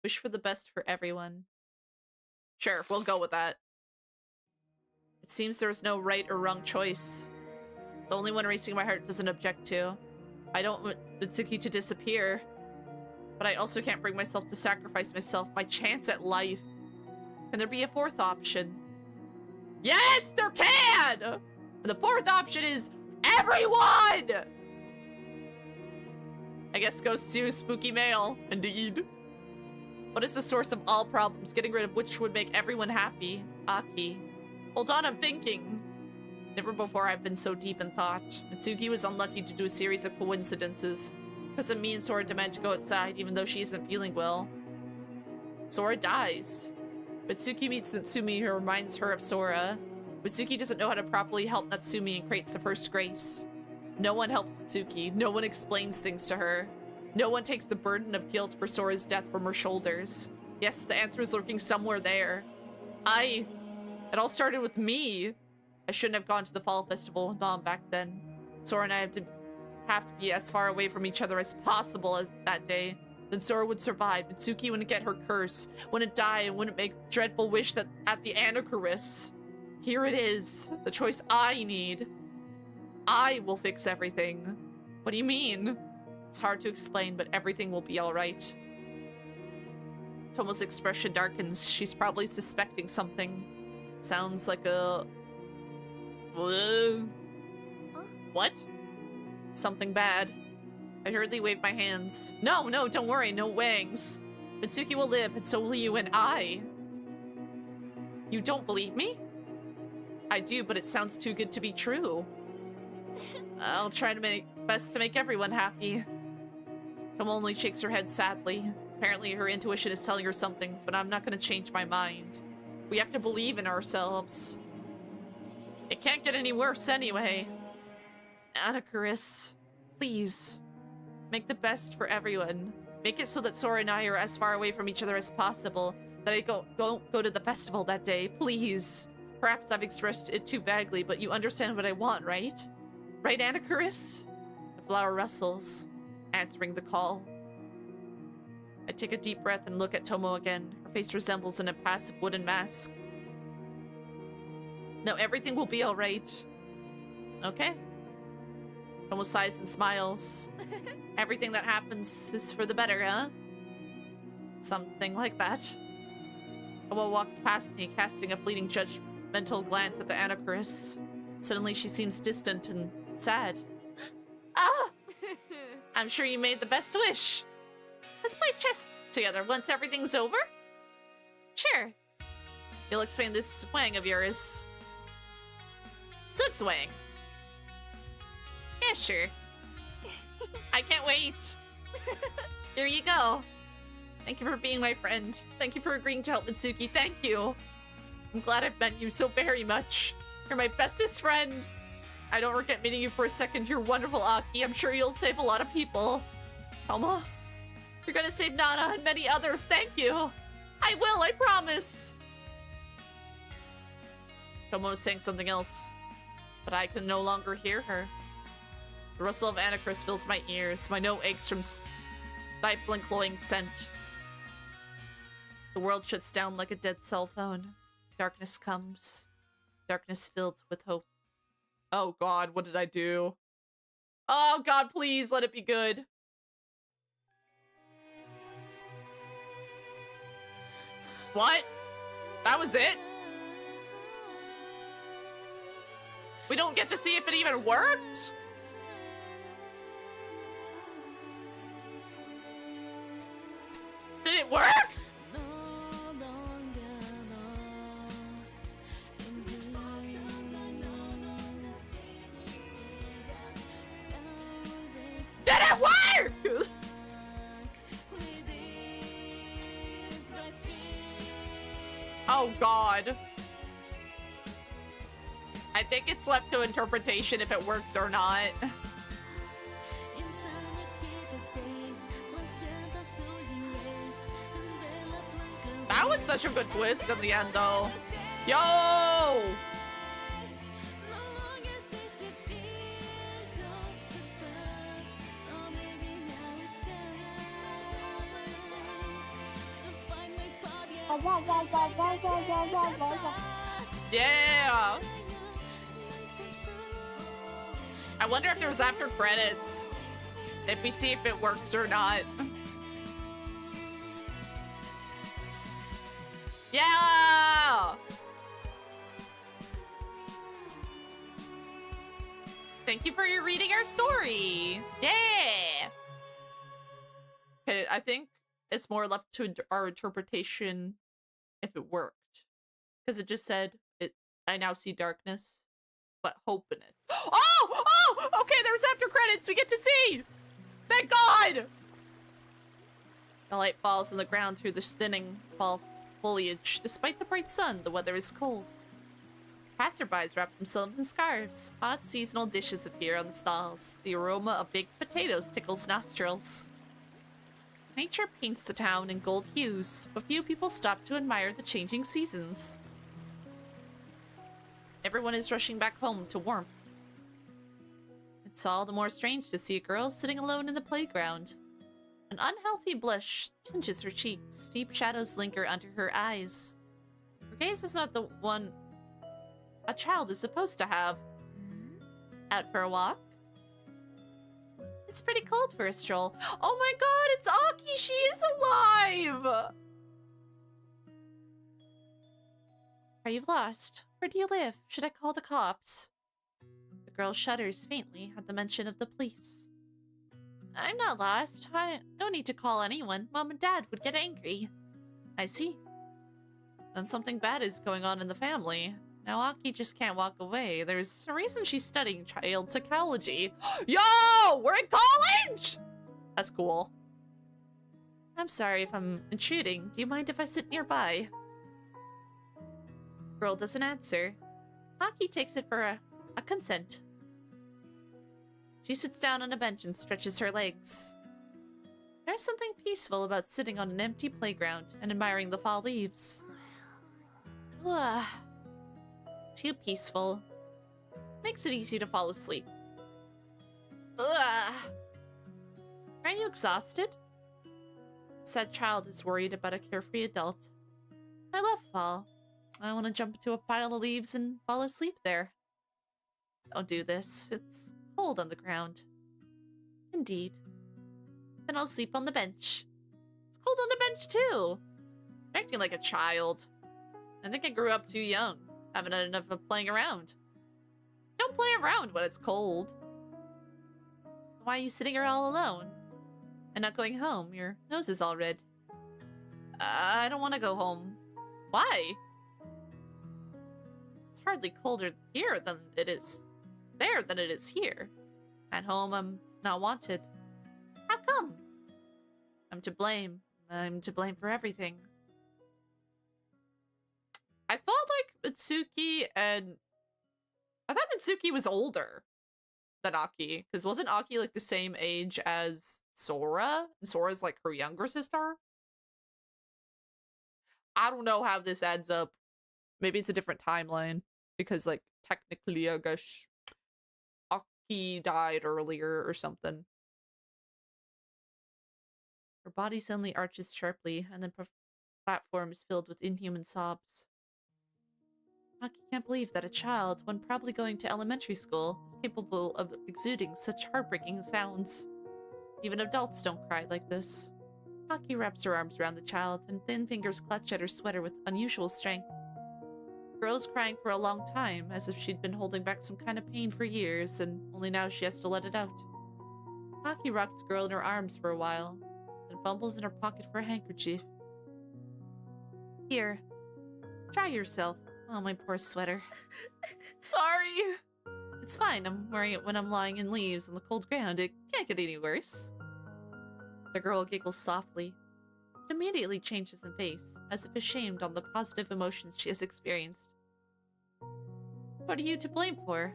Wish for the best for everyone. Sure, we'll go with that. It seems there is no right or wrong choice. The only one racing my heart doesn't object to. I don't want Mitsuki to disappear, but I also can't bring myself to sacrifice myself, my chance at life. Can there be a 4th option? Yes, there can! And the 4th option is everyone! I guess goes to spooky mail, indeed. What is the source of all problems? Getting rid of which would make everyone happy? Aki. Hold on, I'm thinking. Never before I've been so deep in thought. Mitsuki was unlucky to do a series of coincidences. Because of me and Sora demand to go outside even though she isn't feeling well. Sora dies. Mitsuki meets Natsumi, who reminds her of Sora. Mitsuki doesn't know how to properly help Natsumi and creates the first grace. No one helps Mitsuki. No one explains things to her. No one takes the burden of guilt for Sora's death from her shoulders. Yes, the answer is lurking somewhere there. It all started with me. I shouldn't have gone to the fall festival with Mom back then. Sora and I have to be as far away from each other as possible as that day. Then Sora would survive. Mitsuki wouldn't get her curse, wouldn't die, and wouldn't make the dreadful wish that at the Anacharis. Here it is, the choice I need. I will fix everything. What do you mean? It's hard to explain, but everything will be alright. Tomo's expression darkens. She's probably suspecting something. Sounds like a... What? Something bad. I hurriedly waved my hands. No, don't worry, no wangs. Mitsuki will live, and so will you and I. You don't believe me? I do, but it sounds too good to be true. I'll try to make best to make everyone happy. Tomo only shakes her head sadly. Apparently her intuition is telling her something, but I'm not gonna change my mind. We have to believe in ourselves. It can't get any worse anyway. Anacharis, please. Make the best for everyone. Make it so that Sora and I are as far away from each other as possible. That I don't go to the festival that day, please. Perhaps I've expressed it too vaguely, but you understand what I want, right? Right, Anacharis? The flower rustles, answering the call. I take a deep breath and look at Tomo again. Her face resembles an impassive wooden mask. No, everything will be alright. Okay. Tomo sighs and smiles. Everything that happens is for the better, huh? Something like that. Tomo walks past me, casting a fleeting judgmental glance at the Anacharis. Suddenly she seems distant and sad. Ah! I'm sure you made the best wish. Let's play chess together once everything's over. Sure. You'll explain this swang of yours. Swang. Yeah, sure. I can't wait. Here you go. Thank you for being my friend. Thank you for agreeing to help Mitsuki. Thank you. I'm glad I've met you so very much. You're my bestest friend. I don't regret meeting you for a second. You're wonderful, Aki. I'm sure you'll save a lot of people. Tomo, you're gonna save Nana and many others. Thank you. I will, I promise. Tomo is saying something else, but I can no longer hear her. The rustle of Anacharis fills my ears. My nose aches from stifling, cloying scent. The world shuts down like a dead cell phone. Darkness comes. Darkness filled with hope. Oh god, what did I do? Oh god, please let it be good. What? That was it? We don't get to see if it even worked? Did it work? Did it work? Oh god. I think it's left to interpretation if it worked or not. That was such a good twist in the end, though. Yo! Yeah! I wonder if there's after credits. If we see if it works or not. Yeah! Thank you for your reading our story. Yeah! Okay, I think it's more left to our interpretation if it worked. Because it just said, I now see darkness, but hope in it. Oh! Oh! Okay, there's after credits. We get to see! Thank God! The light falls on the ground through the thinning fall foliage. Despite the bright sun, the weather is cold. Passerbys wrap themselves in scarves. Hot seasonal dishes appear on the stalls. The aroma of baked potatoes tickles nostrils. Nature paints the town in gold hues, but few people stop to admire the changing seasons. Everyone is rushing back home to warmth. It's all the more strange to see a girl sitting alone in the playground. An unhealthy blush tinges her cheeks. Deep shadows linger under her eyes. Her gaze is not the one a child is supposed to have. Out for a walk? It's pretty cold for a stroll. Oh my god, it's Aki! She is alive! Are you lost? Where do you live? Should I call the cops? The girl shudders faintly at the mention of the police. I'm not lost. No need to call anyone. Mom and Dad would get angry. I see. Then something bad is going on in the family. Now Aki just can't walk away. There's a reason she's studying child psychology. Yo! We're in college! That's cool. I'm sorry if I'm intruding. Do you mind if I sit nearby? Girl doesn't answer. Aki takes it for a consent. She sits down on a bench and stretches her legs. There's something peaceful about sitting on an empty playground and admiring the fall leaves. Ugh. Too peaceful. Makes it easy to fall asleep. Ugh. Are you exhausted? Sad child is worried about a carefree adult. I love fall. I want to jump into a pile of leaves and fall asleep there. Don't do this. It's cold on the ground. Indeed. Then I'll sleep on the bench. It's cold on the bench too. I'm acting like a child. I think I grew up too young. Haven't had enough of playing around. Don't play around when it's cold. Why are you sitting here all alone? And not going home? Your nose is all red. I don't want to go home. Why? It's hardly colder here than it is there than it is here. At home, I'm not wanted. How come? I'm to blame. I'm to blame for everything. I thought, like, Mitsuki and... I thought Mitsuki was older than Aki. Because wasn't Aki, like, the same age as Sora? And Sora's, like, her younger sister? I don't know how this adds up. Maybe it's a different timeline. Because, like, technically, I guess... Aki died earlier or something. Her body suddenly arches sharply, and then the platform is filled with inhuman sobs. Aki can't believe that a child, when probably going to elementary school, is capable of exuding such heartbreaking sounds. Even adults don't cry like this. Aki wraps her arms around the child, and thin fingers clutch at her sweater with unusual strength. The girl's crying for a long time, as if she'd been holding back some kind of pain for years, and only now she has to let it out. Aki rocks the girl in her arms for a while, then fumbles in her pocket for a handkerchief. Here, dry yourself. Oh, my poor sweater. Sorry. It's fine. I'm wearing it when I'm lying in leaves on the cold ground. It can't get any worse. The girl giggles softly. It immediately changes in face, as if ashamed on the positive emotions she has experienced. What are you to blame for?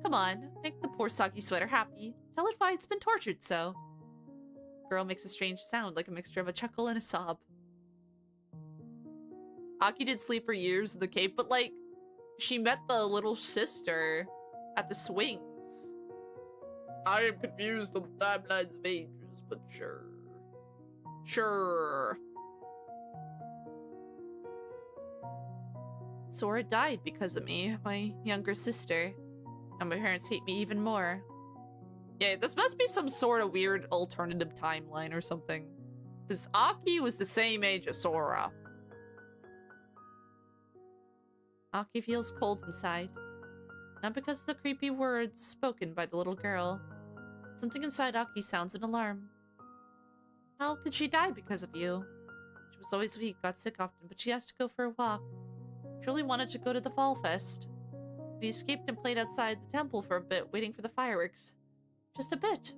Come on, make the poor soggy sweater happy. Tell it why it's been tortured so. The girl makes a strange sound, like a mixture of a chuckle and a sob. Aki did sleep for years in the cave, but, like, she met the little sister at the swings. I am confused on the timelines of ages, but sure. Sure. Sora died because of me, my younger sister. And my parents hate me even more. Yeah, this must be some sort of weird alternative timeline or something. Because Aki was the same age as Sora. Aki feels cold inside. Not because of the creepy words spoken by the little girl. Something inside Aki sounds an alarm. How could she die because of you? She was always weak, got sick often, but she has to go for a walk. She really wanted to go to the Fall Fest. We escaped and played outside the temple for a bit, waiting for the fireworks. Just a bit.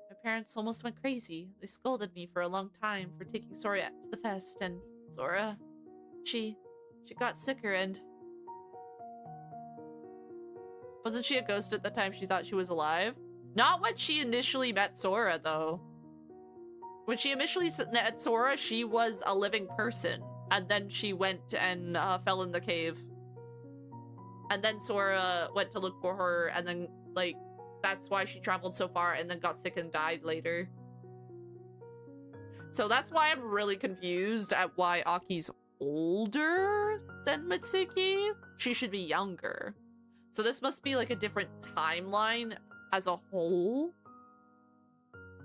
My parents almost went crazy. They scolded me for a long time for taking Sora to the fest, and Sora, she got sicker and... Wasn't she a ghost at the time she thought she was alive? Not when she initially met Sora, though. When she initially met Sora, she was a living person. And then she went and fell in the cave. And then Sora went to look for her, and then, like, that's why she traveled so far and then got sick and died later. So that's why I'm really confused at why Aki's older than Mitsuki. She should be younger. So this must be like a different timeline as a whole.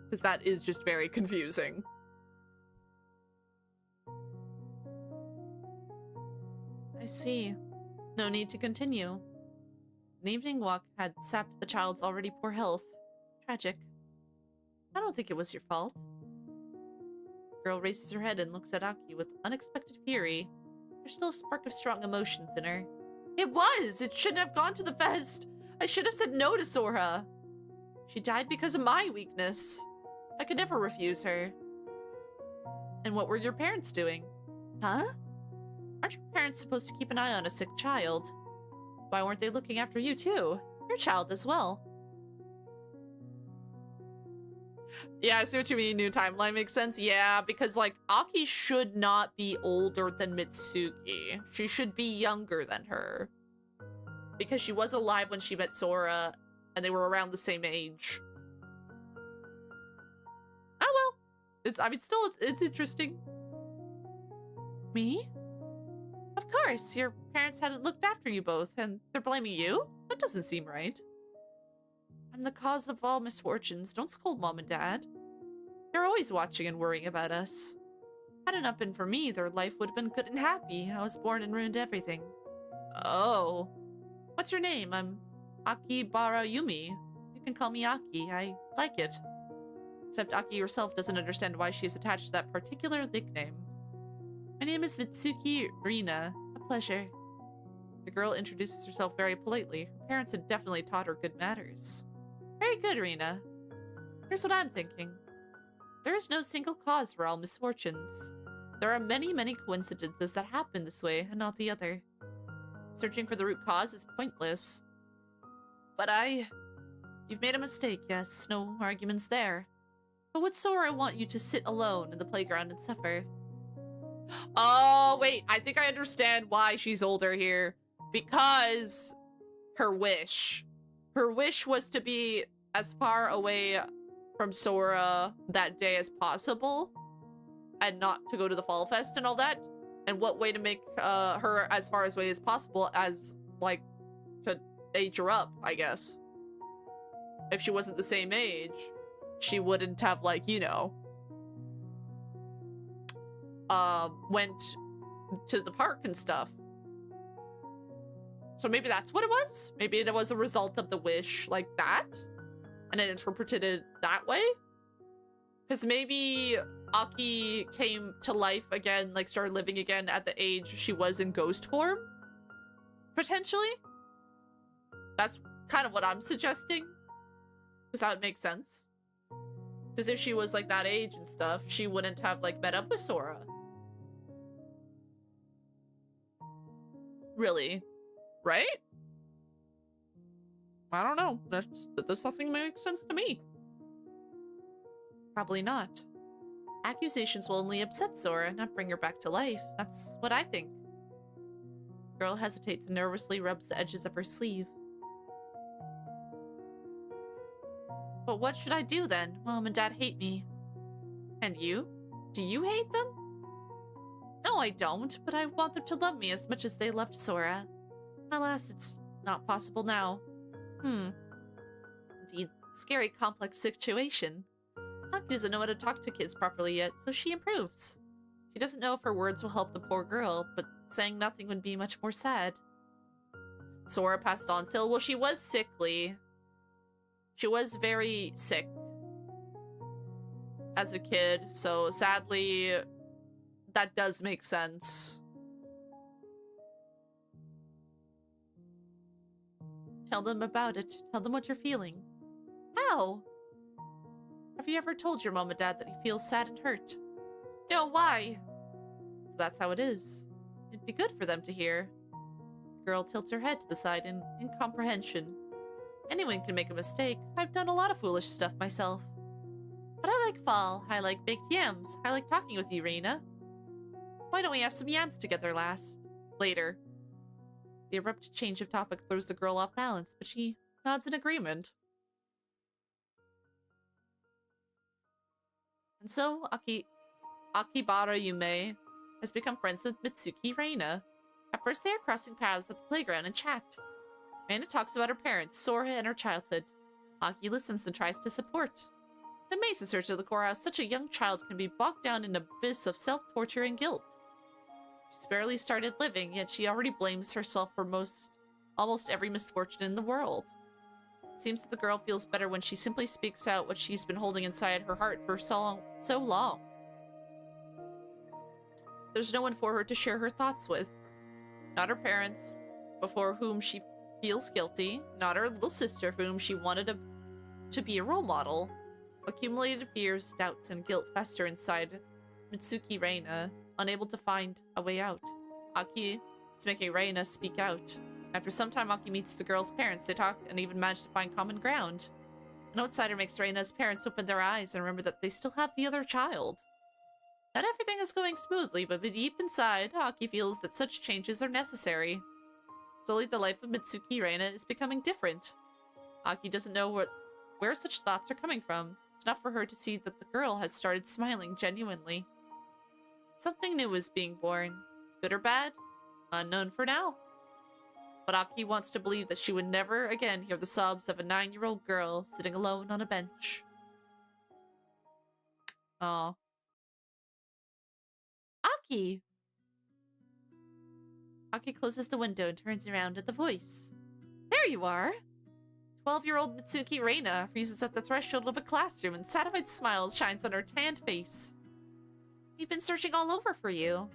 Because that is just very confusing. I see. No need to continue. An evening walk had sapped the child's already poor health. Tragic. I don't think it was your fault. The girl raises her head and looks at Aki with unexpected fury. There's still a spark of strong emotions in her. It was! It shouldn't have gone to the fest! I should have said no to Sora! She died because of my weakness. I could never refuse her. And what were your parents doing? Huh? Aren't your parents supposed to keep an eye on a sick child? Why weren't they looking after you too? Your child as well. Yeah, I see what you mean. New timeline makes sense. Yeah, because, like, Aki should not be older than Mitsuki. She should be younger than her. Because she was alive when she met Sora, and they were around the same age. Oh, well. I mean, still, it's interesting. Me? Of course, your parents hadn't looked after you both, and they're blaming you? That doesn't seem right. I'm the cause of all misfortunes. Don't scold Mom and Dad. They're always watching and worrying about us. Had it not been for me, their life would have been good and happy. I was born and ruined everything. Oh. What's your name? I'm Akibara Yumi. You can call me Aki. I like it. Except Aki herself doesn't understand why she is attached to that particular nickname. My name is Mitsuki Rina. A pleasure. The girl introduces herself very politely. Her parents had definitely taught her good manners. Very good, Rina. Here's what I'm thinking. There is no single cause for all misfortunes. There are many, many coincidences that happen this way and not the other. Searching for the root cause is pointless. But You've made a mistake, yes. No arguments there. But would Sora want you to sit alone in the playground and suffer? Oh, wait. I think I understand why she's older here. Because her wish. Her wish was to be as far away from Sora that day as possible. And not to go to the Fall Fest and all that. And what way to make her as far away as possible as, like, to age her up, I guess. If she wasn't the same age, she wouldn't have, like, you know, went to the park and stuff. So maybe that's what it was? Maybe it was a result of the wish like that? And it interpreted it that way? Because maybe Aki came to life again, like started living again at the age she was in ghost form? Potentially? That's kind of what I'm suggesting. Because that would make sense. Because if she was like that age and stuff, she wouldn't have like met up with Sora. Really? Right? I don't know. That doesn't make sense to me. Probably not. Accusations will only upset Sora, not bring her back to life. That's what I think. The girl hesitates and nervously rubs the edges of her sleeve. But what should I do then? Mom and Dad hate me. And you? Do you hate them? No, I don't, but I want them to love me as much as they loved Sora. Alas, it's not possible now. Indeed, scary, complex situation. Aki doesn't know how to talk to kids properly yet, so she improves. She doesn't know if her words will help the poor girl, but saying nothing would be much more sad. Sora passed on still. Well, she was sickly. She was very sick as a kid, so sadly, that does make sense. Tell them about it. Tell them what you're feeling. How? Have you ever told your mom and dad that you feel sad and hurt? No, why? So that's how it is. It'd be good for them to hear. The girl tilts her head to the side in incomprehension. Anyone can make a mistake. I've done a lot of foolish stuff myself. But I like fall. I like baked yams. I like talking with you, Reina. Why don't we have some yams together later? The abrupt change of topic throws the girl off balance, but she nods in agreement. And so, Akibara Yume has become friends with Mitsuki Reina. At first, they are crossing paths at the playground and chat. Reina talks about her parents, Sora, and her childhood. Aki listens and tries to support. It amazes her to the core how such a young child can be bogged down in an abyss of self-torture and guilt. She's barely started living, yet she already blames herself for almost every misfortune in the world. It seems that the girl feels better when she simply speaks out what she's been holding inside her heart for so long. There's no one for her to share her thoughts with. Not her parents, before whom she feels guilty. Not her little sister, for whom she wanted to be a role model. Accumulated fears, doubts, and guilt fester inside Mitsuki Reina, unable to find a way out. Aki is making Reina speak out. After some time, Aki meets the girl's parents. They talk and even manage to find common ground. An outsider makes Reina's parents open their eyes and remember that they still have the other child. Not everything is going smoothly, but deep inside, Aki feels that such changes are necessary. Slowly, the life of Mitsuki Reina is becoming different. Aki doesn't know where such thoughts are coming from. It's enough for her to see that the girl has started smiling genuinely. Something new is being born. Good or bad? Unknown for now. But Aki wants to believe that she would never again hear the sobs of a 9-year-old girl sitting alone on a bench. Aww. Aki! Aki closes the window and turns around at the voice. There you are! 12-year-old Mitsuki Reina freezes at the threshold of a classroom and a satisfied smile shines on her tanned face. We've been searching all over for you.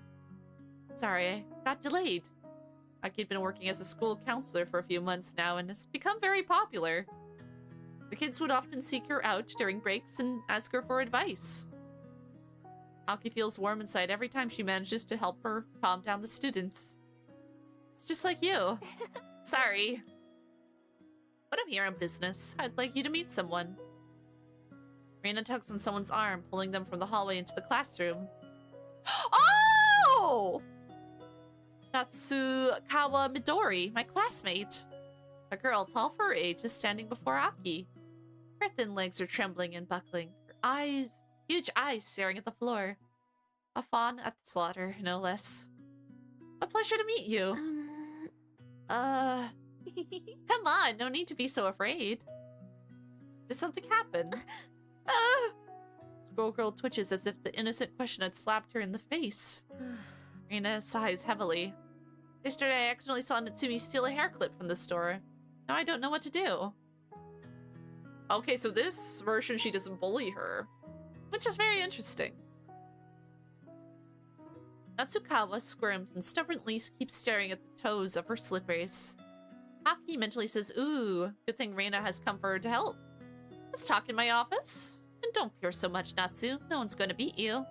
Sorry, I got delayed. Aki had been working as a school counselor for a few months now and has become very popular. The kids would often seek her out during breaks and ask her for advice. Aki feels warm inside every time she manages to help her calm down the students. It's just like you. Sorry. But I'm here on business. I'd like you to meet someone. Reina tugs on someone's arm, pulling them from the hallway into the classroom. Oh! Natsukawa Midori, my classmate. A girl tall for her age is standing before Aki. Her thin legs are trembling and buckling. Her huge eyes staring at the floor. A fawn at the slaughter, no less. A pleasure to meet you. Come on, no need to be so afraid. Did something happen? Squirrel Girl twitches as if the innocent question had slapped her in the face. Reina sighs heavily. Yesterday I accidentally saw Natsumi steal a hair clip from the store. Now I don't know what to do. Okay, so this version she doesn't bully her, which is very interesting. Natsukawa squirms and stubbornly keeps staring at the toes of her slippers. Aki mentally says, ooh, good thing Reina has come for her to help. Let's talk in my office. And don't peer so much, Natsu. No one's gonna beat you.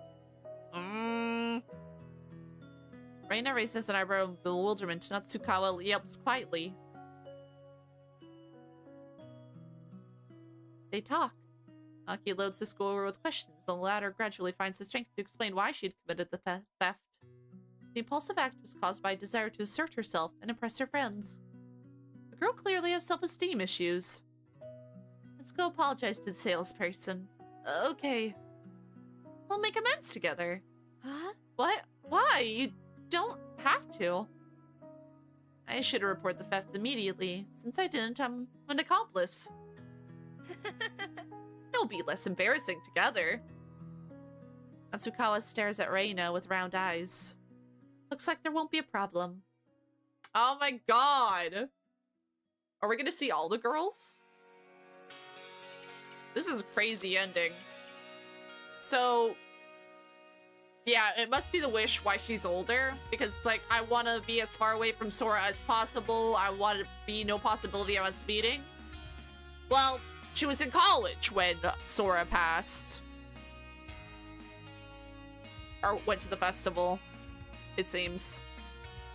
Reina raises an eyebrow in bewilderment. Natsukawa yelps quietly. They talk. Aki loads the schoolgirl with questions. The latter gradually finds the strength to explain why she had committed the theft. The impulsive act was caused by a desire to assert herself and impress her friends. The girl clearly has self-esteem issues. Let's go apologize to the salesperson. Okay. We'll make amends together. Huh? What? Why? You don't have to. I should have reported the theft immediately. Since I didn't, I'm an accomplice. It'll be less embarrassing together. Natsukawa stares at Reina with round eyes. Looks like there won't be a problem. Oh my god! Are we gonna see all the girls? This is a crazy ending. So, yeah, it must be the wish why she's older. Because it's like, I want to be as far away from Sora as possible. I want to be no possibility of us meeting. Well, she was in college when Sora passed. Or went to the festival, it seems.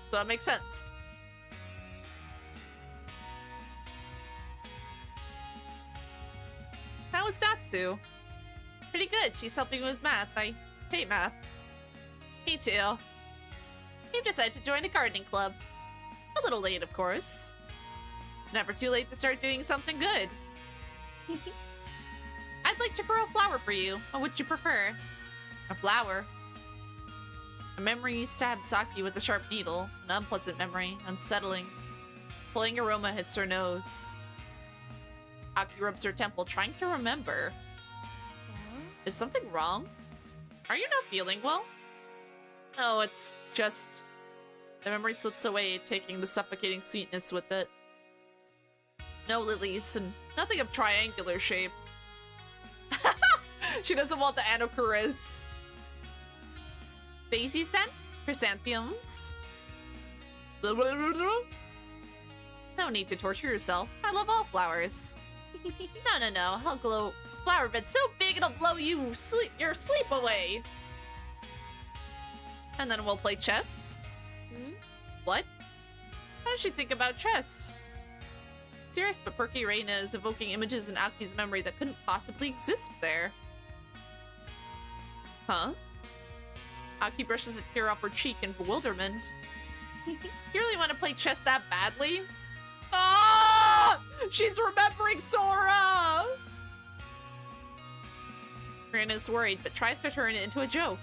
So that makes sense. How is Natsu? Pretty good. She's helping with math. I hate math. Me too. You've decided to join a gardening club. A little late, of course. It's never too late to start doing something good. I'd like to grow a flower for you. What would you prefer? A flower? A memory stabbed Saki with a sharp needle. An unpleasant memory. Unsettling. Pulling aroma hits her nose. Aki rubs her temple, trying to remember. Is something wrong? Are you not feeling well? No, it's just... The memory slips away, taking the suffocating sweetness with it. No lilies, and nothing of triangular shape. She doesn't want the Anokuras. Daisies then? Chrysanthemums? No need to torture yourself. I love all flowers. No. I'll glow flower bed so big it'll blow your sleep away. And then we'll play chess. What? How does she think about chess? Serious but perky Reina is evoking images in Aki's memory that couldn't possibly exist there. Huh? Aki brushes a tear off her cheek in bewilderment. You really want to play chess that badly? Ah! She's remembering Sora! Reina's worried, but tries to turn it into a joke.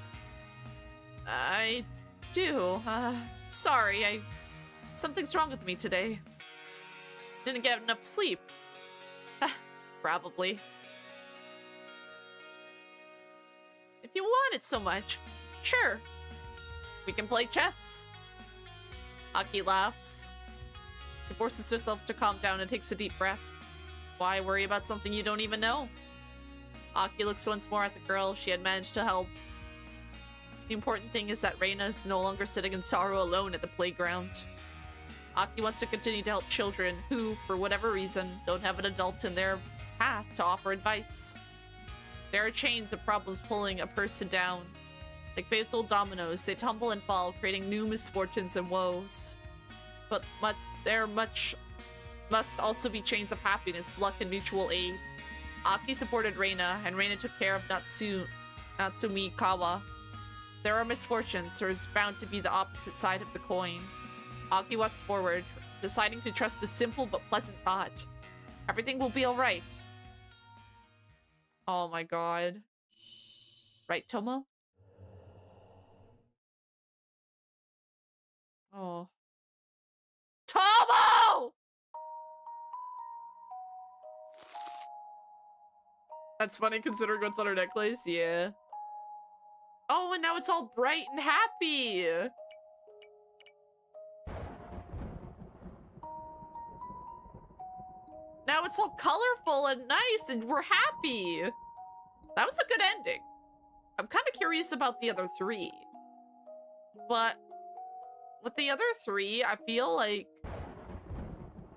I do. Sorry, something's wrong with me today. Didn't get enough sleep. Probably. If you want it so much, sure. We can play chess. Aki laughs. She forces herself to calm down and takes a deep breath. Why worry about something you don't even know? Aki looks once more at the girl she had managed to help. The important thing is that Reina is no longer sitting in sorrow alone at the playground. Aki wants to continue to help children who, for whatever reason, don't have an adult in their path to offer advice. There are chains of problems pulling a person down. Like faithful dominoes, they tumble and fall, creating new misfortunes and woes. But there must also be chains of happiness, luck, and mutual aid. Aki supported Reina, and Reina took care of Natsumikawa. There are misfortunes, there is bound to be the opposite side of the coin. Aki walks forward, deciding to trust the simple but pleasant thought. Everything will be alright. Oh my god. Right, Tomo? Oh. Tomo! That's funny considering what's on her necklace, yeah. Oh, and now it's all bright and happy! Now it's all colorful and nice and we're happy! That was a good ending. I'm kind of curious about the other three. But with the other three, I feel like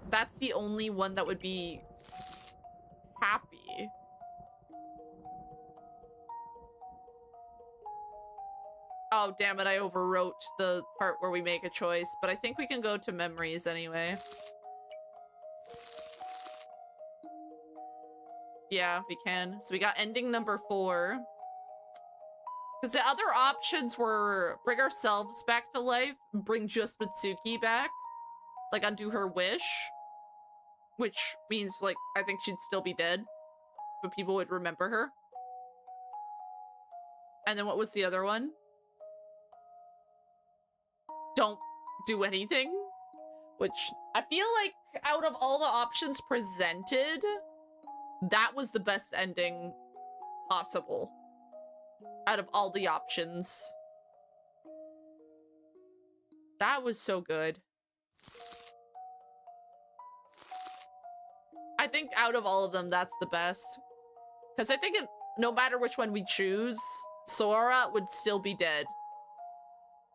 that's the only one that would be happy. Oh, damn it, I overwrote the part where we make a choice, but I think we can go to memories anyway. Yeah, we can. So we got ending number 4. Because the other options were bring ourselves back to life, bring just Mitsuki back, like undo her wish, which means like I think she'd still be dead, but people would remember her. And then what was the other one? Don't do anything, which I feel like out of all the options presented, that was the best ending possible. Out of all the options. That was so good. I think out of all of them, that's the best. Because I think no matter which one we choose, Sora would still be dead.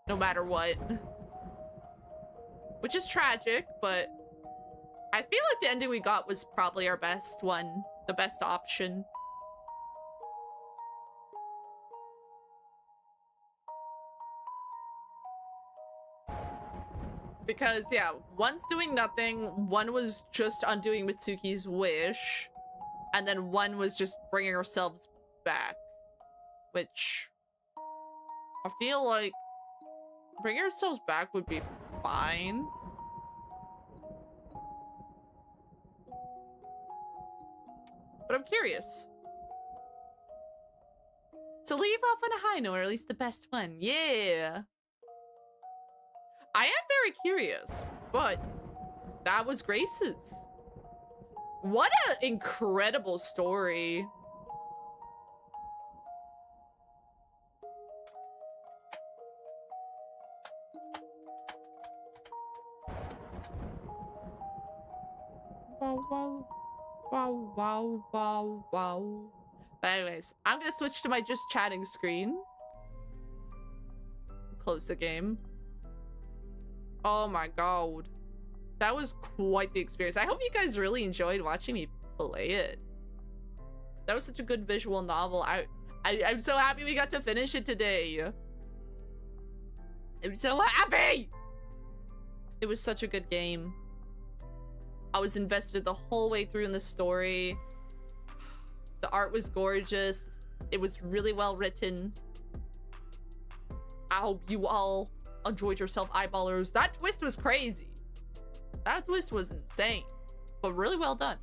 No matter what. Which is tragic, but I feel like the ending we got was probably our best one. The best option. Because, yeah, one's doing nothing, one was just undoing Mitsuki's wish, and then one was just bringing ourselves back. Which, I feel like bringing ourselves back would be fine. But I'm curious. So leave off on a high note, or at least the best one. Yeah! I am very curious, but that was Grace's. What an incredible story. Wow, wow. Wow, wow, wow, wow. But anyways, I'm gonna switch to my just chatting screen. close the game. Oh my god. That was quite the experience. I hope you guys really enjoyed watching me play it. That was such a good visual novel. I'm so happy we got to finish it today. I'm so happy! It was such a good game. I was invested the whole way through in the story. The art was gorgeous. It was really well written. I hope you all enjoyed yourself, eyeballers. That twist was crazy. That twist was insane, but really well done.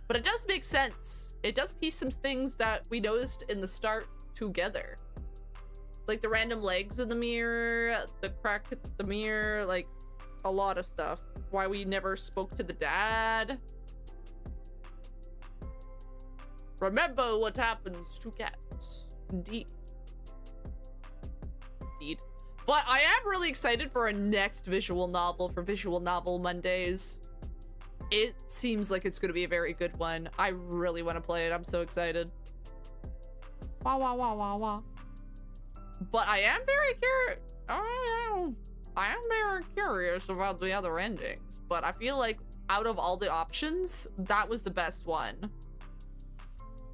But it does make sense. It does piece some things that we noticed in the start together. Like the random legs in the mirror, the crack at the mirror, like a lot of stuff. Why we never spoke to the dad. Remember what happens to cats. Indeed. Indeed. But I am really excited for our next visual novel for Visual Novel Mondays. It seems like it's going to be a very good one. I really want to play it. I'm so excited. Wah, wah, wah, wah, wah. But I am very curious. I am very curious about the other endings. But I feel like out of all the options, that was the best one.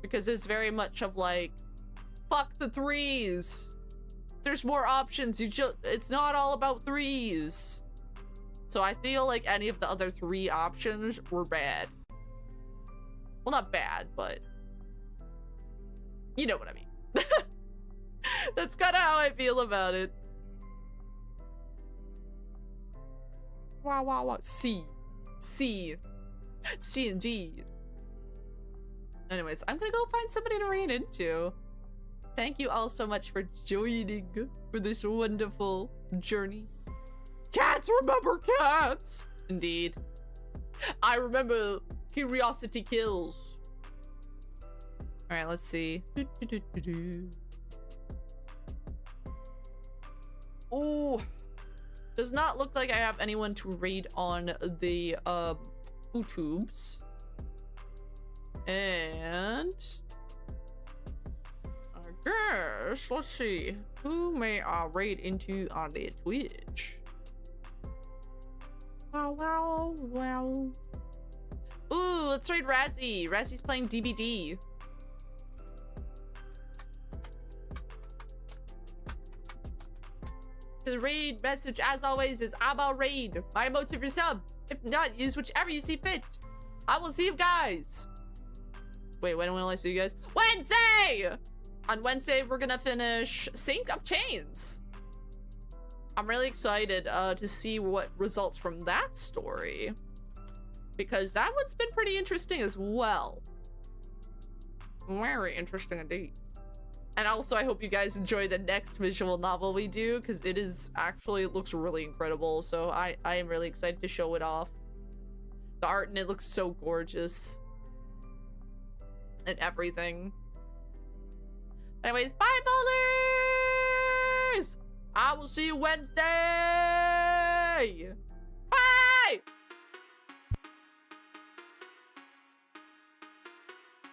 Because it's very much of like, fuck the threes. There's more options. It's not all about threes. So I feel like any of the other 3 options were bad. Well, not bad, but you know what I mean. That's kind of how I feel about it. Wow, wow, wow. C indeed. Anyways, I'm gonna go find somebody to read into. Thank you all so much for joining for this wonderful journey. Cats remember cats! Indeed. I remember curiosity kills. Alright, let's see. Oh, does not look like I have anyone to raid on the vtubers. And I guess let's see who may I raid into on the Twitch. Wow. Ooh, let's raid Razzie. Razzie's playing DBD. The raid message, as always, is about raid. My emotes if you're sub. If not, use whichever you see fit. I will see you guys. Wait, when will I see you guys? Wednesday! On Wednesday, we're gonna finish Saint of Chains. I'm really excited to see what results from that story. Because that one's been pretty interesting as well. Very interesting indeed. And also, I hope you guys enjoy the next visual novel we do, because it is actually, it looks really incredible. So I am really excited to show it off. The art in it looks so gorgeous. And everything. Anyways, bye, ballers! I will see you Wednesday!